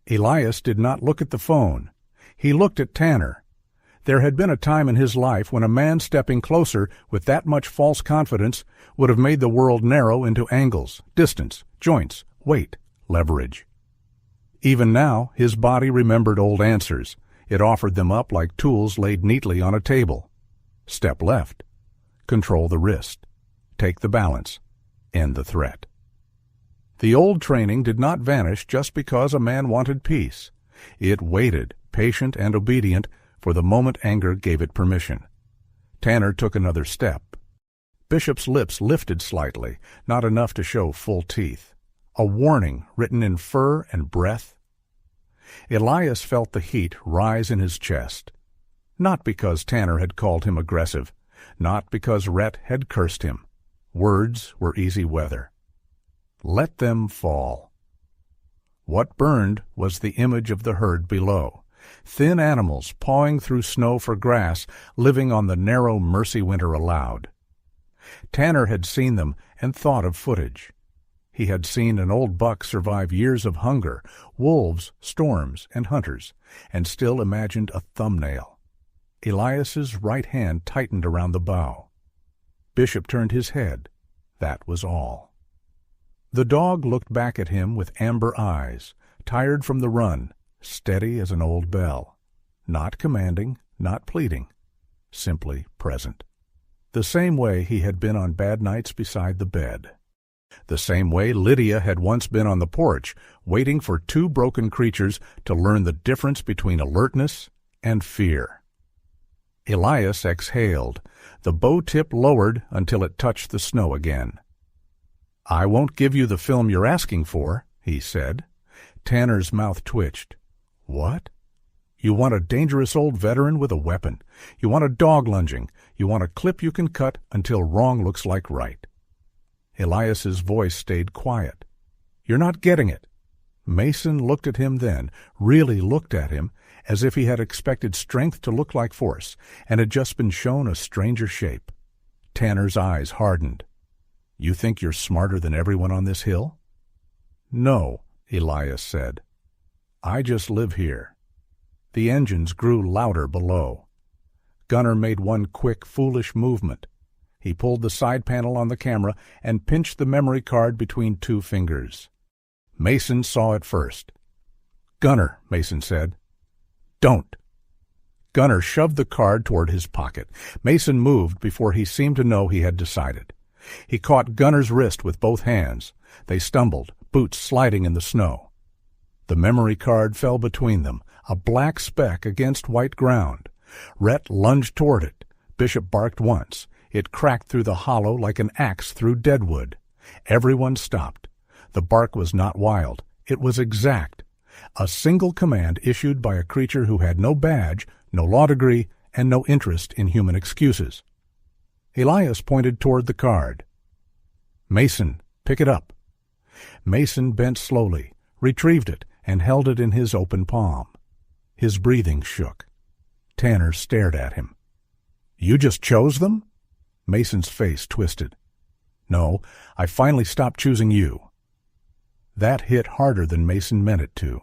Elias did not look at the phone. He looked at Tanner. There had been a time in his life when a man stepping closer with that much false confidence would have made the world narrow into angles, distance, joints, weight, leverage. Even now, his body remembered old answers. It offered them up like tools laid neatly on a table. Step left. Control the wrist. Take the balance. End the threat. The old training did not vanish just because a man wanted peace. It waited, patient and obedient, for the moment anger gave it permission. Tanner took another step. Bishop's lips lifted slightly, not enough to show full teeth. A warning written in fur and breath. Elias felt the heat rise in his chest. Not because Tanner had called him aggressive, not because Rhett had cursed him. Words were easy weather. Let them fall. What burned was the image of the herd below. Thin animals pawing through snow for grass, living on the narrow mercy winter allowed. Tanner had seen them and thought of footage. He had seen an old buck survive years of hunger, wolves, storms, and hunters, and still imagined a thumbnail. Elias's right hand tightened around the bow. Bishop turned his head. That was all. The dog looked back at him with amber eyes, tired from the run, steady as an old bell. Not commanding, not pleading, simply present. The same way he had been on bad nights beside the bed. The same way Lydia had once been on the porch, waiting for two broken creatures to learn the difference between alertness and fear. Elias exhaled. The bow tip lowered until it touched the snow again. "I won't give you the film you're asking for," he said. Tanner's mouth twitched. "What? You want a dangerous old veteran with a weapon. You want a dog lunging. You want a clip you can cut until wrong looks like right." Elias's voice stayed quiet. "You're not getting it." Mason looked at him then, really looked at him, as if he had expected strength to look like force, and had just been shown a stranger shape. Tanner's eyes hardened. "You think you're smarter than everyone on this hill?" "No," Elias said. "I just live here." The engines grew louder below. Gunnar made one quick, foolish movement. He pulled the side panel on the camera and pinched the memory card between two fingers. Mason saw it first. "Gunnar," Mason said. "Don't." Gunnar shoved the card toward his pocket. Mason moved before he seemed to know he had decided. He caught Gunnar's wrist with both hands. They stumbled, boots sliding in the snow. The memory card fell between them, a black speck against white ground. Rhett lunged toward it. Bishop barked once. It cracked through the hollow like an axe through deadwood. Everyone stopped. The bark was not wild. It was exact. A single command issued by a creature who had no badge, no law degree, and no interest in human excuses. Elias pointed toward the card. "Mason, pick it up." Mason bent slowly, retrieved it, and held it in his open palm. His breathing shook. Tanner stared at him. "You just chose them?" Mason's face twisted. "No, I finally stopped choosing you." That hit harder than Mason meant it to.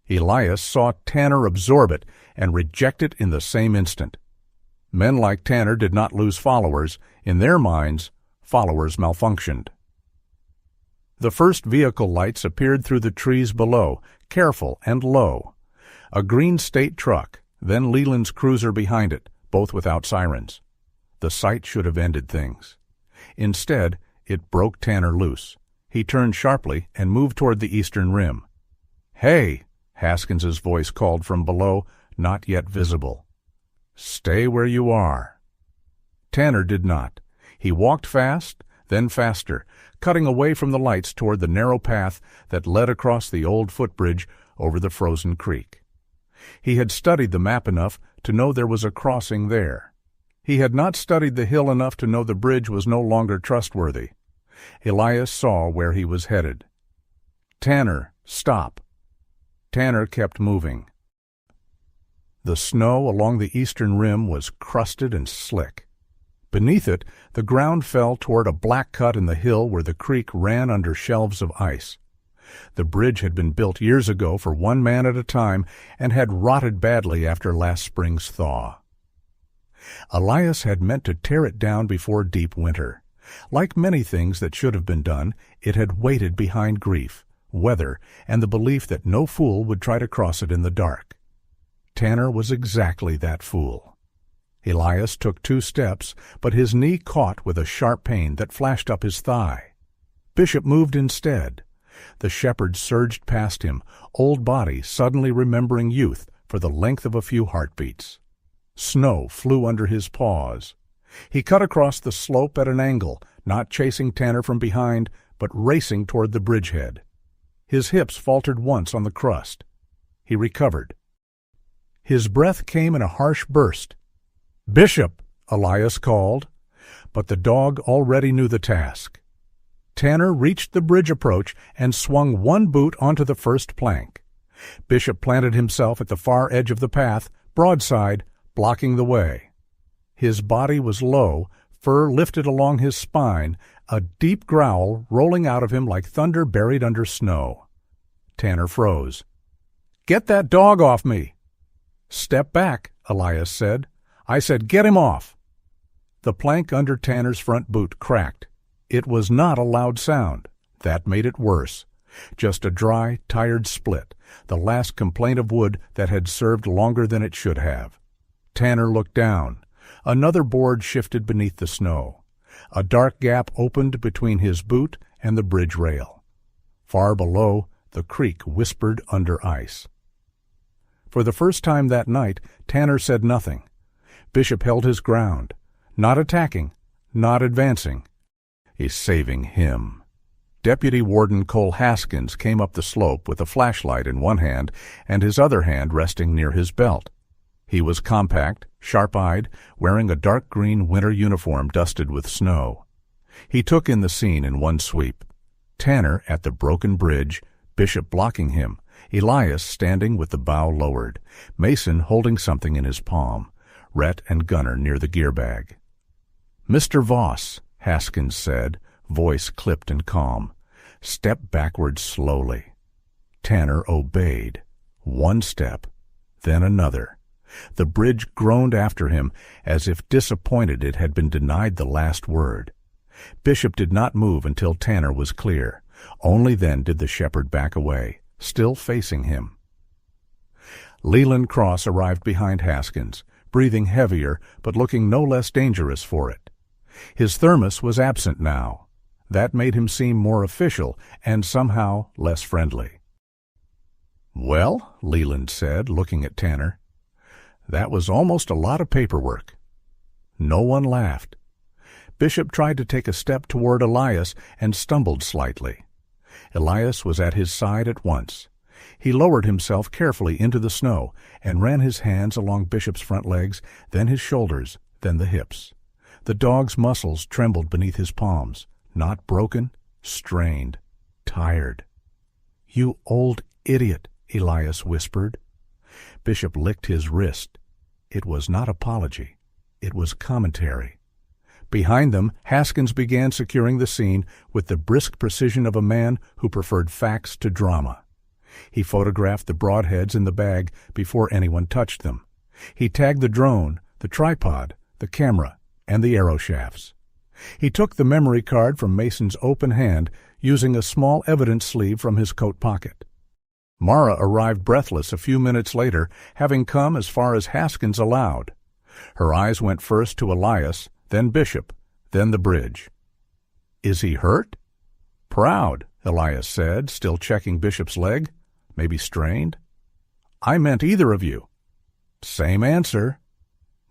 Elias saw Tanner absorb it and reject it in the same instant. Men like Tanner did not lose followers. In their minds, followers malfunctioned. The first vehicle lights appeared through the trees below, careful and low. A green state truck, then Leland's cruiser behind it, both without sirens. The sight should have ended things. Instead, it broke Tanner loose. He turned sharply and moved toward the eastern rim. "Hey!" Haskins's voice called from below, not yet visible. "Stay where you are." Tanner did not. He walked fast, then faster, cutting away from the lights toward the narrow path that led across the old footbridge over the frozen creek. He had studied the map enough to know there was a crossing there. He had not studied the hill enough to know the bridge was no longer trustworthy. Elias saw where he was headed. "Tanner, stop." Tanner kept moving. The snow along the eastern rim was crusted and slick. Beneath it, the ground fell toward a black cut in the hill where the creek ran under shelves of ice. The bridge had been built years ago for one man at a time and had rotted badly after last spring's thaw. Elias had meant to tear it down before deep winter. Like many things that should have been done, it had waited behind grief, weather, and the belief that no fool would try to cross it in the dark. Tanner was exactly that fool. Elias took 2 steps, but his knee caught with a sharp pain that flashed up his thigh. Bishop moved instead. The shepherd surged past him, old body suddenly remembering youth for the length of a few heartbeats. Snow flew under his paws. He cut across the slope at an angle, not chasing Tanner from behind, but racing toward the bridgehead. His hips faltered once on the crust. He recovered. His breath came in a harsh burst. "Bishop!" Elias called, but the dog already knew the task. Tanner reached the bridge approach and swung one boot onto the first plank. Bishop planted himself at the far edge of the path, broadside, blocking the way. His body was low, fur lifted along his spine, a deep growl rolling out of him like thunder buried under snow. Tanner froze. "Get that dog off me!" "Step back," Elias said. "I said get him off." The plank under Tanner's front boot cracked. It was not a loud sound. That made it worse. Just a dry, tired split, the last complaint of wood that had served longer than it should have. Tanner looked down. Another board shifted beneath the snow. A dark gap opened between his boot and the bridge rail. Far below, the creek whispered under ice. For the first time that night, Tanner said nothing. Bishop held his ground, not attacking, not advancing. He's saving him. Deputy Warden Cole Haskins came up the slope with a flashlight in one hand and his other hand resting near his belt. He was compact, sharp-eyed, wearing a dark green winter uniform dusted with snow. He took in the scene in one sweep. Tanner at the broken bridge, Bishop blocking him, Elias standing with the bow lowered, Mason holding something in his palm, Rhett and Gunner near the gear bag. "Mr. Voss," Haskins said, voice clipped and calm, "step backward slowly." Tanner obeyed. One step, then another. The bridge groaned after him, as if disappointed it had been denied the last word. Bishop did not move until Tanner was clear. Only then did the shepherd back away, still facing him. Leland Cross arrived behind Haskins, breathing heavier but looking no less dangerous for it. His thermos was absent now. That made him seem more official and somehow less friendly. "Well," Leland said, looking at Tanner, "that was almost a lot of paperwork." No one laughed. Bishop tried to take a step toward Elias and stumbled slightly. Elias was at his side at once. He lowered himself carefully into the snow and ran his hands along Bishop's front legs, then his shoulders, then the hips. The dog's muscles trembled beneath his palms, not broken, strained, tired. "You old idiot," Elias whispered. Bishop licked his wrist. It was not apology. It was commentary. Behind them, Haskins began securing the scene with the brisk precision of a man who preferred facts to drama. He photographed the broadheads in the bag before anyone touched them. He tagged the drone, the tripod, the camera, and the arrow shafts. He took the memory card from Mason's open hand, using a small evidence sleeve from his coat pocket. Mara arrived breathless a few minutes later, having come as far as Haskins allowed. Her eyes went first to Elias, then Bishop, then the bridge. "Is he hurt?" "Proud," Elias said, still checking Bishop's leg. "Maybe strained?" "I meant either of you." "Same answer."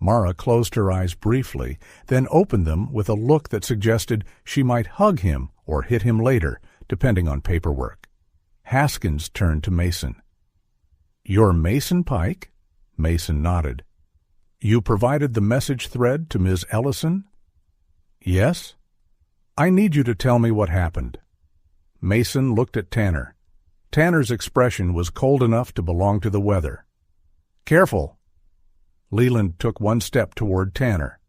Mara closed her eyes briefly, then opened them with a look that suggested she might hug him or hit him later, depending on paperwork. Haskins turned to Mason. "You're Mason Pike?" Mason nodded. "You provided the message thread to Ms. Ellison?" "Yes." "I need you to tell me what happened." Mason looked at Tanner. Tanner's expression was cold enough to belong to the weather. "Careful." Leland took one step toward Tanner.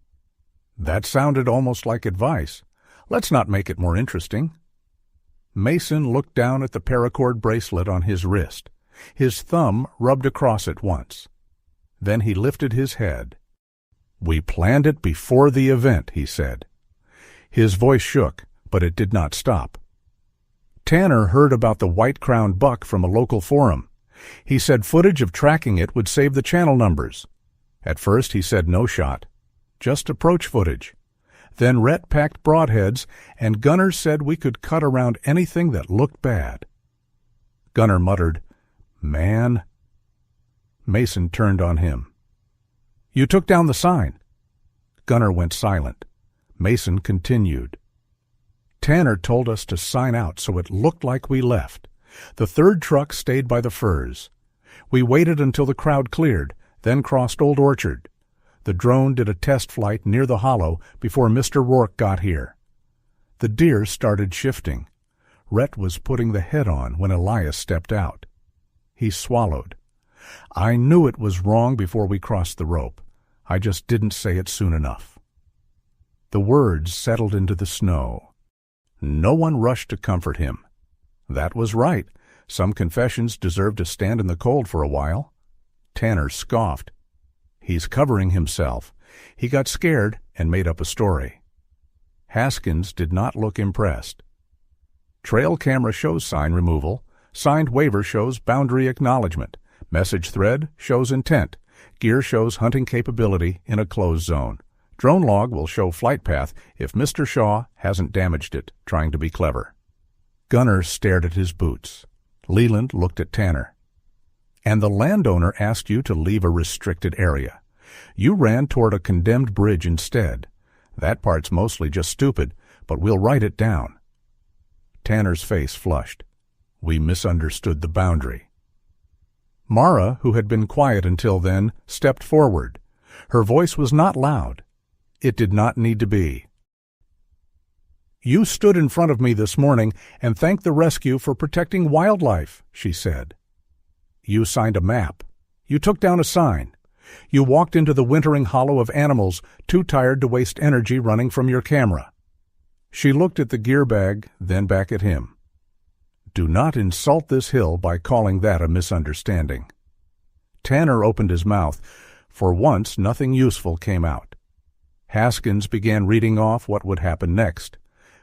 "That sounded almost like advice. Let's not make it more interesting." Mason looked down at the paracord bracelet on his wrist. His thumb rubbed across it once. Then he lifted his head. "We planned it before the event," he said. His voice shook, but it did not stop. Tanner heard about the white-crowned buck from a local forum. He said footage of tracking it would save the channel numbers. At first he said no shot, just approach footage. Then Rhett packed broadheads, and Gunner said we could cut around anything that looked bad. Gunner muttered, "Man." Mason turned on him. "You took down the sign." Gunner went silent. Mason continued. "Tanner told us to sign out so it looked like we left. The third truck stayed by the firs. We waited until the crowd cleared, then crossed Old Orchard. The drone did a test flight near the hollow before Mr. Rourke got here. The deer started shifting. Rhett was putting the head on when Elias stepped out. He swallowed. I knew it was wrong before we crossed the rope. I just didn't say it soon enough." The words settled into the snow. No one rushed to comfort him. That was right. Some confessions deserved to stand in the cold for a while. Tanner scoffed. "He's covering himself." He got scared and made up a story. Haskins did not look impressed. Trail camera shows sign removal. Signed waiver shows boundary acknowledgement. Message thread shows intent. Gear shows hunting capability in a closed zone. Drone log will show flight path if Mr. Shaw hasn't damaged it, trying to be clever. Gunner stared at his boots. Leland looked at Tanner. "And the landowner asked you to leave a restricted area. You ran toward a condemned bridge instead. That part's mostly just stupid, but we'll write it down." Tanner's face flushed. "We misunderstood the boundary." Mara, who had been quiet until then, stepped forward. Her voice was not loud. It did not need to be. "You stood in front of me this morning and thanked the rescue for protecting wildlife," she said. "You signed a map. You took down a sign. You walked into the wintering hollow of animals, too tired to waste energy running from your camera." She looked at the gear bag, then back at him. "Do not insult this hill by calling that a misunderstanding." Tanner opened his mouth. For once, nothing useful came out. Haskins began reading off what would happen next.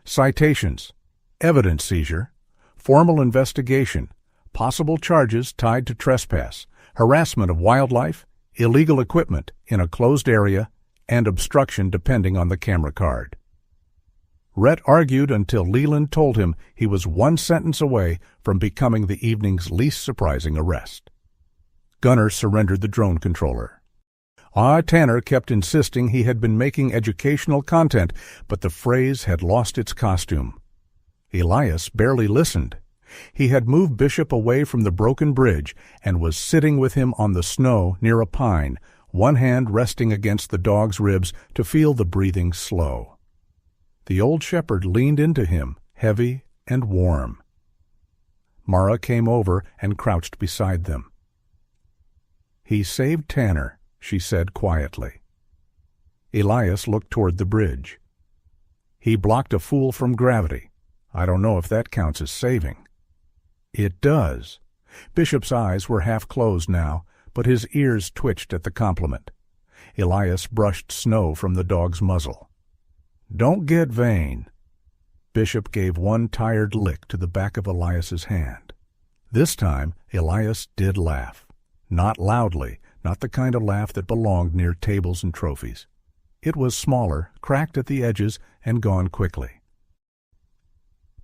Citations, evidence seizure, formal investigation, possible charges tied to trespass, harassment of wildlife, illegal equipment in a closed area, and obstruction depending on the camera card. Rhett argued until Leland told him he was one sentence away from becoming the evening's least surprising arrest. Gunner surrendered the drone controller. Tanner kept insisting he had been making educational content, but the phrase had lost its costume. Elias barely listened. He had moved Bishop away from the broken bridge and was sitting with him on the snow near a pine, one hand resting against the dog's ribs to feel the breathing slow. The old shepherd leaned into him, heavy and warm. Mara came over and crouched beside them. "He saved Tanner," she said quietly. Elias looked toward the bridge. "He blocked a fool from gravity. I don't know if that counts as saving." "It does." Bishop's eyes were half closed now, but his ears twitched at the compliment. Elias brushed snow from the dog's muzzle. "Don't get vain." Bishop gave one tired lick to the back of Elias's hand. This time Elias did laugh. Not loudly, not the kind of laugh that belonged near tables and trophies. It was smaller, cracked at the edges, and gone quickly.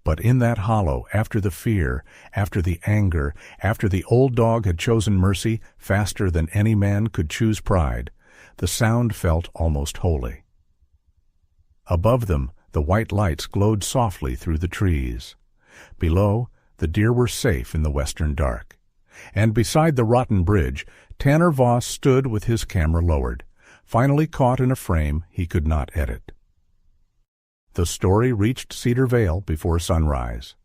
But in that hollow, after the fear, after the anger, after the old dog had chosen mercy faster than any man could choose pride, the sound felt almost holy. Above them, the white lights glowed softly through the trees. Below, the deer were safe in the western dark. And beside the rotten bridge, Tanner Voss stood with his camera lowered, finally caught in a frame he could not edit. The story reached Cedar Vale before sunrise.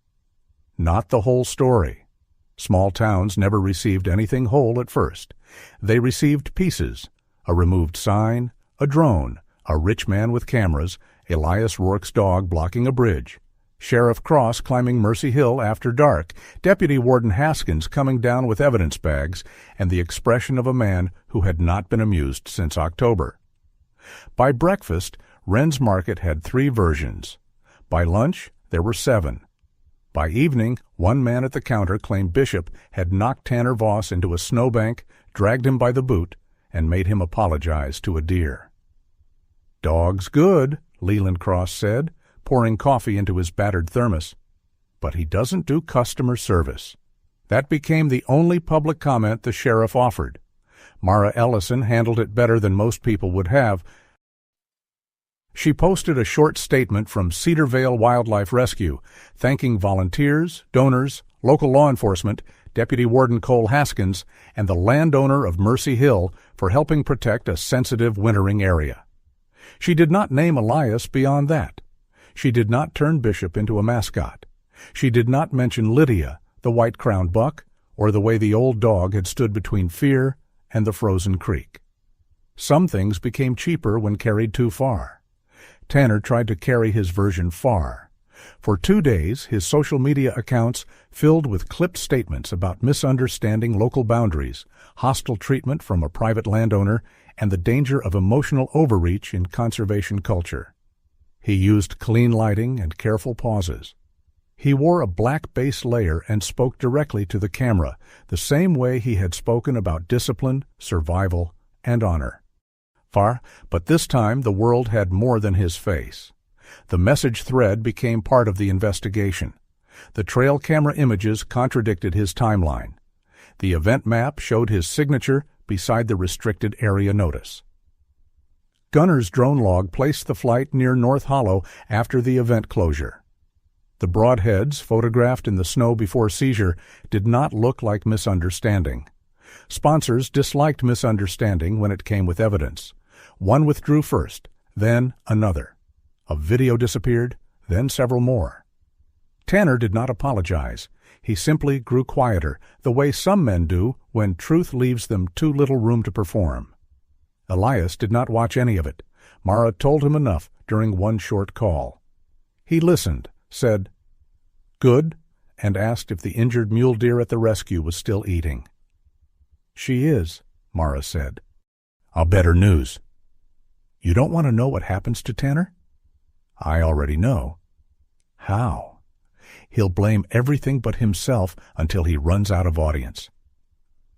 Not the whole story. Small towns never received anything whole at first. They received pieces: a removed sign, a drone, a rich man with cameras, Elias Rourke's dog blocking a bridge, Sheriff Cross climbing Mercy Hill after dark, Deputy Warden Haskins coming down with evidence bags, and the expression of a man who had not been amused since October. By breakfast, Wren's Market had 3 versions. By lunch, there were 7. By evening, one man at the counter claimed Bishop had knocked Tanner Voss into a snowbank, dragged him by the boot, and made him apologize to a deer. "Dog's good," Leland Cross said, pouring coffee into his battered thermos. "But he doesn't do customer service." That became the only public comment the sheriff offered. Mara Ellison handled it better than most people would have. She posted a short statement from Cedar Vale Wildlife Rescue, thanking volunteers, donors, local law enforcement, Deputy Warden Cole Haskins, and the landowner of Mercy Hill for helping protect a sensitive wintering area. She did not name Elias beyond that. She did not turn Bishop into a mascot. She did not mention Lydia, the white-crowned buck, or the way the old dog had stood between fear and the frozen creek. Some things became cheaper when carried too far. Tanner tried to carry his version far. For 2 days, his social media accounts filled with clipped statements about misunderstanding local boundaries, hostile treatment from a private landowner, and the danger of emotional overreach in conservation culture. He used clean lighting and careful pauses. He wore a black base layer and spoke directly to the camera, the same way he had spoken about discipline, survival, and honor. But this time the world had more than his face. The message thread became part of the investigation. The trail camera images contradicted his timeline. The event map showed his signature beside the restricted area notice. Gunner's drone log placed the flight near North Hollow after the event closure. The broadheads, photographed in the snow before seizure, did not look like misunderstanding. Sponsors disliked misunderstanding when it came with evidence. One withdrew first, then another. A video disappeared, then several more. Tanner did not apologize. He simply grew quieter, the way some men do when truth leaves them too little room to perform. Elias did not watch any of it. Mara told him enough during one short call. He listened, said, "Good," and asked if the injured mule deer at the rescue was still eating. "She is," Mara said. "I'll bet her news." "You don't want to know what happens to Tanner?" "I already know." "How?" "He'll blame everything but himself until he runs out of audience."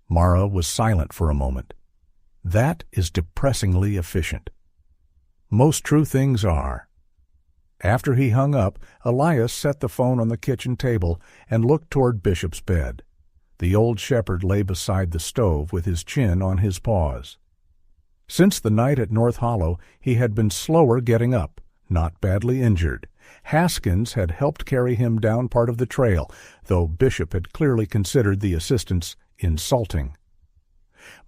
Mara was silent for a moment. That is depressingly efficient. Most true things are. After he hung up, Elias set the phone on the kitchen table and looked toward Bishop's bed. The old shepherd lay beside the stove with his chin on his paws. Since the night at North Hollow, he had been slower getting up, not badly injured. Haskins had helped carry him down part of the trail, though Bishop had clearly considered the assistance insulting.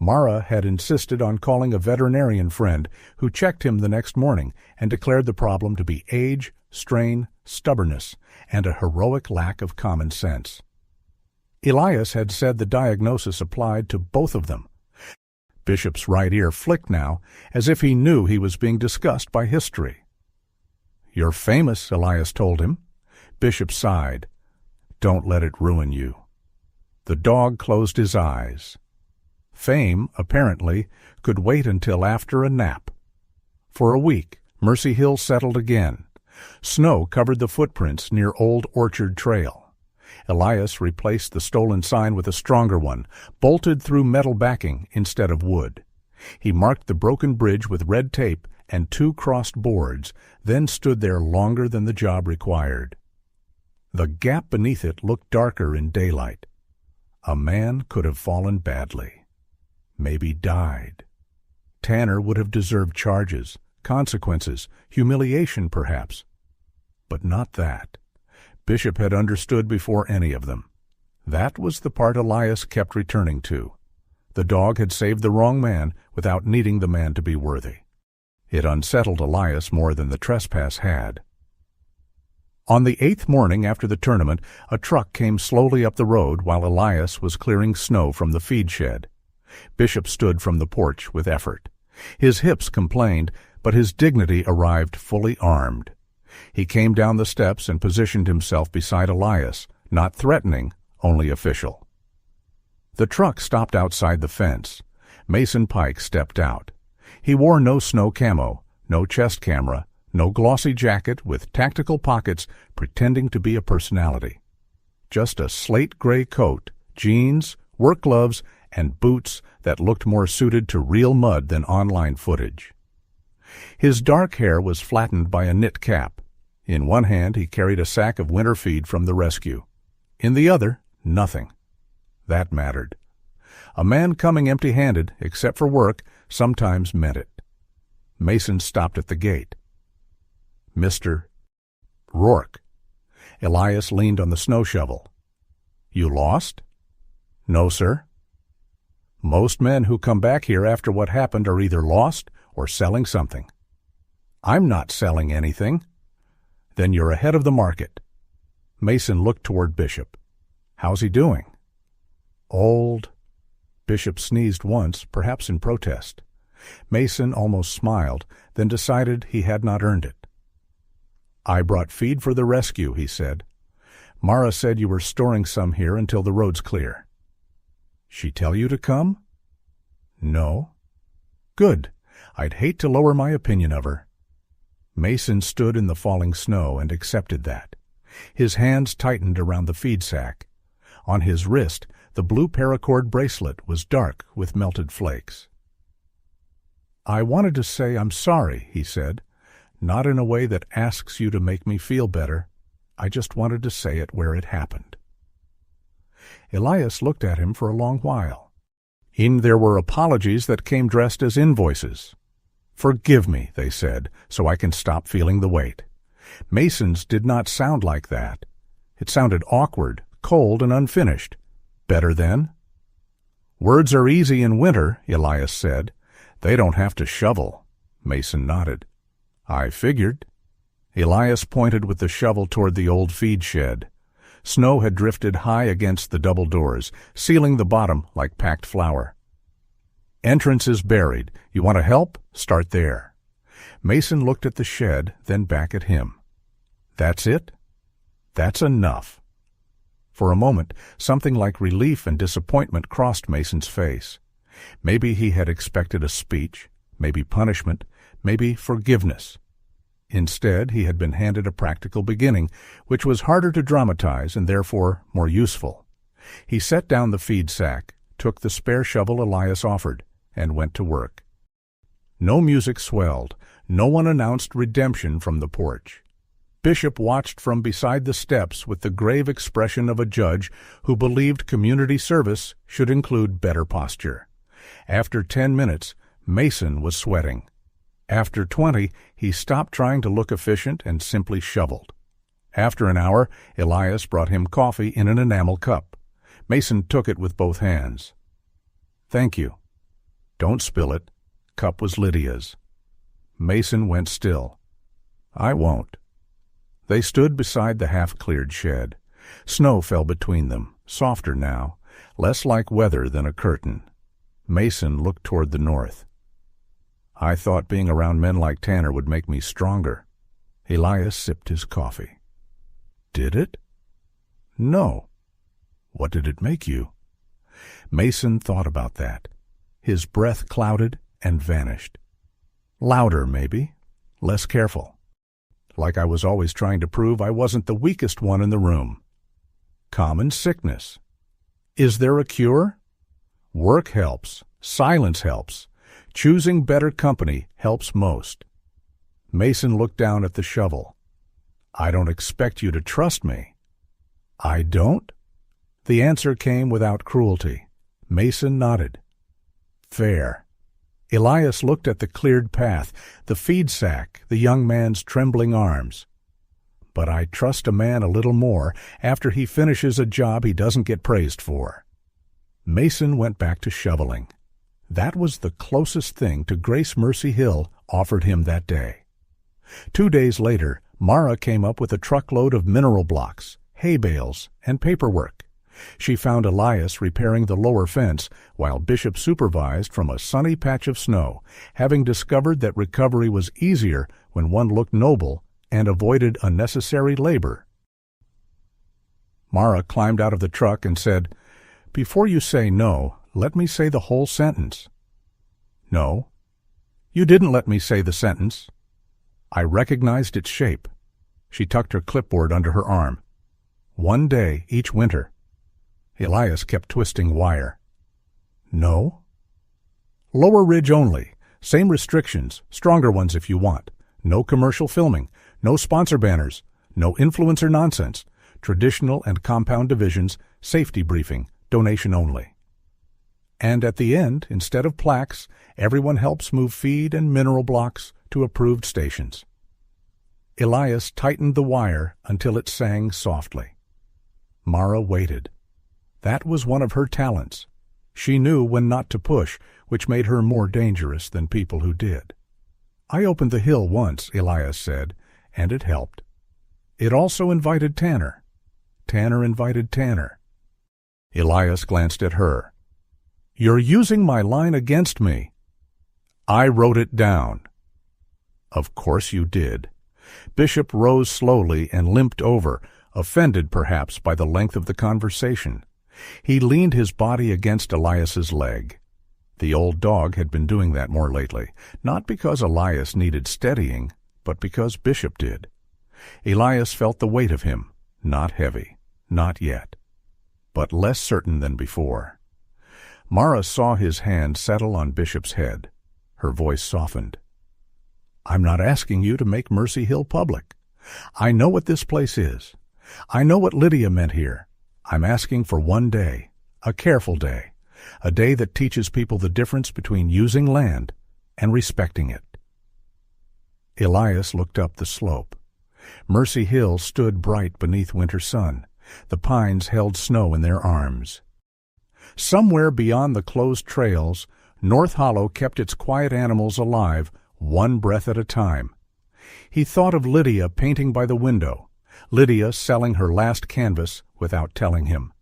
Mara had insisted on calling a veterinarian friend, who checked him the next morning and declared the problem to be age, strain, stubbornness, and a heroic lack of common sense. Elias had said the diagnosis applied to both of them. Bishop's right ear flicked now, as if he knew he was being discussed by history. "You're famous," Elias told him. Bishop sighed. "Don't let it ruin you." The dog closed his eyes. Fame, apparently, could wait until after a nap. For a week, Mercy Hill settled again. Snow covered the footprints near Old Orchard Trail. Elias replaced the stolen sign with a stronger one, bolted through metal backing instead of wood. He marked the broken bridge with red tape and 2 crossed boards, then stood there longer than the job required. The gap beneath it looked darker in daylight. A man could have fallen badly. Maybe died. Tanner would have deserved charges, consequences, humiliation perhaps. But not that. Bishop had understood before any of them. That was the part Elias kept returning to. The dog had saved the wrong man without needing the man to be worthy. It unsettled Elias more than the trespass had. On the 8th morning after the tournament, a truck came slowly up the road while Elias was clearing snow from the feed shed. Bishop stood from the porch with effort. His hips complained, but his dignity arrived fully armed. He came down the steps and positioned himself beside Elias, not threatening, only official. The truck stopped outside the fence. Mason Pike stepped out. He wore no snow camo, no chest camera, no glossy jacket with tactical pockets pretending to be a personality. Just a slate-gray coat, jeans, work gloves, and boots that looked more suited to real mud than online footage. His dark hair was flattened by a knit cap. In one hand he carried a sack of winter feed from the rescue. In the other, nothing. That mattered. A man coming empty-handed, except for work, sometimes meant it. Mason stopped at the gate. "Mr. Rourke." Elias leaned on the snow shovel. "You lost?" "No, sir." "Most men who come back here after what happened are either lost or selling something." "I'm not selling anything." "Then you're ahead of the market." Mason looked toward Bishop. "How's he doing?" "Old." Bishop sneezed once, perhaps in protest. Mason almost smiled, then decided he had not earned it. "I brought feed for the rescue," he said. "Mara said you were storing some here until the road's clear." "She tell you to come?" "No." "Good. I'd hate to lower my opinion of her." Mason stood in the falling snow and accepted that. His hands tightened around the feed sack. On his wrist, the blue paracord bracelet was dark with melted flakes. "I wanted to say I'm sorry," he said, "not in a way that asks you to make me feel better. I just wanted to say it where it happened." Elias looked at him for a long while. There were apologies that came dressed as invoices. "Forgive me," they said, "so I can stop feeling the weight." Mason's did not sound like that. It sounded awkward, cold, and unfinished. Better then? "Words are easy in winter," Elias said. "They don't have to shovel." Mason nodded. "I figured." Elias pointed with the shovel toward the old feed shed. Snow had drifted high against the double doors, sealing the bottom like packed flour. "Entrance is buried. You want to help? Start there." Mason looked at the shed, then back at him. "That's it?" "That's enough." For a moment, something like relief and disappointment crossed Mason's face. Maybe he had expected a speech, maybe punishment, maybe forgiveness. Instead, he had been handed a practical beginning, which was harder to dramatize and therefore more useful. He set down the feed sack, took the spare shovel Elias offered, and went to work. No music swelled. No one announced redemption from the porch. Bishop watched from beside the steps with the grave expression of a judge who believed community service should include better posture. After 10 minutes, Mason was sweating. After 20, he stopped trying to look efficient and simply shoveled. After an hour, Elias brought him coffee in an enamel cup. Mason took it with both hands. "Thank you." "Don't spill it." Cup was Lydia's. Mason went still. "I won't." They stood beside the half-cleared shed. Snow fell between them, softer now, less like weather than a curtain. Mason looked toward the north. "I thought being around men like Tanner would make me stronger." Elias sipped his coffee. "Did it?" "No." "What did it make you?" Mason thought about that. His breath clouded and vanished. "Louder, maybe. Less careful. Like I was always trying to prove I wasn't the weakest one in the room." "Common sickness." "Is there a cure?" "Work helps. Silence helps. Choosing better company helps most." Mason looked down at the shovel. "I don't expect you to trust me." "I don't?" The answer came without cruelty. Mason nodded. "Fair." Elias looked at the cleared path, the feed sack, the young man's trembling arms. "But I trust a man a little more after he finishes a job he doesn't get praised for." Mason went back to shoveling. That was the closest thing to Grace Mercy Hill offered him that day. 2 days later, Mara came up with a truckload of mineral blocks, hay bales, and paperwork. She found Elias repairing the lower fence while Bishop supervised from a sunny patch of snow, having discovered that recovery was easier when one looked noble and avoided unnecessary labor. Mara climbed out of the truck and said, "Before you say no, let me say the whole sentence." "No." "You didn't let me say the sentence." "I recognized its shape." She tucked her clipboard under her arm. "1 day each winter." Elias kept twisting wire. "No." "Lower Ridge only. Same restrictions, stronger ones if you want. No commercial filming, no sponsor banners, no influencer nonsense. Traditional and compound divisions, safety briefing, donation only." And at the end, instead of plaques, everyone helps move feed and mineral blocks to approved stations. Elias tightened the wire until it sang softly. Mara waited. That was one of her talents. She knew when not to push, which made her more dangerous than people who did. "I opened the hill once," Elias said, "and it helped. It also invited Tanner. Tanner invited Tanner." Elias glanced at her. "You're using my line against me." "I wrote it down." "Of course you did." Bishop rose slowly and limped over, offended perhaps by the length of the conversation. He leaned his body against Elias's leg. The old dog had been doing that more lately, not because Elias needed steadying, but because Bishop did. Elias felt the weight of him, not heavy, not yet, but less certain than before. Mara saw his hand settle on Bishop's head. Her voice softened. "I'm not asking you to make Mercy Hill public. I know what this place is. I know what Lydia meant here. I'm asking for 1 day, a careful day, a day that teaches people the difference between using land and respecting it." Elias looked up the slope. Mercy Hill stood bright beneath winter sun. The pines held snow in their arms. Somewhere beyond the closed trails, North Hollow kept its quiet animals alive, one breath at a time. He thought of Lydia painting by the window, Lydia selling her last canvas without telling him,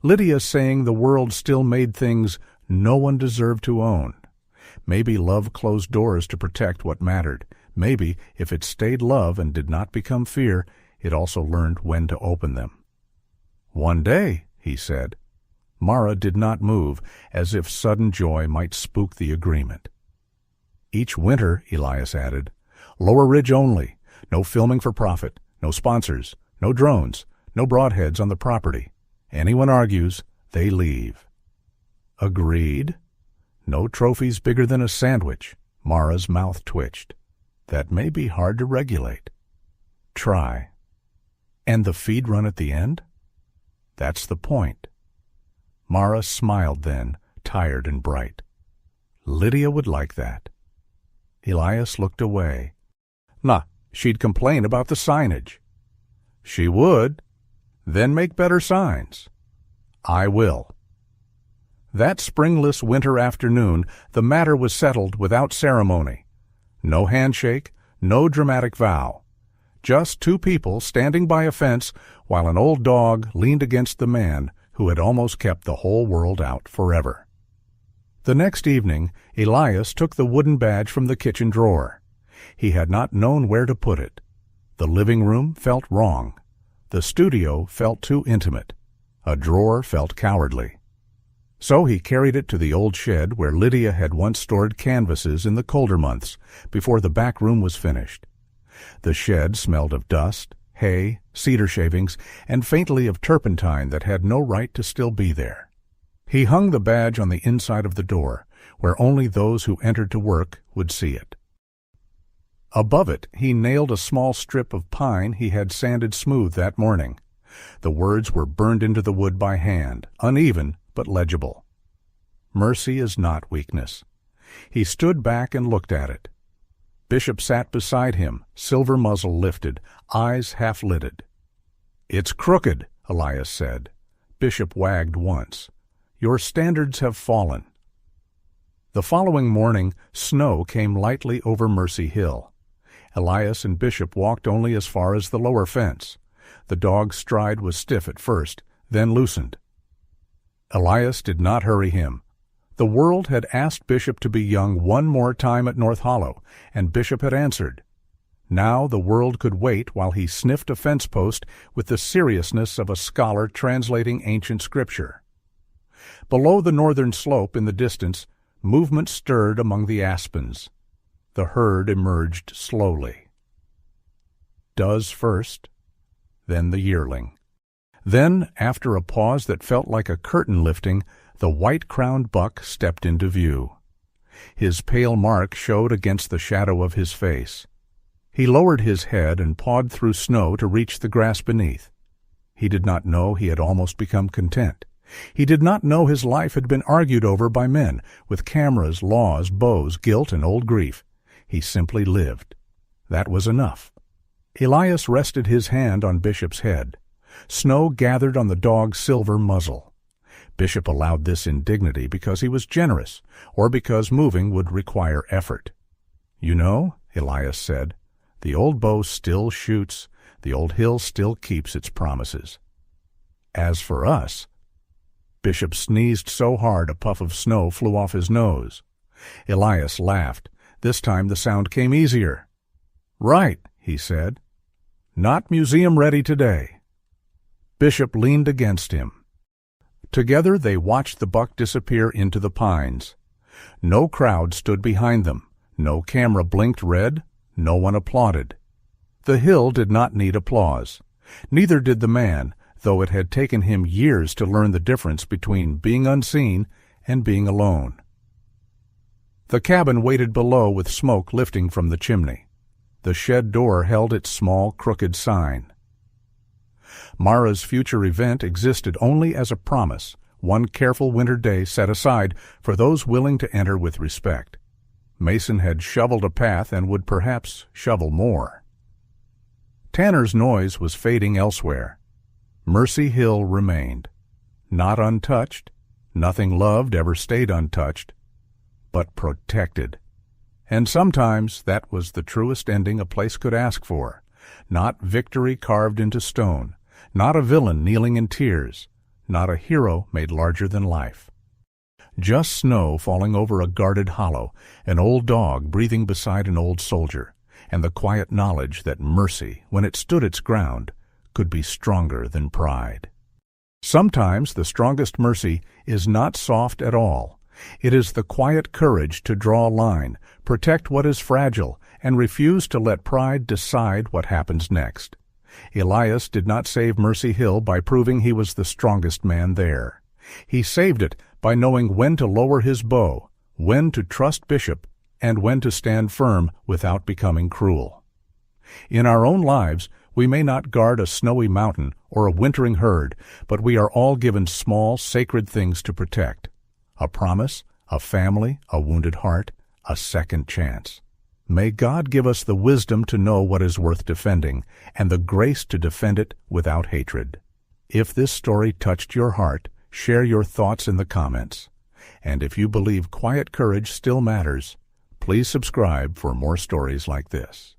Lydia saying the world still made things no one deserved to own. Maybe love closed doors to protect what mattered. Maybe, if it stayed love and did not become fear, it also learned when to open them. 1 day, he said. Mara did not move, as if sudden joy might spook the agreement. Each winter, Elias added. Lower Ridge only. No filming for profit. No sponsors. No drones. No broadheads on the property. Anyone argues, they leave. Agreed. No trophies bigger than a sandwich. Mara's mouth twitched. That may be hard to regulate. Try. And the feed run at the end? That's the point. Mara smiled then, tired and bright. Lydia would like that. Elias looked away. Nah, she'd complain about the signage. She would. Then make better signs. I will. That springless winter afternoon, the matter was settled without ceremony. No handshake, no dramatic vow. Just two people standing by a fence while an old dog leaned against the man who had almost kept the whole world out forever. The next evening, Elias took the wooden badge from the kitchen drawer. He had not known where to put it. The living room felt wrong. The studio felt too intimate. A drawer felt cowardly. So he carried it to the old shed where Lydia had once stored canvases in the colder months, before the back room was finished. The shed smelled of dust, hay, cedar shavings, and faintly of turpentine that had no right to still be there. He hung the badge on the inside of the door, where only those who entered to work would see it. Above it he nailed a small strip of pine he had sanded smooth that morning. The words were burned into the wood by hand, uneven but legible. Mercy is not weakness. He stood back and looked at it. Bishop sat beside him, silver muzzle lifted, eyes half-lidded. "It's crooked," Elias said. Bishop wagged once. "Your standards have fallen." The following morning, snow came lightly over Mercy Hill. Elias and Bishop walked only as far as the lower fence. The dog's stride was stiff at first, then loosened. Elias did not hurry him. The world had asked Bishop to be young one more time at North Hollow, and Bishop had answered. Now the world could wait while he sniffed a fence post with the seriousness of a scholar translating ancient scripture. Below the northern slope in the distance, movement stirred among the aspens. The herd emerged slowly. Does first, then the yearling. Then, after a pause that felt like a curtain lifting, the white-crowned buck stepped into view. His pale mark showed against the shadow of his face. He lowered his head and pawed through snow to reach the grass beneath. He did not know he had almost become content. He did not know his life had been argued over by men, with cameras, laws, bows, guilt, and old grief. He simply lived. That was enough. Elias rested his hand on Bishop's head. Snow gathered on the dog's silver muzzle. Bishop allowed this indignity because he was generous, or because moving would require effort. "You know," Elias said, "the old bow still shoots, the old hill still keeps its promises. As for us—" Bishop sneezed so hard a puff of snow flew off his nose. Elias laughed. This time the sound came easier. "Right," he said. "Not museum-ready today." Bishop leaned against him. Together they watched the buck disappear into the pines. No crowd stood behind them. No camera blinked red. No one applauded. The hill did not need applause. Neither did the man, though it had taken him years to learn the difference between being unseen and being alone. The cabin waited below with smoke lifting from the chimney. The shed door held its small, crooked sign. Mara's future event existed only as a promise, one careful winter day set aside for those willing to enter with respect. Mason had shoveled a path and would perhaps shovel more. Tanner's noise was fading elsewhere. Mercy Hill remained. Not untouched, nothing loved ever stayed untouched, but protected. And sometimes that was the truest ending a place could ask for. Not victory carved into stone, not a villain kneeling in tears, not a hero made larger than life. Just snow falling over a guarded hollow, an old dog breathing beside an old soldier, and the quiet knowledge that mercy, when it stood its ground, could be stronger than pride. Sometimes the strongest mercy is not soft at all. It is the quiet courage to draw a line, protect what is fragile, and refuse to let pride decide what happens next. Elias did not save Mercy Hill by proving he was the strongest man there. He saved it by knowing when to lower his bow, when to trust Bishop, and when to stand firm without becoming cruel. In our own lives, we may not guard a snowy mountain or a wintering herd, but we are all given small, sacred things to protect. A promise, a family, a wounded heart, a second chance. May God give us the wisdom to know what is worth defending and the grace to defend it without hatred. If this story touched your heart, share your thoughts in the comments. And if you believe quiet courage still matters, please subscribe for more stories like this.